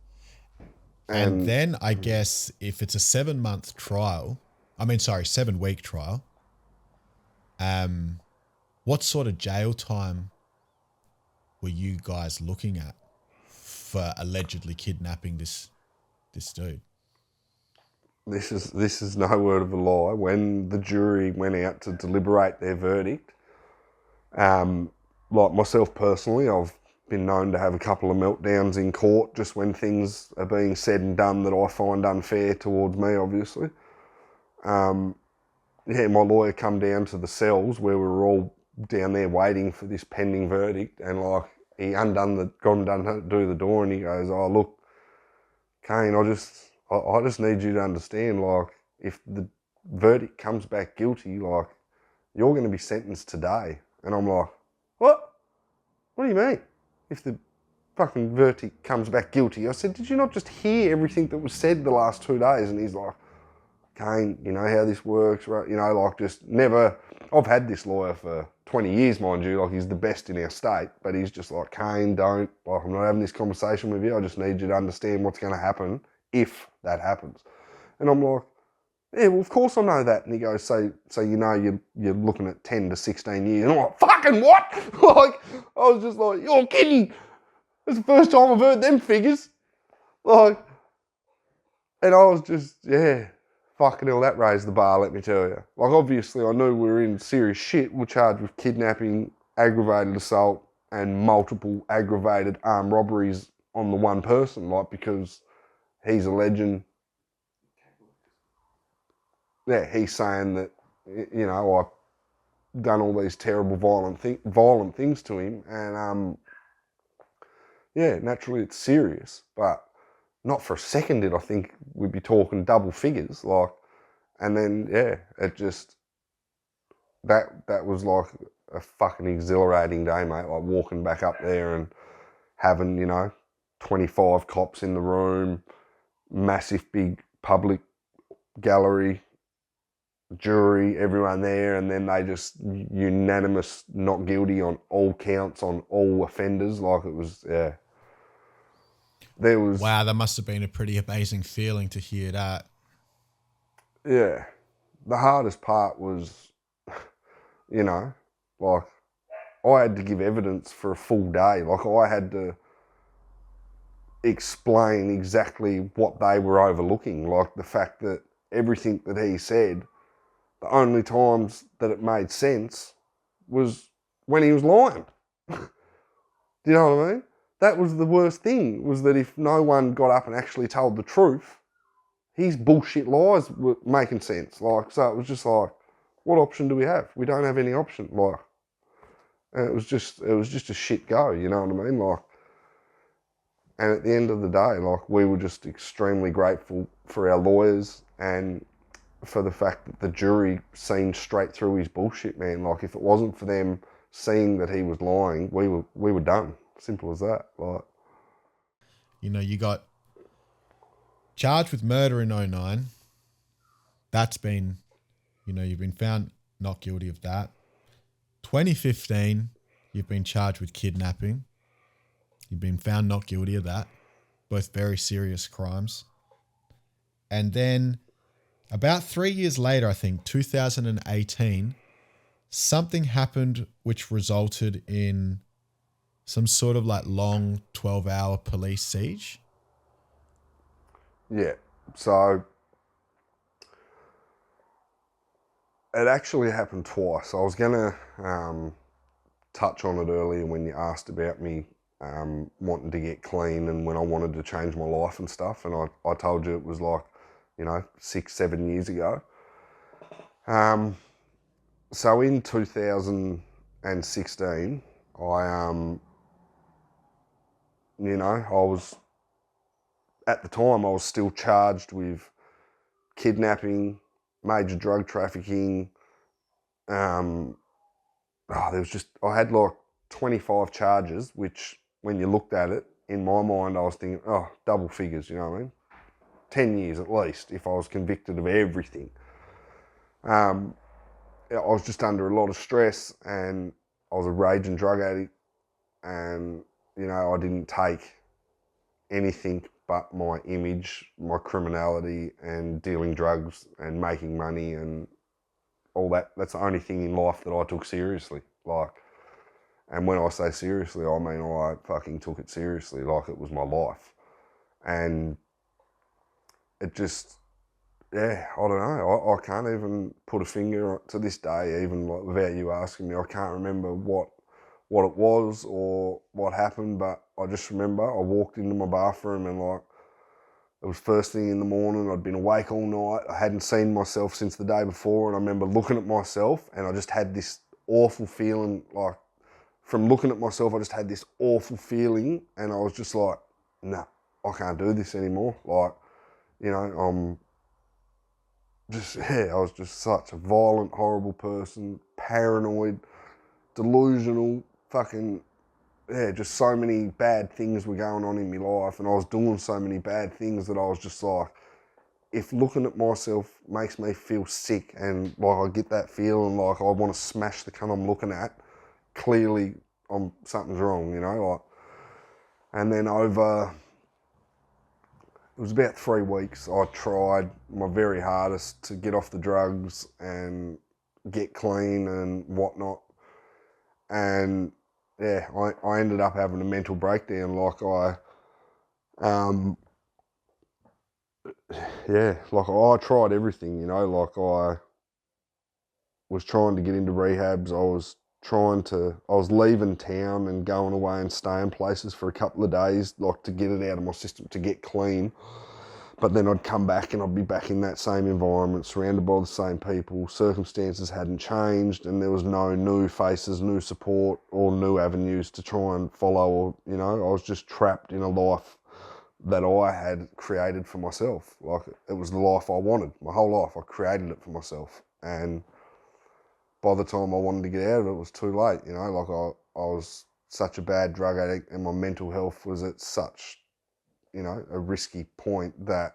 And then I guess if it's a 7-week trial, what sort of jail time were you guys looking at for allegedly kidnapping this dude? This is no word of a lie. When the jury went out to deliberate their verdict, like myself personally, I've been known to have a couple of meltdowns in court just when things are being said and done that I find unfair towards me, obviously. My lawyer come down to the cells where we were all down there waiting for this pending verdict, and like he gone to do the door, and he goes, "Oh look, CAINE, I just need you to understand, like if the verdict comes back guilty, like you're going to be sentenced today." And I'm like, "What? What do you mean? If the fucking verdict comes back guilty?" I said, "Did you not just hear everything that was said the last 2 days?" And he's like, "CAINE, you know how this works, right? You know, like just never." I've had this lawyer for 20 years, mind you, like he's the best in our state, but he's just like, "CAINE, don't, like I'm not having this conversation with you. I just need you to understand what's going to happen if that happens." And I'm like, "Yeah, well, of course I know that." And he goes, so you know you're looking at 10 to 16 years. And I'm like, "Fucking what?" Like, I was just like, "You're kidding. It's the first time I've heard them figures." Like, and I was just, fucking hell, that raised the bar, let me tell you. Like, obviously, I knew we were in serious shit. We're charged with kidnapping, aggravated assault, and multiple aggravated armed robberies on the one person, like, because he's alleging, he's saying that, you know, I've done all these terrible violent things to him, and yeah, naturally it's serious, but not for a second did I think we'd be talking double figures, like, and then, yeah, it just, that was like a fucking exhilarating day, mate, like walking back up there and having, 25 cops in the room, massive big public gallery, jury, everyone there, and then they just unanimous not guilty on all counts, on all offenders. Like, it was, yeah. There was... Wow, that must have been a pretty amazing feeling to hear that. Yeah. The hardest part was, like, I had to give evidence for a full day. Like, I had to explain exactly what they were overlooking. Like, the fact that everything that he said, the only times that it made sense was when he was lying. Do you know what I mean? That was the worst thing, was that if no one got up and actually told the truth, his bullshit lies were making sense. Like, so it was just like, what option do we have? We don't have any option. Like, and it was just a shit go, you know what I mean? Like, and at the end of the day, like, we were just extremely grateful for our lawyers and for the fact that the jury seen straight through his bullshit, man. Like, if it wasn't for them seeing that he was lying, we were done. Simple as that. Like, You got charged with murder in 2009. That's been, you've been found not guilty of that. 2015, you've been charged with kidnapping. You've been found not guilty of that. Both very serious crimes. And then about 3 years later, I think, 2018, something happened which resulted in some sort of like long 12-hour police siege. yeah. So it actually happened twice. I was going to touch on it earlier when you asked about me wanting to get clean and when I wanted to change my life and stuff. And I told you it was like, 6-7 years ago. So in 2016, I was, at the time, I was still charged with kidnapping, major drug trafficking. I had like 25 charges, which when you looked at it, in my mind, I was thinking, double figures, you know what I mean? 10 years at least if I was convicted of everything. I was just under a lot of stress and I was a raging drug addict and, I didn't take anything but my image, my criminality and dealing drugs and making money and all that. That's the only thing in life that I took seriously. Like, and when I say seriously, I mean I fucking took it seriously, like it was my life. And it just, yeah, I don't know. I can't even put a finger to this day, even like without you asking me. I can't remember what it was or what happened, but I just remember I walked into my bathroom and like, it was first thing in the morning. I'd been awake all night. I hadn't seen myself since the day before. And I remember looking at myself and I just had this awful feeling, like from looking at myself, I just had this awful feeling and I was just like, nah, I can't do this anymore. Like, I was just such a violent, horrible person, paranoid, delusional, just so many bad things were going on in my life and I was doing so many bad things that I was just like, if looking at myself makes me feel sick and like I get that feeling like I want to smash the cunt I'm looking at, clearly something's wrong, like. And then it was about 3 weeks, I tried my very hardest to get off the drugs and get clean and whatnot. And yeah, I ended up having a mental breakdown. Like I tried everything, like I was trying to get into rehabs. I was leaving town and going away and staying places for a couple of days, like to get it out of my system, to get clean. But then I'd come back and I'd be back in that same environment, surrounded by the same people. Circumstances hadn't changed and there was no new faces, new support or new avenues to try and follow. Or, you know, I was just trapped in a life that I had created for myself. Like, it was the life I wanted. My whole life, I created it for myself. And by the time I wanted to get out of it, it was too late. You know, like I was such a bad drug addict and my mental health was at such, you know, a risky point that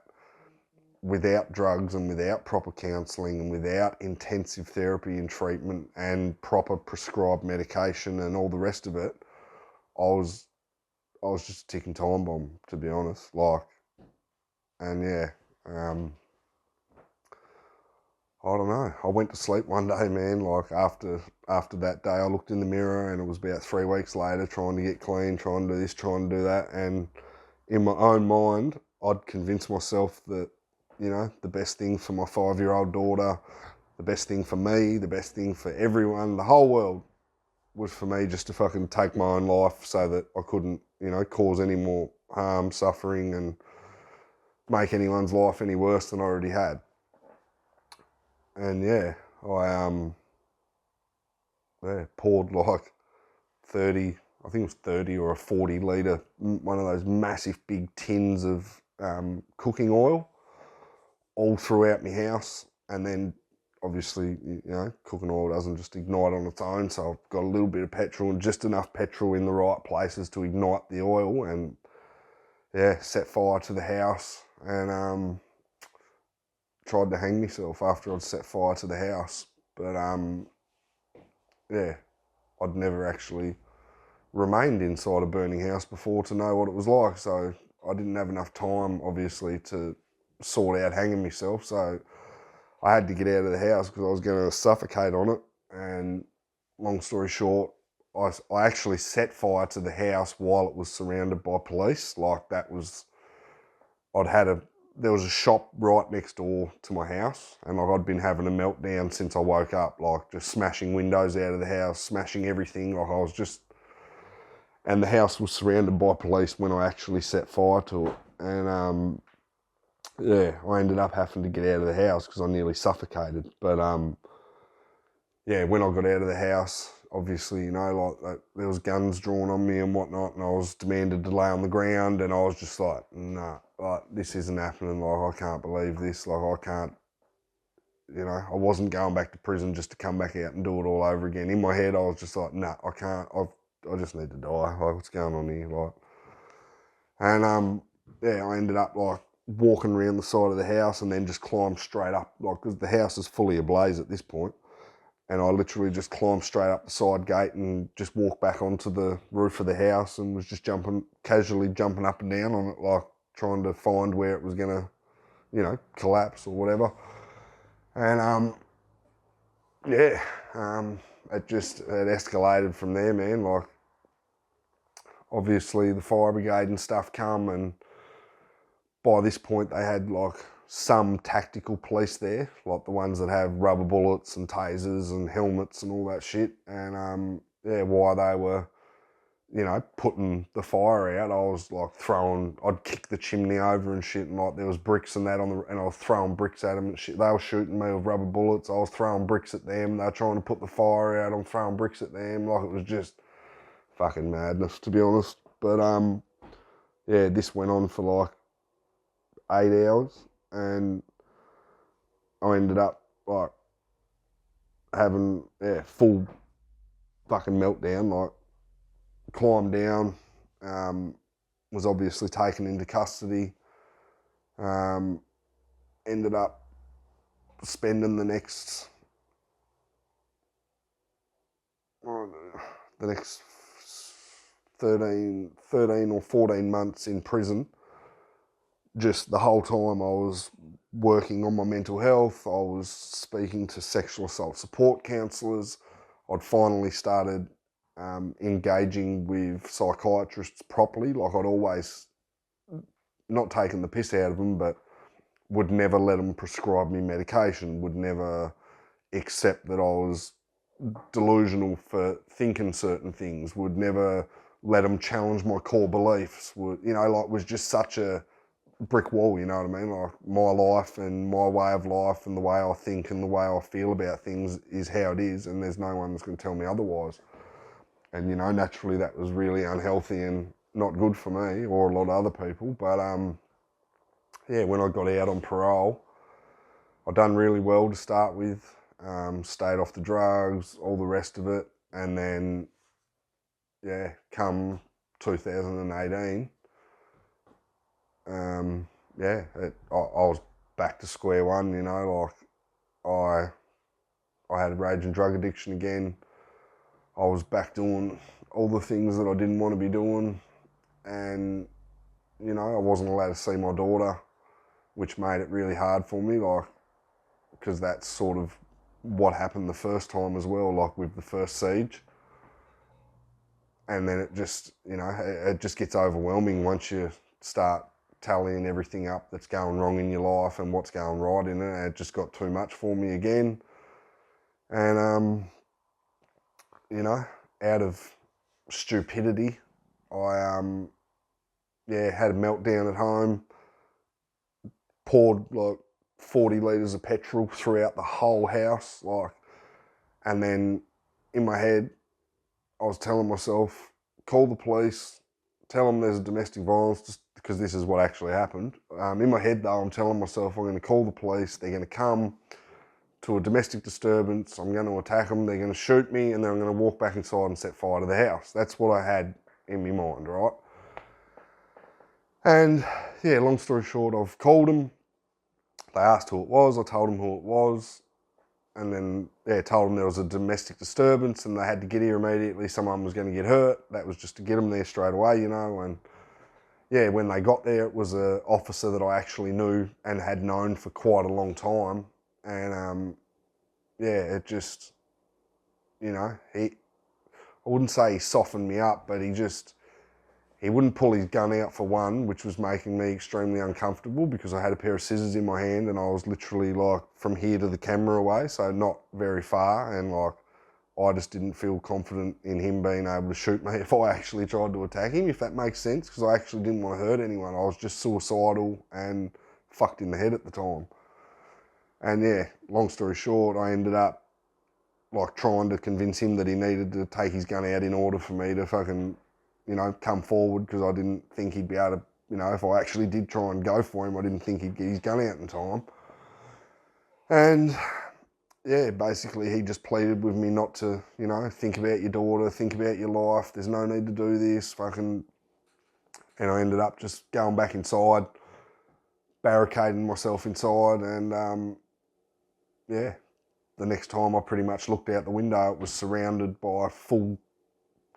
without drugs and without proper counselling and without intensive therapy and treatment and proper prescribed medication and all the rest of it, I was just a ticking time bomb, to be honest. Like, and yeah, I don't know. I went to sleep one day, man. Like, after that day, I looked in the mirror and it was about 3 weeks later, trying to get clean, trying to do this, trying to do that, and in my own mind, I'd convinced myself that, you know, the best thing for my 5-year-old daughter, the best thing for me, the best thing for everyone, the whole world, was for me just to fucking take my own life so that I couldn't, you know, cause any more harm, suffering, and make anyone's life any worse than I already had. And yeah, I poured like 30, I think it was 30 or a 40 litre, one of those massive big tins of cooking oil all throughout my house. And then obviously, you know, cooking oil doesn't just ignite on its own, so I've got a little bit of petrol and just enough petrol in the right places to ignite the oil, and yeah, set fire to the house and tried to hang myself after I'd set fire to the house. But yeah, I'd never actually remained inside a burning house before to know what it was like, so I didn't have enough time, obviously, to sort out hanging myself, so I had to get out of the house because I was going to suffocate on it. And long story short, I actually set fire to the house while it was surrounded by police. Like, that was, there was a shop right next door to my house, and like, I'd been having a meltdown since I woke up, like just smashing windows out of the house, smashing everything. Like, I was just, and the house was surrounded by police when I actually set fire to it. And yeah, I ended up having to get out of the house because I nearly suffocated. But yeah, when I got out of the house, obviously, you know, like, there was guns drawn on me and whatnot, and I was demanded to lay on the ground, and I was just like, nah, like, this isn't happening. Like, I can't believe this. Like, I can't, you know, I wasn't going back to prison just to come back out and do it all over again. In my head, I was just like, nah, I can't. I just need to die. Like, what's going on here? Like, and yeah, I ended up like walking around the side of the house and then just climbed straight up, like, because the house is fully ablaze at this point. And I literally just climbed straight up the side gate and just walked back onto the roof of the house and was just casually jumping up and down on it, like trying to find where it was gonna, you know, collapse or whatever. And yeah, it escalated from there, man. Like, obviously the fire brigade and stuff come, and by this point they had like some tactical police there, like the ones that have rubber bullets and tasers and helmets and all that shit. And yeah, while they were, you know, putting the fire out, I was like I'd kick the chimney over and shit, and like there was bricks and that and I was throwing bricks at them and shit. They were shooting me with rubber bullets. I was throwing bricks at them. They were trying to put the fire out. I'm throwing bricks at them. Like, it was just fucking madness, to be honest. But yeah, this went on for like 8 hours, and I ended up like having full fucking meltdown. Like, climbed down, was obviously taken into custody, ended up spending the next 13 or 14 months in prison. Just the whole time I was working on my mental health, I was speaking to sexual assault support counsellors. I'd finally started engaging with psychiatrists properly. Like, I'd always not taken the piss out of them, but would never let them prescribe me medication, would never accept that I was delusional for thinking certain things, would never let them challenge my core beliefs, would, you know, like, was just such a brick wall, you know what I mean? Like my life and my way of life and the way I think and the way I feel about things is how it is, and there's no one that's going to tell me otherwise. And, you know, naturally that was really unhealthy and not good for me or a lot of other people. But, yeah, when I got out on parole, I done really well to start with, stayed off the drugs, all the rest of it. And then, yeah, come 2018, yeah, I was back to square one, you know, like I had a raging drug addiction again. I was back doing all the things that I didn't want to be doing, and, you know, I wasn't allowed to see my daughter, which made it really hard for me, like, because that's sort of what happened the first time as well, like with the first siege. And then it just, you know, it just gets overwhelming once you start tallying everything up that's going wrong in your life and what's going right in it. It just got too much for me again. And, you know, out of stupidity, I, yeah, had a meltdown at home, poured like 40 litres of petrol throughout the whole house, like, and then in my head, I was telling myself, call the police, tell them there's a domestic violence, just because this is what actually happened. In my head though, I'm telling myself I'm going to call the police, they're going to come to a domestic disturbance, I'm going to attack them, they're going to shoot me, and then I'm going to walk back inside and set fire to the house. That's what I had in my mind, right? And yeah, long story short, I've called them, they asked who it was, I told them who it was, and then, yeah, told them there was a domestic disturbance and they had to get here immediately. Someone was going to get hurt. That was just to get them there straight away, you know. And, yeah, when they got there, it was an officer that I actually knew and had known for quite a long time. And, yeah, it just, you know, I wouldn't say he softened me up, but he wouldn't pull his gun out for one, which was making me extremely uncomfortable because I had a pair of scissors in my hand and I was literally like from here to the camera away, so not very far, and like I just didn't feel confident in him being able to shoot me if I actually tried to attack him, if that makes sense, because I actually didn't want to hurt anyone. I was just suicidal and fucked in the head at the time. And yeah, long story short, I ended up like trying to convince him that he needed to take his gun out in order for me to fucking, you know, come forward, because I didn't think he'd be able to, you know, if I actually did try and go for him, I didn't think he'd get his gun out in time. And yeah, basically he just pleaded with me not to, you know, think about your daughter, think about your life, there's no need to do this, fucking, and I ended up just going back inside, barricading myself inside, and yeah, the next time I pretty much looked out the window, it was surrounded by full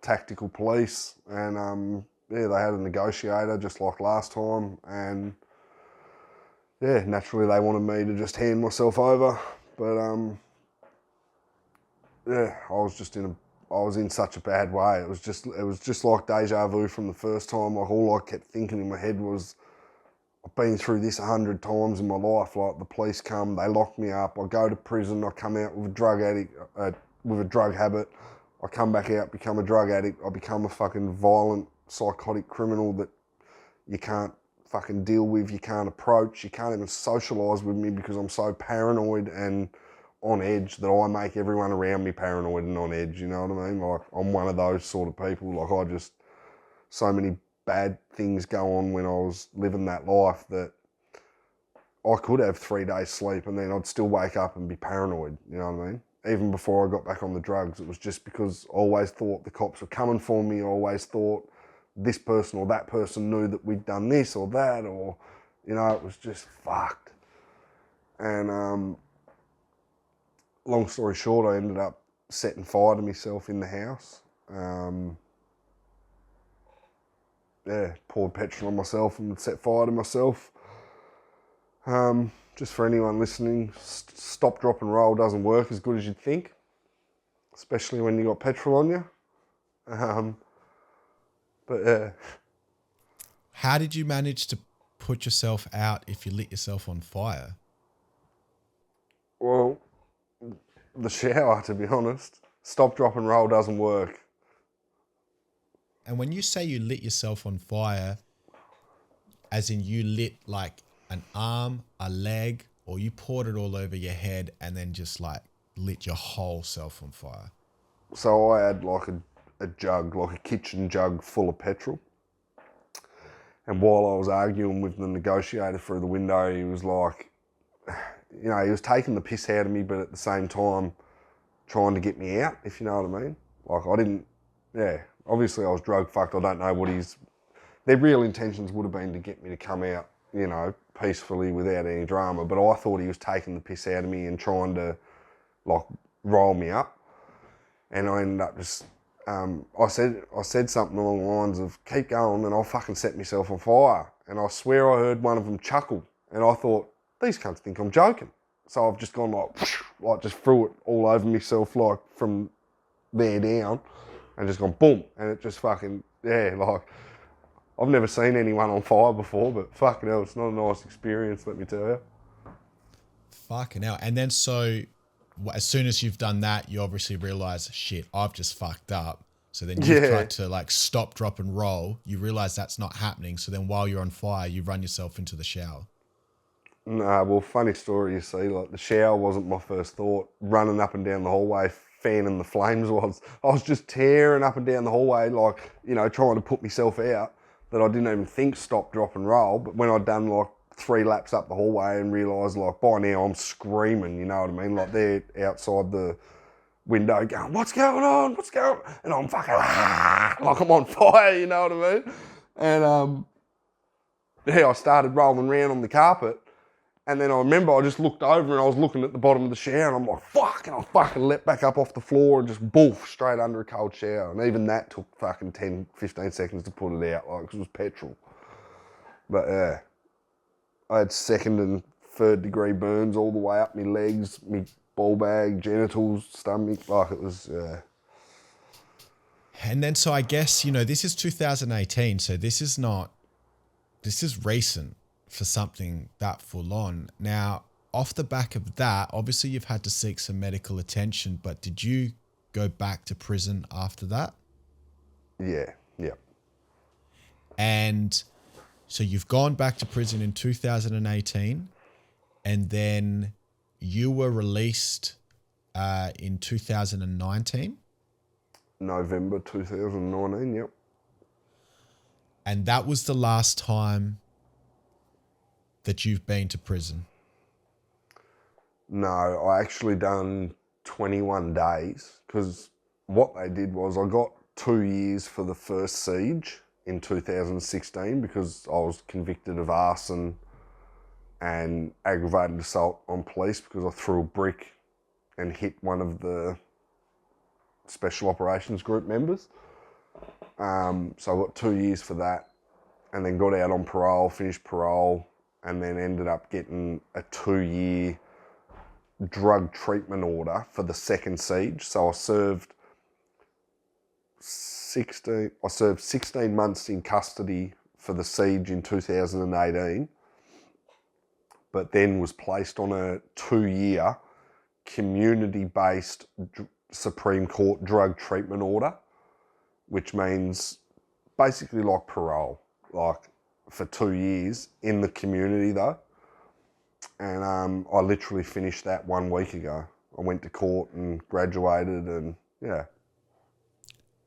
tactical police, and yeah, they had a negotiator just like last time, and yeah, naturally they wanted me to just hand myself over, but yeah, I was in such a bad way. It was just like deja vu from the first time. Like all I kept thinking in my head was, I've been through this 100 times in my life. Like the police come, they lock me up, I go to prison, I come out with a drug addict, with a drug habit. I come back out, become a drug addict, I become a fucking violent, psychotic criminal that you can't fucking deal with, you can't approach, you can't even socialise with me because I'm so paranoid and on edge that I make everyone around me paranoid and on edge, you know what I mean? Like, I'm one of those sort of people. Like, so many bad things go on when I was living that life that I could have 3 days sleep and then I'd still wake up and be paranoid, you know what I mean? Even before I got back on the drugs, it was just because I always thought the cops were coming for me. I always thought this person or that person knew that we'd done this or that, or, you know, it was just fucked. And long story short, I ended up setting fire to myself in the house. Yeah, poured petrol on myself and set fire to myself. Just for anyone listening, stop, drop and roll doesn't work as good as you'd think, especially when you got petrol on you. But yeah. How did you manage to put yourself out if you lit yourself on fire? Well, the shower, to be honest. Stop, drop and roll doesn't work. And when you say you lit yourself on fire, as in you lit like an arm, a leg, or you poured it all over your head and then just like lit your whole self on fire? So I had like a jug, like a kitchen jug full of petrol. And while I was arguing with the negotiator through the window, he was like, he was taking the piss out of me, but at the same time trying to get me out, if you know what I mean. Like obviously I was drug fucked. I don't know what their real intentions would have been to get me to come out, peacefully without any drama. But I thought he was taking the piss out of me and trying to like roll me up. And I ended up just, I said something along the lines of, keep going and I'll fucking set myself on fire. And I swear I heard one of them chuckle. And I thought, these cunts think I'm joking. So I've just gone like just threw it all over myself, like from there down, and just gone boom. And it just fucking, like, I've never seen anyone on fire before, but fucking hell, it's not a nice experience, let me tell you. Fucking hell. And then so as soon as you've done that, you obviously realise, shit, I've just fucked up. So then you try to like stop, drop and roll. You realise that's not happening. So then while you're on fire, you run yourself into the shower. Nah, well, funny story, you see, like the shower wasn't my first thought. Running up and down the hallway, fanning the flames was. I was just tearing up and down the hallway, like, trying to put myself out, that I didn't even think stop, drop and roll. But when I'd done like 3 laps up the hallway and realised like by now I'm screaming, you know what I mean? Like they're outside the window going, what's going on? What's going on? And I'm fucking, like I'm on fire, you know what I mean? And I started rolling around on the carpet. And then I remember I just looked over and I was looking at the bottom of the shower and I'm like, fuck, and I fucking leapt back up off the floor and just boof, straight under a cold shower. And even that took fucking 10, 15 seconds to put it out, like, 'cause it was petrol. But yeah, I had 2nd and 3rd degree burns all the way up my legs, my ball bag, genitals, stomach, like it was, And then so I guess, this is 2018, so this is recent for something that full on. Now, off the back of that, obviously you've had to seek some medical attention, but did you go back to prison after that? Yeah. And so you've gone back to prison in 2018, and then you were released in 2019? November 2019, yep. And that was the last time that you've been to prison? No, I actually done 21 days because what they did was I got 2 years for the first siege in 2016 because I was convicted of arson and aggravated assault on police because I threw a brick and hit one of the Special Operations Group members. So I got 2 years for that and then got out on parole, finished parole, and then ended up getting a 2-year drug treatment order for the second siege. So I served 16 months in custody for the siege in 2018, but then was placed on a 2-year community-based Supreme Court drug treatment order, which means basically like parole, like for 2 years in the community though. And I literally finished that 1 week ago. I went to court and graduated and yeah.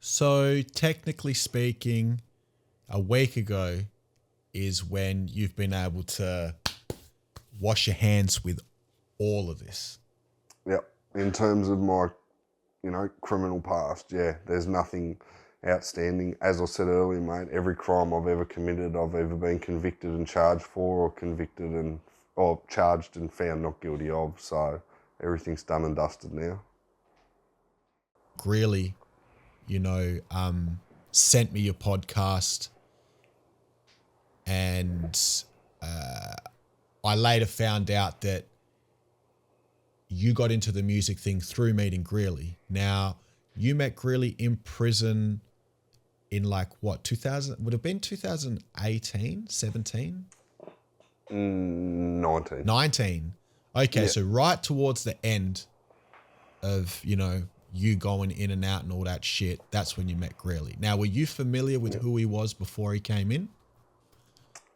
So technically speaking, a week ago is when you've been able to wash your hands with all of this. Yep. In terms of my, criminal past, yeah, there's nothing outstanding. As I said earlier, mate, every crime I've ever committed, I've either been convicted and charged for or charged and found not guilty of. So everything's done and dusted now. Greeley, sent me your podcast, and I later found out that you got into the music thing through meeting Greeley. Now, you met Greeley in prison in 2000, would have been 2018, 17? 19. 19. Okay, Yeah. so right towards the end of, you going in and out and all that shit, that's when you met Greeley. Now, were you familiar with who he was before he came in?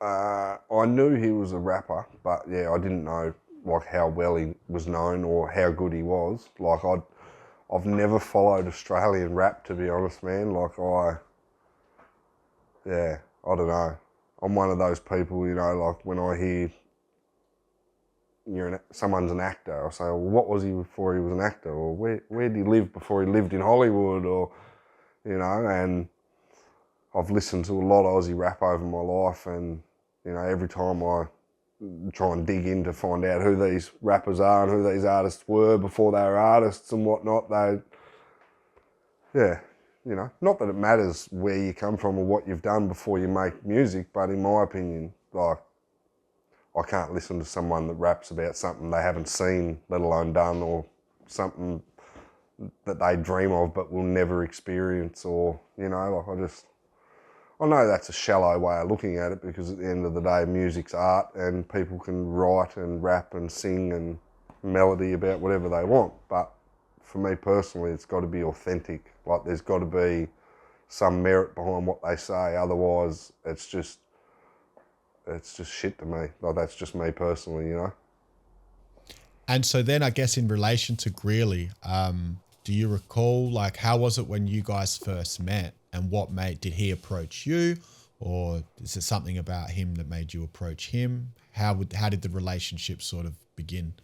I knew he was a rapper, but yeah, I didn't know like how well he was known or how good he was. Like I've never followed Australian rap, to be honest, man. Like I don't know. I'm one of those people, you know, like when I hear someone's an actor, I say, well, what was he before he was an actor? Or where did he live before he lived in Hollywood? Or, you know, and I've listened to a lot of Aussie rap over my life, and, you know, every time I try and dig in to find out who these rappers are and who these artists were before they were artists and whatnot, you know, not that it matters where you come from or what you've done before you make music, but in my opinion, like, I can't listen to someone that raps about something they haven't seen, let alone done, or something that they dream of but will never experience, or, you know, like I know that's a shallow way of looking at it, because at the end of the day, music's art and people can write and rap and sing and melody about whatever they want. But for me personally, it's got to be authentic. Like there's got to be some merit behind what they say. Otherwise, it's just shit to me. Like that's just me personally, you know. And so then I guess in relation to Greeley, do you recall, like, how was it when you guys first met, and did he approach you, or is it something about him that made you approach him? How did the relationship sort of begin?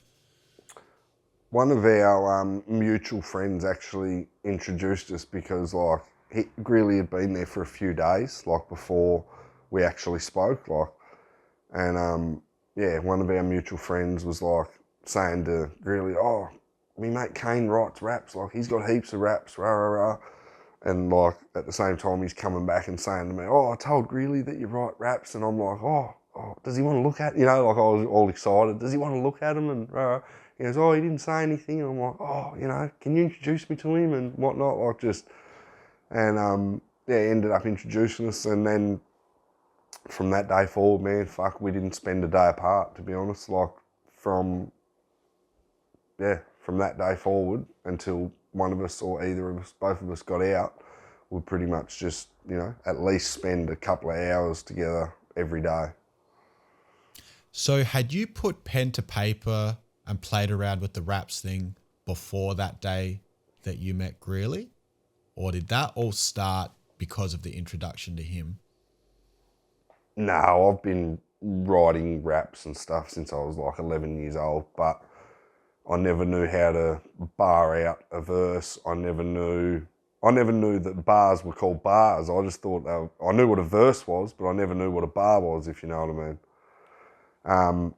One of our mutual friends actually introduced us, because like Greeley had been there for a few days, like before we actually spoke, like, and one of our mutual friends was like saying to Greeley, oh, me mate CAINE writes raps, like he's got heaps of raps, rah, rah, rah. And like at the same time he's coming back and saying to me, oh, I told Greeley that you write raps, and I'm like, oh, does he want to look at, you know, like I was all excited, does he want to look at him? And he goes, oh, he didn't say anything. And I'm like, oh, you know, can you introduce me to him and whatnot, like just, and ended up introducing us. And then from that day forward, man, fuck, we didn't spend a day apart, to be honest. Like from that day forward until one of us or either of us, both of us got out, we'd pretty much just, you know, at least spend a couple of hours together every day. So had you put pen to paper and played around with the raps thing before that day that you met Greeley? Or did that all start because of the introduction to him? No, I've been writing raps and stuff since I was like 11 years old, but I never knew how to bar out a verse. I never knew that bars were called bars. I just thought I knew what a verse was, but I never knew what a bar was, if you know what I mean.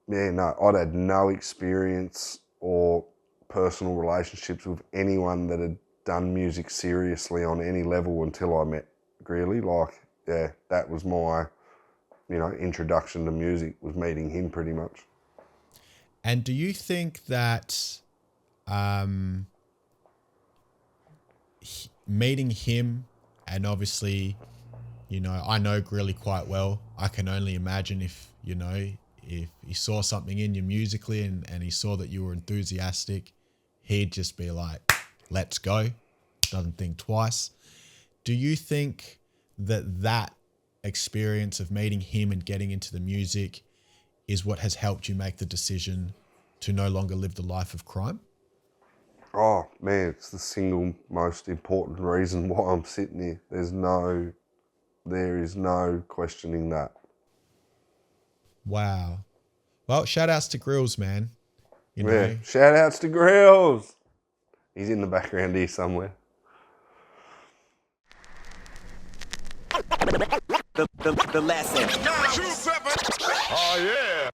I'd had no experience or personal relationships with anyone that had done music seriously on any level until I met Greeley. Like, yeah, that was my, you know, introduction to music, was meeting him pretty much. And do you think that meeting him, and obviously, you know, I know Greeley quite well. I can only imagine if he saw something in you musically and he saw that you were enthusiastic, he'd just be like, let's go. Doesn't think twice. Do you think that experience of meeting him and getting into the music is what has helped you make the decision to no longer live the life of crime? Oh man, it's the single most important reason why I'm sitting here. There is no questioning that. Wow. Well, shout outs to Grills, man. You know. Yeah, shout outs to Grills. He's in the background here somewhere. The lesson. Oh yeah.